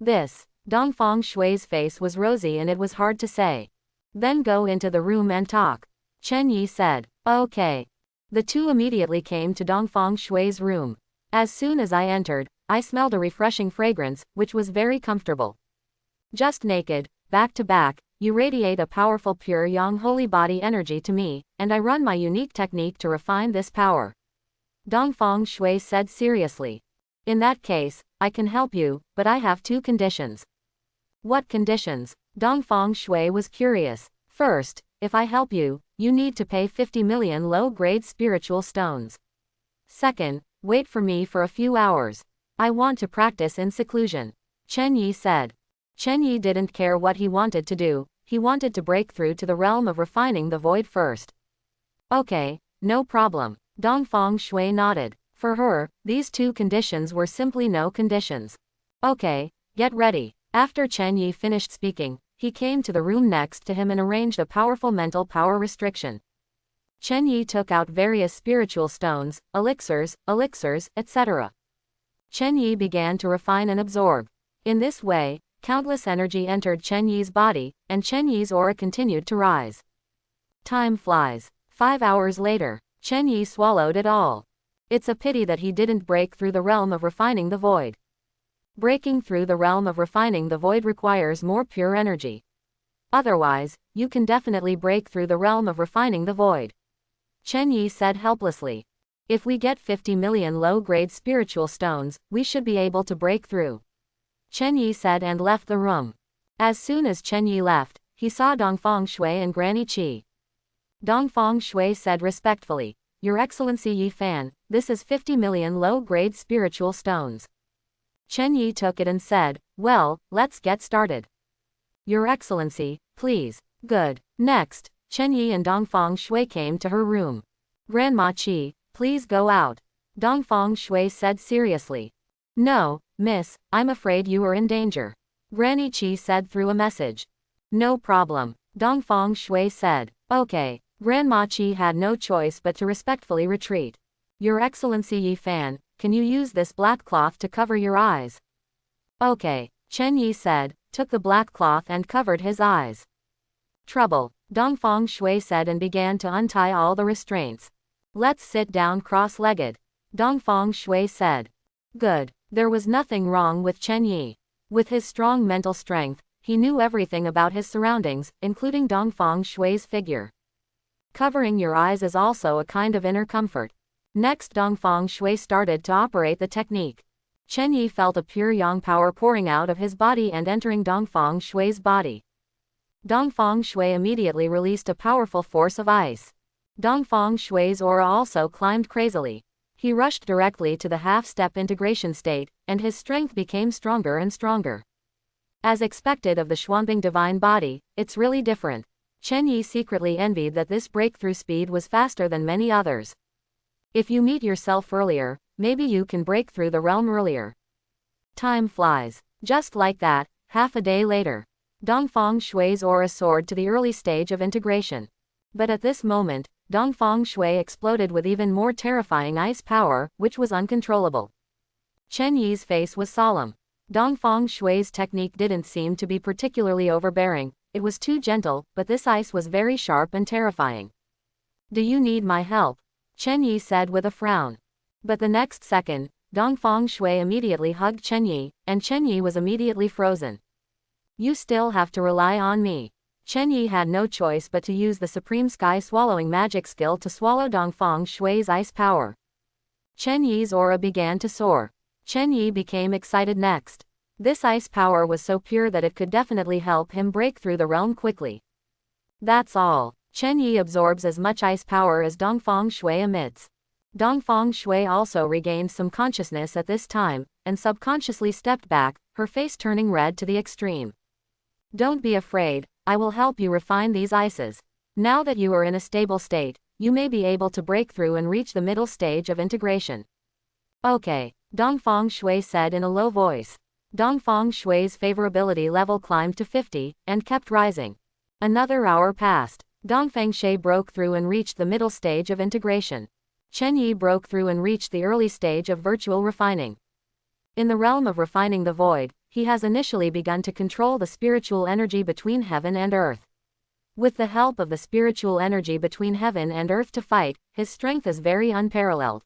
This. Dongfang Shui's face was rosy and it was hard to say. Then go into the room and talk. Chen Yi said. Okay. The two immediately came to Dongfang Shui's room. As soon as I entered, I smelled a refreshing fragrance, which was very comfortable. Just naked, back to back, you radiate a powerful pure yang holy body energy to me, and I run my unique technique to refine this power. Dongfang Shui said seriously. In that case, I can help you, but I have two conditions. What conditions? Dongfang Shui was curious. First, if I help you, you need to pay 50 million low-grade spiritual stones. Second, wait for me for a few hours. I want to practice in seclusion. Chen Yi said. Chen Yi didn't care what he wanted to do, he wanted to break through to the realm of refining the void first. Okay, no problem. Dongfang Shui nodded. For her, these two conditions were simply no conditions. Okay, get ready. After Chen Yi finished speaking, he came to the room next to him and arranged a powerful mental power restriction. Chen Yi took out various spiritual stones, elixirs, etc. Chen Yi began to refine and absorb. In this way, countless energy entered Chen Yi's body, and Chen Yi's aura continued to rise. Time flies. 5 hours later, Chen Yi swallowed it all. It's a pity that he didn't break through the realm of refining the void. Breaking through the realm of refining the void requires more pure energy. Otherwise, you can definitely break through the realm of refining the void. Chen Yi said helplessly. If we get 50 million low-grade spiritual stones, we should be able to break through. Chen Yi said and left the room. As soon as Chen Yi left, he saw Dongfang Shui and Granny Qi. Dongfang Shui said respectfully, Your Excellency Yi Fan, this is 50 million low-grade spiritual stones. Chen Yi took it and said, Well, let's get started. Your Excellency, please. Good. Next, Chen Yi and Dongfang Shui came to her room. Grandma Qi, please go out. Dongfang Shui said seriously. No, miss, I'm afraid you are in danger. Granny Qi said through a message. No problem. Dongfang Shui said. Okay. Grandma Qi had no choice but to respectfully retreat. Your Excellency Yi Fan, can you use this black cloth to cover your eyes? Okay. Chen Yi said, took the black cloth and covered his eyes. Trouble. Dongfang Shui said and began to untie all the restraints. Let's sit down cross-legged. Dongfang Shui said. Good. There was nothing wrong with Chen Yi. With his strong mental strength, he knew everything about his surroundings, including Dongfang Shui's figure. Covering your eyes is also a kind of inner comfort. Next, Dongfang Shui started to operate the technique. Chen Yi felt a pure yang power pouring out of his body and entering Dongfang Shui's body. Dongfang Shui immediately released a powerful force of ice. Dongfang Shui's aura also climbed crazily. He rushed directly to the half-step integration state, and his strength became stronger and stronger. As expected of the Xuanbing divine body, it's really different. Chen Yi secretly envied that this breakthrough speed was faster than many others. If you meet yourself earlier, maybe you can break through the realm earlier. Time flies. Just like that, half a day later. Dongfang Shui's aura soared to the early stage of integration. But at this moment, Dongfang Shui exploded with even more terrifying ice power, which was uncontrollable. Chen Yi's face was solemn. Dongfang Shui's technique didn't seem to be particularly overbearing, it was too gentle, but this ice was very sharp and terrifying. Do you need my help? Chen Yi said with a frown. But the next second, Dongfang Shui immediately hugged Chen Yi, and Chen Yi was immediately frozen. You still have to rely on me. Chen Yi had no choice but to use the supreme sky-swallowing magic skill to swallow Dongfang Shui's ice power. Chen Yi's aura began to soar. Chen Yi became excited next. This ice power was so pure that it could definitely help him break through the realm quickly. That's all. Chen Yi absorbs as much ice power as Dongfang Shui emits. Dongfang Shui also regained some consciousness at this time, and subconsciously stepped back, her face turning red to the extreme. Don't be afraid, I will help you refine these ices. Now that you are in a stable state, you may be able to break through and reach the middle stage of integration. Okay, Dongfang Shui said in a low voice. Dongfang Shui's favorability level climbed to 50, and kept rising. Another hour passed. Dongfang Shui broke through and reached the middle stage of integration. Chen Yi broke through and reached the early stage of virtual refining. In the realm of refining the void, he has initially begun to control the spiritual energy between heaven and earth. With the help of the spiritual energy between heaven and earth to fight, his strength is very unparalleled.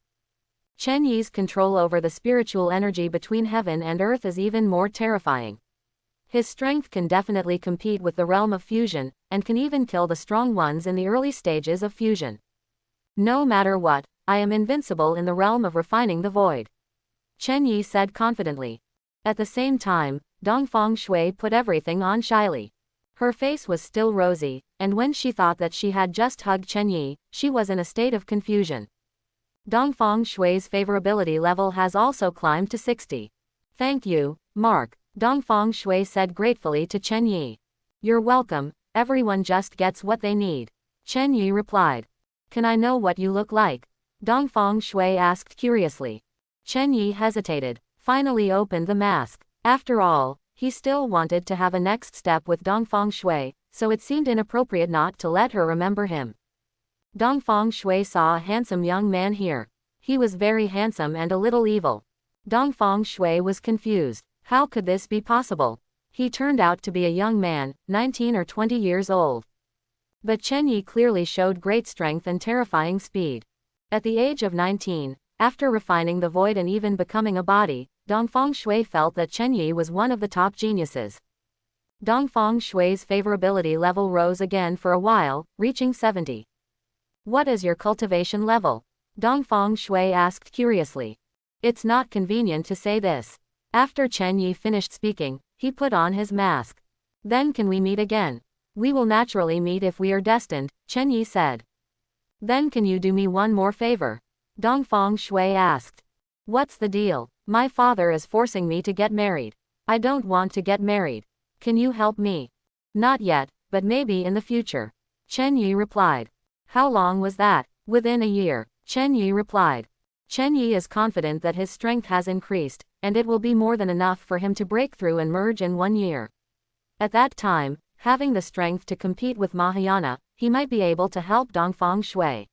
Chen Yi's control over the spiritual energy between heaven and earth is even more terrifying. His strength can definitely compete with the realm of fusion, and can even kill the strong ones in the early stages of fusion. No matter what, I am invincible in the realm of refining the void. Chen Yi said confidently. At the same time, Dongfang Shui put everything on shyly. Her face was still rosy, and when she thought that she had just hugged Chen Yi, she was in a state of confusion. Dongfang Shui's favorability level has also climbed to 60. Thank you, Mark, Dongfang Shui said gratefully to Chen Yi. You're welcome, everyone just gets what they need. Chen Yi replied. Can I know what you look like? Dongfang Shui asked curiously. Chen Yi hesitated, finally opened the mask. After all, he still wanted to have a next step with Dongfang Shui, so it seemed inappropriate not to let her remember him. Dongfang Shui saw a handsome young man here. He was very handsome and a little evil. Dongfang Shui was confused. How could this be possible? He turned out to be a young man, 19 or 20 years old. But Chen Yi clearly showed great strength and terrifying speed. At the age of 19, after refining the void and even becoming a body, Dongfang Shui felt that Chen Yi was one of the top geniuses. Dongfang Shui's favorability level rose again for a while, reaching 70. What is your cultivation level? Dongfang Shui asked curiously. It's not convenient to say this. After Chen Yi finished speaking, he put on his mask. Then can we meet again? We will naturally meet if we are destined, Chen Yi said. Then can you do me one more favor? Dongfang Shui asked. What's the deal? My father is forcing me to get married. I don't want to get married. Can you help me? Not yet, but maybe in the future. Chen Yi replied. How long was that? Within a year, Chen Yi replied. Chen Yi is confident that his strength has increased, and it will be more than enough for him to break through and merge in 1 year. At that time, having the strength to compete with Mahayana, he might be able to help Dongfang Shui.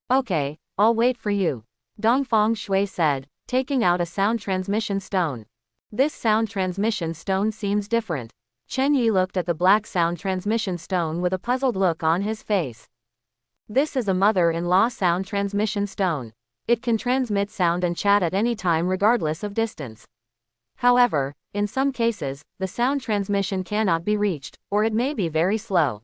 Okay, I'll wait for you. Dongfang Shui said, taking out a sound transmission stone. This sound transmission stone seems different. Chen Yi looked at the black sound transmission stone with a puzzled look on his face. This is a mother-in-law sound transmission stone. It can transmit sound and chat at any time regardless of distance. However, in some cases, the sound transmission cannot be reached, or it may be very slow.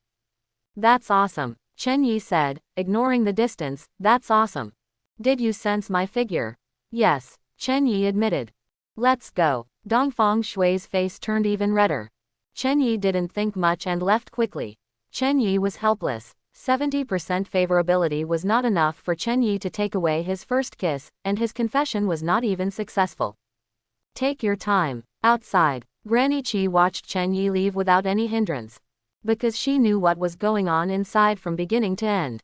That's awesome, Chen Yi said, ignoring the distance. That's awesome. Did you sense my figure? Yes, Chen Yi admitted. Let's go. Dongfang Shui's face turned even redder. Chen Yi didn't think much and left quickly. Chen Yi was helpless. 70% favorability was not enough for Chen Yi to take away his first kiss, and his confession was not even successful. Take your time. Outside, Granny Qi watched Chen Yi leave without any hindrance. Because she knew what was going on inside from beginning to end.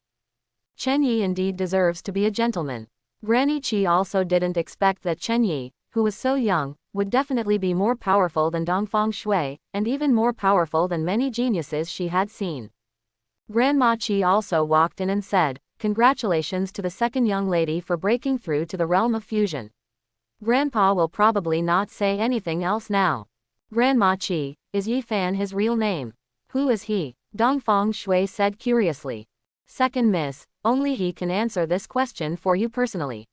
Chen Yi indeed deserves to be a gentleman. Granny Qi also didn't expect that Chen Yi, who was so young, would definitely be more powerful than Dongfang Shui, and even more powerful than many geniuses she had seen. Grandma Qi also walked in and said, "Congratulations to the second young lady for breaking through to the realm of fusion." Grandpa will probably not say anything else now. Grandma Qi, is Yi Fan his real name? Who is he? Dongfang Shui said curiously. Second miss, only he can answer this question for you personally.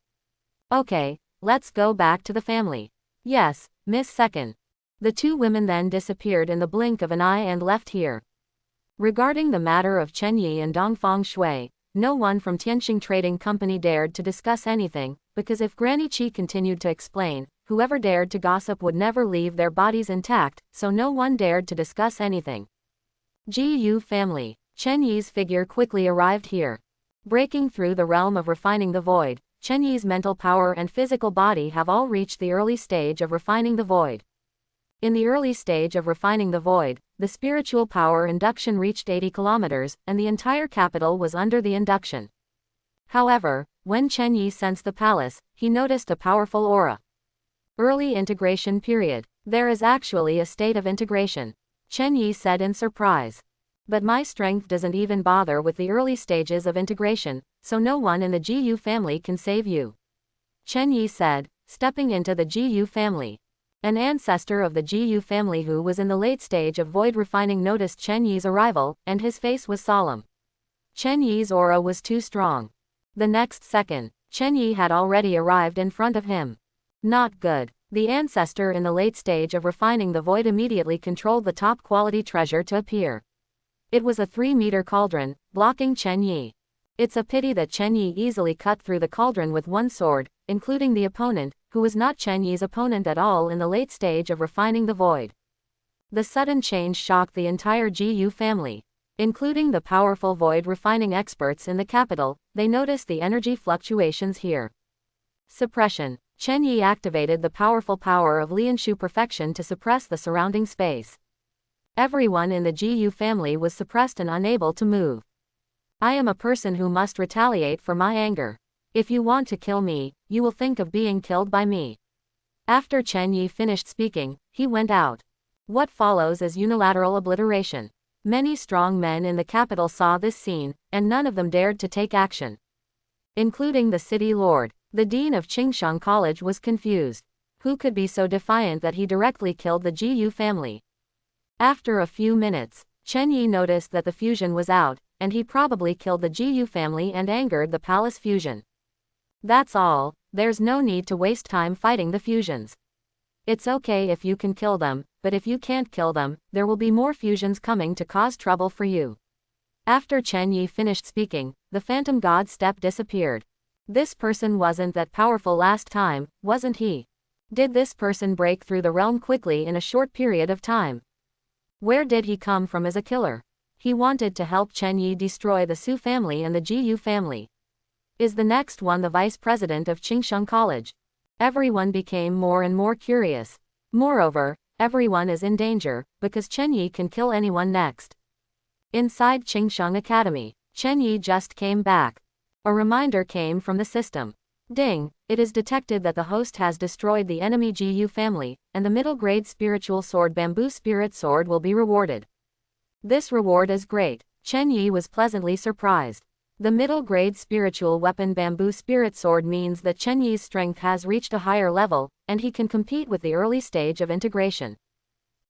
Okay, let's go back to the family. Yes, Miss Second. The two women then disappeared in the blink of an eye and left here. Regarding the matter of Chen Yi and Dongfang Shui, no one from Tianxing Trading Company dared to discuss anything, because if Granny Qi continued to explain, whoever dared to gossip would never leave their bodies intact, so no one dared to discuss anything. GU family. Chen Yi's figure quickly arrived here. Breaking through the realm of refining the void, Chen Yi's mental power and physical body have all reached the early stage of refining the void. In the early stage of refining the void, the spiritual power induction reached 80 kilometers, and the entire capital was under the induction. However, when Chen Yi sensed the palace, he noticed a powerful aura. Early integration period. There is actually a state of integration, Chen Yi said in surprise. But my strength doesn't even bother with the early stages of integration, so no one in the GU family can save you, Chen Yi said, stepping into the GU family. An ancestor of the GU family who was in the late stage of void refining noticed Chen Yi's arrival, and his face was solemn. Chen Yi's aura was too strong. The next second, Chen Yi had already arrived in front of him. Not good. The ancestor in the late stage of refining the void immediately controlled the top quality treasure to appear. It was a 3-meter cauldron, blocking Chen Yi. It's a pity that Chen Yi easily cut through the cauldron with one sword, including the opponent, who was not Chen Yi's opponent at all in the late stage of refining the void. The sudden change shocked the entire GU family. Including the powerful void refining experts in the capital, they noticed the energy fluctuations here. Suppression. Chen Yi activated the powerful power of Lianshu perfection to suppress the surrounding space. Everyone in the GU family was suppressed and unable to move. I am a person who must retaliate for my anger. If you want to kill me, you will think of being killed by me. After Chen Yi finished speaking, he went out. What follows is unilateral obliteration. Many strong men in the capital saw this scene, and none of them dared to take action. Including the city lord. The dean of Qingsheng College was confused. Who could be so defiant that he directly killed the GU family? After a few minutes, Chen Yi noticed that the fusion was out, and he probably killed the GU family and angered the palace fusion. That's all, there's no need to waste time fighting the fusions. It's okay if you can kill them, but if you can't kill them, there will be more fusions coming to cause trouble for you. After Chen Yi finished speaking, the phantom god step disappeared. This person wasn't that powerful last time, wasn't he? Did this person break through the realm quickly in a short period of time? Where did he come from as a killer? He wanted to help Chen Yi destroy the Su family and the GU family. Is the next one the vice president of Qingsheng College? Everyone became more and more curious. Moreover, everyone is in danger, because Chen Yi can kill anyone next. Inside Qingsheng Academy, Chen Yi just came back. A reminder came from the system. Ding, it is detected that the host has destroyed the enemy GU family, and the middle grade spiritual sword bamboo spirit sword will be rewarded. This reward is great. Chen Yi was pleasantly surprised. The middle grade spiritual weapon bamboo spirit sword means that Chen Yi's strength has reached a higher level, and he can compete with the early stage of integration.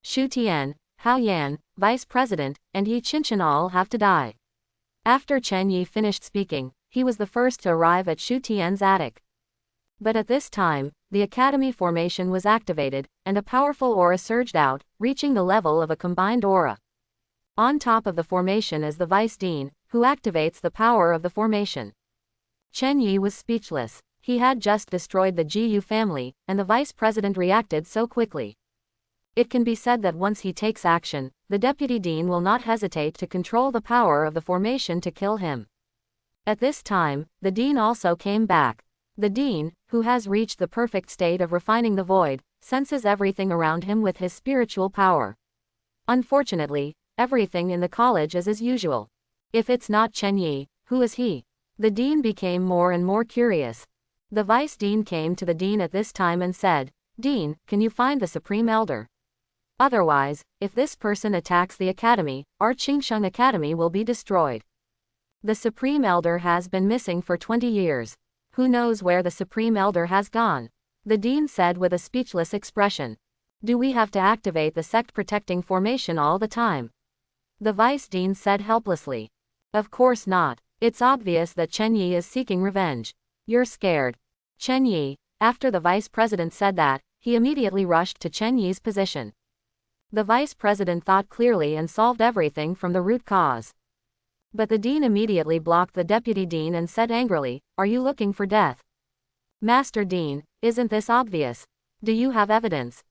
Xu Tian, Hao Yan, vice president, and Yi Qinshan all have to die. After Chen Yi finished speaking, he was the first to arrive at Xu Tian's attic. But at this time, the academy formation was activated, and a powerful aura surged out, reaching the level of a combined aura. On top of the formation is the vice dean, who activates the power of the formation. Chen Yi was speechless. He had just destroyed the GU family, and the vice president reacted so quickly. It can be said that once he takes action, the deputy dean will not hesitate to control the power of the formation to kill him. At this time, the dean also came back. The dean, who has reached the perfect state of refining the void, senses everything around him with his spiritual power. Unfortunately, everything in the college is as usual. If it's not Chen Yi, who is he? The dean became more and more curious. The vice dean came to the dean at this time and said, "Dean, can you find the supreme elder? Otherwise, if this person attacks the academy, our Qingsheng Academy will be destroyed." The Supreme Elder has been missing for 20 years. Who knows where the Supreme Elder has gone? The dean said with a speechless expression. Do we have to activate the sect-protecting formation all the time? The vice dean said helplessly. Of course not. It's obvious that Chen Yi is seeking revenge. You're scared. Chen Yi, after the vice president said that, he immediately rushed to Chen Yi's position. The vice president thought clearly and solved everything from the root cause. But the dean immediately blocked the deputy dean and said angrily, "Are you looking for death? Master Dean, isn't this obvious? Do you have evidence?"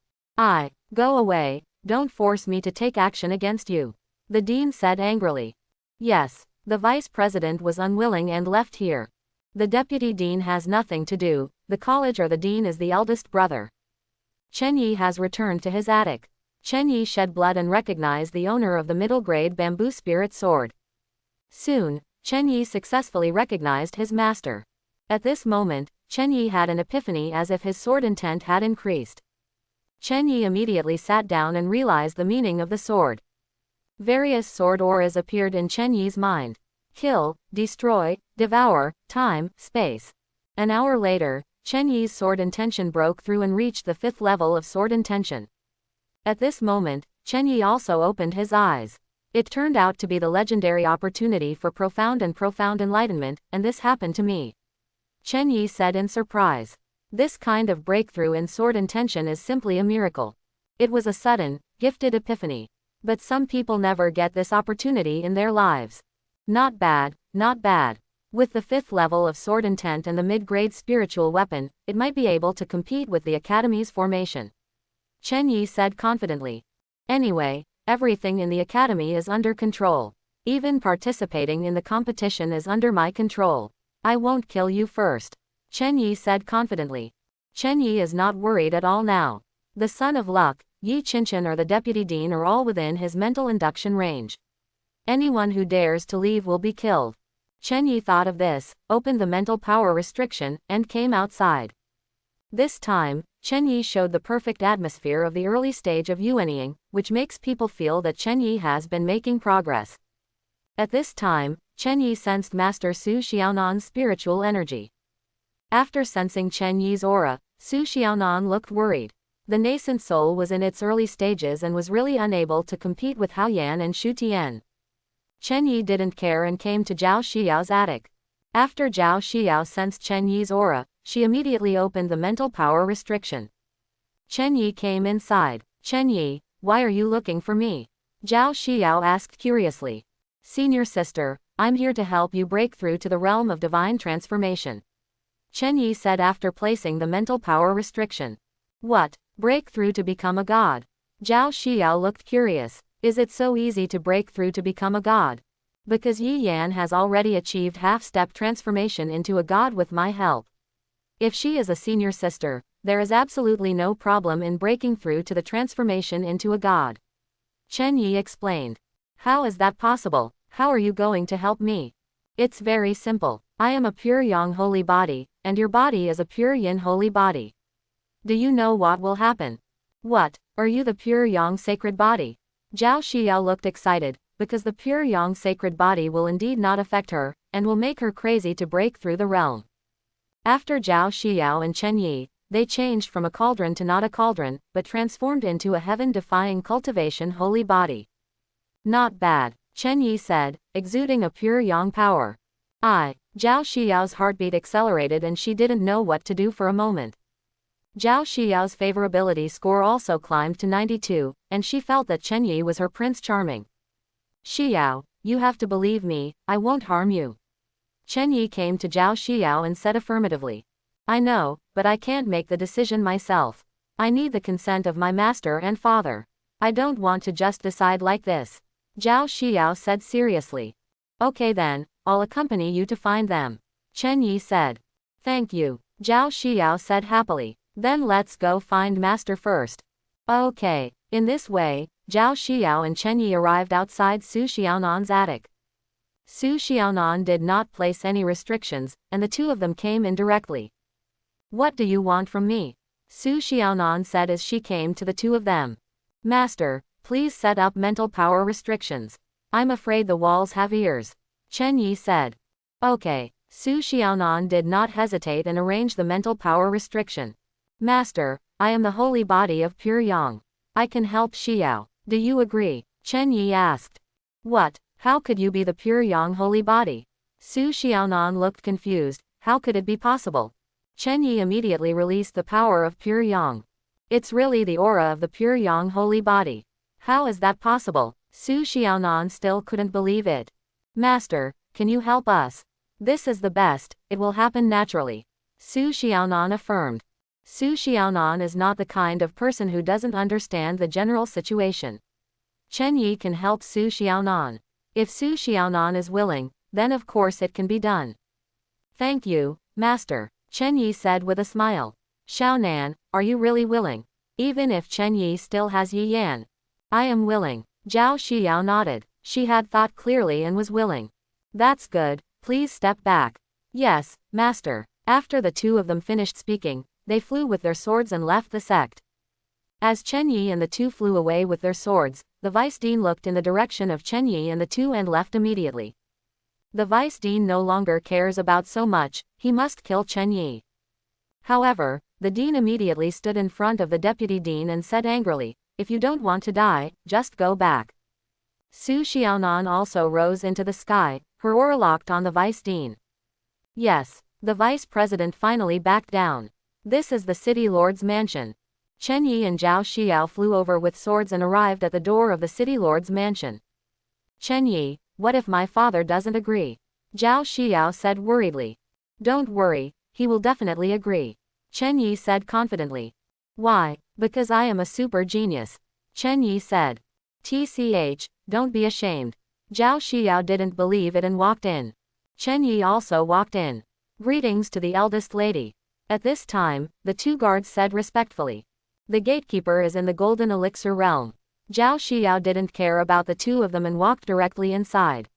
Go away, don't force me to take action against you," the dean said angrily. Yes, the vice president was unwilling and left here. The deputy dean has nothing to do, the college or the dean is the eldest brother. Chen Yi has returned to his attic. Chen Yi shed blood and recognized the owner of the middle-grade bamboo spirit sword. Soon, Chen Yi successfully recognized his master. At this moment, Chen Yi had an epiphany as if his sword intent had increased. Chen Yi immediately sat down and realized the meaning of the sword. Various sword auras appeared in Chen Yi's mind. Kill, destroy, devour, time, space. An hour later, Chen Yi's sword intention broke through and reached the 5th level of sword intention. At this moment, Chen Yi also opened his eyes. It turned out to be the legendary opportunity for profound enlightenment, and this happened to me. Chen Yi said in surprise. This kind of breakthrough in sword intention is simply a miracle. It was a sudden, gifted epiphany. But some people never get this opportunity in their lives. Not bad, not bad. With the 5th level of sword intent and the mid-grade spiritual weapon, it might be able to compete with the academy's formation. Chen Yi said confidently. Anyway, everything in the academy is under control. Even participating in the competition is under my control. I won't kill you first. Chen Yi said confidently. Chen Yi is not worried at all now. The son of luck, Yi Qinchin or the deputy dean are all within his mental induction range. Anyone who dares to leave will be killed. Chen Yi thought of this, opened the mental power restriction, and came outside. This time, Chen Yi showed the perfect atmosphere of the early stage of yuanying, which makes people feel that Chen Yi has been making progress. At this time, Chen Yi sensed Master Su Xiaonan's spiritual energy. After sensing Chen Yi's aura, Su Xiaonan looked worried. The nascent soul was in its early stages and was really unable to compete with Hao Yan and Shu Tian. Chen Yi didn't care and came to Zhao Xiao's attic. After Zhao Xiao sensed Chen Yi's aura, she immediately opened the mental power restriction. Chen Yi came inside. Chen Yi, why are you looking for me? Zhao Xiao asked curiously. Senior sister, I'm here to help you break through to the realm of divine transformation. Chen Yi said after placing the mental power restriction. What? Break through to become a god? Zhao Xiao looked curious. Is it so easy to break through to become a god? Because Yi Yan has already achieved half-step transformation into a god with my help. If she is a senior sister, there is absolutely no problem in breaking through to the transformation into a god. Chen Yi explained. How is that possible? How are you going to help me? It's very simple. I am a pure yang holy body, and your body is a pure yin holy body. Do you know what will happen? What? Are you the pure yang sacred body? Zhao Xiao looked excited, because the pure yang sacred body will indeed not affect her, and will make her crazy to break through the realm. After Zhao Xiao and Chen Yi, they changed from a cauldron to not a cauldron, but transformed into a heaven-defying cultivation holy body. Not bad, Chen Yi said, exuding a pure yang power. Zhao Xiao's heartbeat accelerated and she didn't know what to do for a moment. Zhao Xiao's favorability score also climbed to 92, and she felt that Chen Yi was her Prince Charming. Xiao, you have to believe me, I won't harm you. Chen Yi came to Zhao Xiao and said affirmatively. I know, but I can't make the decision myself. I need the consent of my master and father. I don't want to just decide like this. Zhao Xiao said seriously. Okay then, I'll accompany you to find them. Chen Yi said. Thank you, Zhao Xiao said happily. Then let's go find master first. Okay. In this way, Zhao Xiao and Chen Yi arrived outside Su Xiaonan's attic. Su Xiaonan did not place any restrictions, and the two of them came in directly. What do you want from me? Su Xiaonan said as she came to the two of them. Master, please set up mental power restrictions. I'm afraid the walls have ears. Chen Yi said. Okay. Su Xiaonan did not hesitate and arranged the mental power restriction. Master, I am the holy body of pure yang. I can help Xiao. Do you agree? Chen Yi asked. What? How could you be the pure yang holy body? Su Xiaonan looked confused. How could it be possible? Chen Yi immediately released the power of pure yang. It's really the aura of the pure yang holy body. How is that possible? Su Xiaonan still couldn't believe it. Master, can you help us? This is the best, it will happen naturally. Su Xiaonan affirmed. Su Xiaonan is not the kind of person who doesn't understand the general situation. Chen Yi can help Su Xiaonan. If Su Xiaonan is willing, then of course it can be done. Thank you, Master, Chen Yi said with a smile. Xiao Nan, are you really willing? Even if Chen Yi still has Yi Yan. I am willing. Zhao Xiao nodded. She had thought clearly and was willing. That's good, please step back. Yes, Master. After the two of them finished speaking, they flew with their swords and left the sect. As Chen Yi and the two flew away with their swords, the Vice Dean looked in the direction of Chen Yi and the two and left immediately. The Vice Dean no longer cares about so much, he must kill Chen Yi. However, the Dean immediately stood in front of the Deputy Dean and said angrily, if you don't want to die, just go back. Su Xiaonan also rose into the sky, her aura locked on the Vice Dean. Yes, the Vice President finally backed down. This is the City Lord's mansion. Chen Yi and Zhao Xiao flew over with swords and arrived at the door of the City Lord's mansion. Chen Yi, what if my father doesn't agree? Zhao Xiao said worriedly. Don't worry, he will definitely agree. Chen Yi said confidently. Why? Because I am a super genius. Chen Yi said. TCH, don't be ashamed. Zhao Xiao didn't believe it and walked in. Chen Yi also walked in. Greetings to the eldest lady. At this time, the two guards said respectfully. The gatekeeper is in the golden elixir realm. Zhao Xiao didn't care about the two of them and walked directly inside.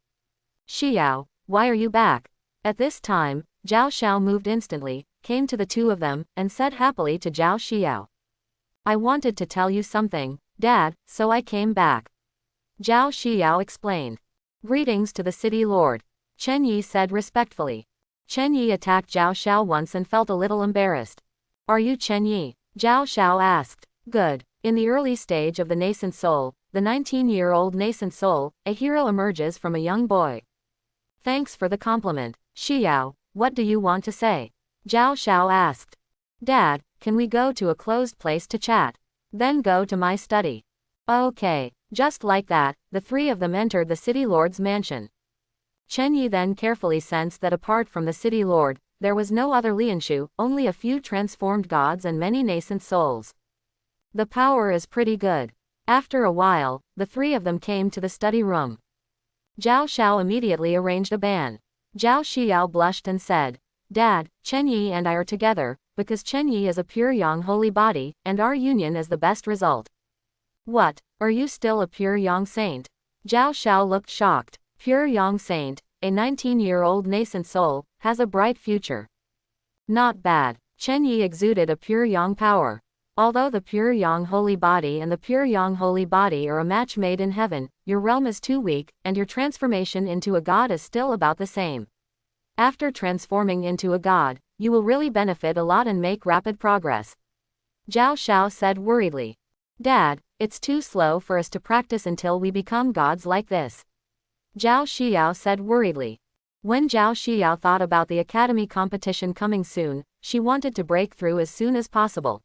Xiao, why are you back? At this time, Zhao Xiao moved instantly, came to the two of them, and said happily to Zhao Xiao. I wanted to tell you something, Dad, so I came back. Zhao Xiao explained. Greetings to the City Lord. Chen Yi said respectfully. Chen Yi attacked Zhao Xiao once and felt a little embarrassed. Are you Chen Yi? Zhao Xiao asked. Good. In the early stage of the nascent soul, the 19-year-old nascent soul, a hero emerges from a young boy. Thanks for the compliment. Xiao, what do you want to say? Zhao Xiao asked. Dad, can we go to a closed place to chat? Then go to my study. Okay. Just like that, the three of them entered the City Lord's mansion. Chen Yi then carefully sensed that apart from the City Lord, there was no other Lianshu, only a few transformed gods and many nascent souls. The power is pretty good. After a while, the three of them came to the study room. Zhao Xiao immediately arranged a ban. Zhao Xiao blushed and said, Dad, Chen Yi and I are together, because Chen Yi is a pure yang holy body, and our union is the best result. What, are you still a pure yang saint? Zhao Xiao looked shocked. Pure yang saint, a 19-year-old nascent soul, has a bright future. Not bad. Chen Yi exuded a pure yang power. Although the pure yang holy body and the pure yang holy body are a match made in heaven, your realm is too weak, and your transformation into a god is still about the same. After transforming into a god, you will really benefit a lot and make rapid progress. Zhao Xiao said worriedly. Dad, it's too slow for us to practice until we become gods like this. Zhao Xiao said worriedly. When Zhao Xiao thought about the academy competition coming soon, she wanted to break through as soon as possible.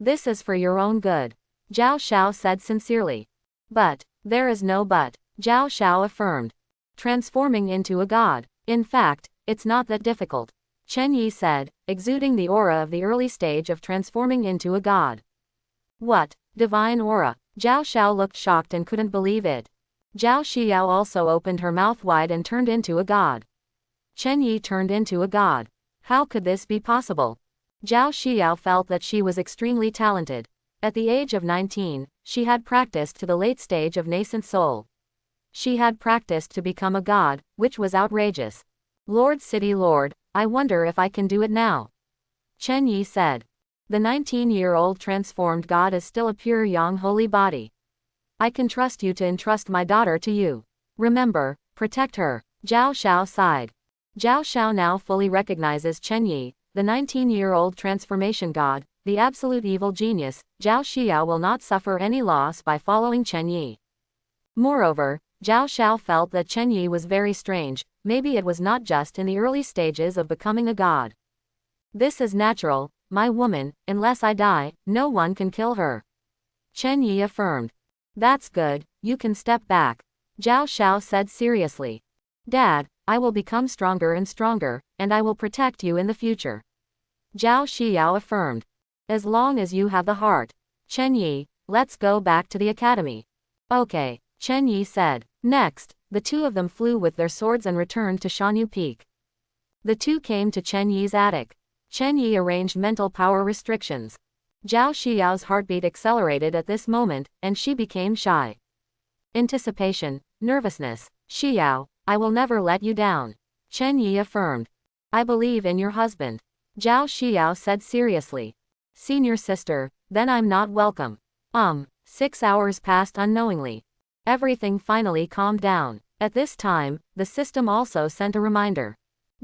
This is for your own good. Zhao Xiao said sincerely. But, there is no but, Zhao Xiao affirmed. Transforming into a god. In fact, it's not that difficult. Chen Yi said, exuding the aura of the early stage of transforming into a god. What, divine aura? Zhao Xiao looked shocked and couldn't believe it. Zhao Xiao also opened her mouth wide and turned into a god. Chen Yi turned into a god. How could this be possible? Zhao Xiao felt that she was extremely talented. At the age of 19, she had practiced to the late stage of nascent soul. She had practiced to become a god, which was outrageous. Lord City Lord, I wonder if I can do it now. Chen Yi said. The 19-year-old transformed god is still a pure yang holy body. I can trust you to entrust my daughter to you. Remember, protect her. Zhao Xiao sighed. Zhao Xiao now fully recognizes Chen Yi, the 19-year-old transformation god, the absolute evil genius. Zhao Xiao will not suffer any loss by following Chen Yi. Moreover, Zhao Xiao felt that Chen Yi was very strange, maybe it was not just in the early stages of becoming a god. This is natural, my woman, unless I die, no one can kill her. Chen Yi affirmed. That's good, you can step back. Zhao Xiao said seriously. Dad, I will become stronger and stronger, and I will protect you in the future. Zhao Xiao affirmed. As long as you have the heart. Chen Yi, let's go back to the academy. Okay, Chen Yi said. Next, the two of them flew with their swords and returned to Shanyu Peak. The two came to Chen Yi's attic. Chen Yi arranged mental power restrictions. Zhao Xiao's heartbeat accelerated at this moment, and she became shy. Anticipation, nervousness. Xiao, I will never let you down. Chen Yi affirmed. I believe in your husband. Zhao Xiao said seriously. Senior sister, then I'm not welcome. 6 hours passed unknowingly. Everything finally calmed down. At this time, the system also sent a reminder.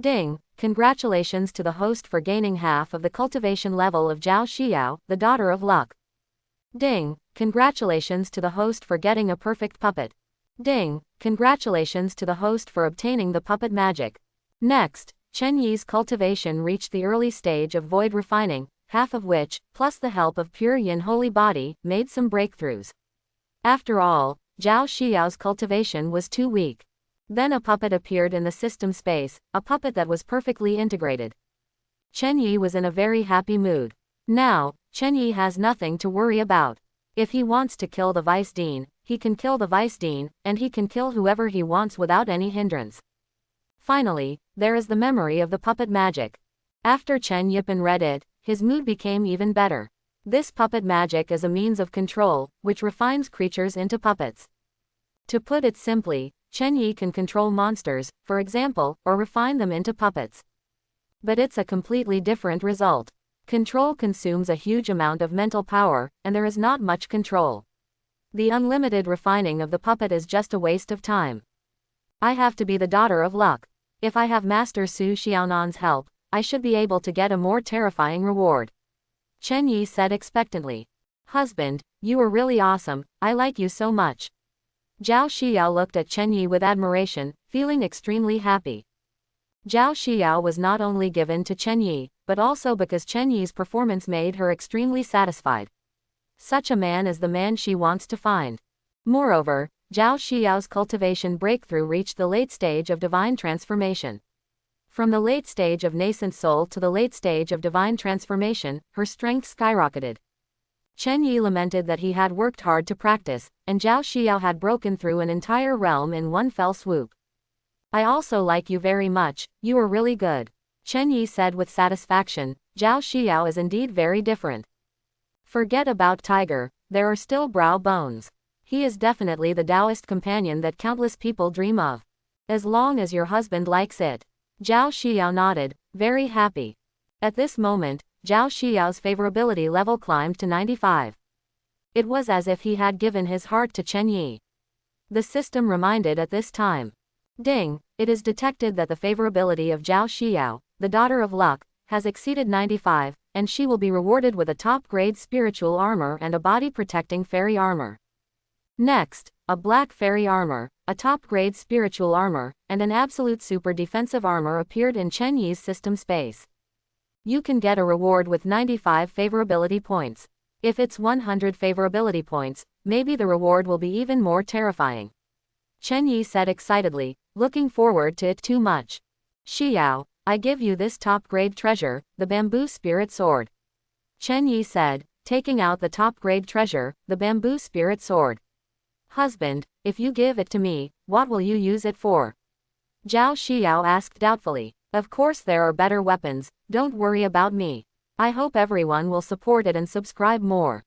Ding, congratulations to the host for gaining half of the cultivation level of Zhao Xiao, the daughter of luck. Ding, congratulations to the host for getting a perfect puppet. Ding, congratulations to the host for obtaining the puppet magic. Next, Chen Yi's cultivation reached the early stage of void refining, half of which, plus the help of pure yin holy body, made some breakthroughs. After all, Zhao Xiao's cultivation was too weak. Then a puppet appeared in the system space, a puppet that was perfectly integrated. Chen Yi was in a very happy mood. Now, Chen Yi has nothing to worry about. If he wants to kill the vice dean, he can kill the vice dean, and he can kill whoever he wants without any hindrance. Finally, there is the memory of the puppet magic. After Chen Yipin read it, his mood became even better. This puppet magic is a means of control, which refines creatures into puppets. To put it simply, Chen Yi can control monsters, for example, or refine them into puppets. But it's a completely different result. Control consumes a huge amount of mental power, and there is not much control. The unlimited refining of the puppet is just a waste of time. I have to be the daughter of luck. If I have Master Su Xiaonan's help, I should be able to get a more terrifying reward. Chen Yi said expectantly. Husband, you are really awesome, I like you so much. Zhao Xiao looked at Chen Yi with admiration, feeling extremely happy. Zhao Xiao was not only given to Chen Yi, but also because Chen Yi's performance made her extremely satisfied. Such a man is the man she wants to find. Moreover, Zhao Xiao's cultivation breakthrough reached the late stage of divine transformation. From the late stage of nascent soul to the late stage of divine transformation, her strength skyrocketed. Chen Yi lamented that he had worked hard to practice, and Zhao Xiao had broken through an entire realm in one fell swoop. I also like you very much, you are really good. Chen Yi said with satisfaction. Zhao Xiao is indeed very different. Forget about Tiger, there are still brow bones. He is definitely the Taoist companion that countless people dream of. As long as your husband likes it. Zhao Xiao nodded, very happy. At this moment, Zhao Xiao's favorability level climbed to 95. It was as if he had given his heart to Chen Yi. The system reminded at this time. Ding, it is detected that the favorability of Zhao Xiao, the daughter of luck, has exceeded 95, and she will be rewarded with a top-grade spiritual armor and a body-protecting fairy armor. Next, a black fairy armor, a top-grade spiritual armor, and an absolute super defensive armor appeared in Chen Yi's system space. You can get a reward with 95 favorability points. If it's 100 favorability points, maybe the reward will be even more terrifying. Chen Yi said excitedly, looking forward to it too much. Xiao, I give you this top-grade treasure, the bamboo spirit sword. Chen Yi said, taking out the top-grade treasure, the bamboo spirit sword. Husband, if you give it to me, what will you use it for? Zhao Xiao asked doubtfully. Of course there are better weapons, don't worry about me. I hope everyone will support it and subscribe more.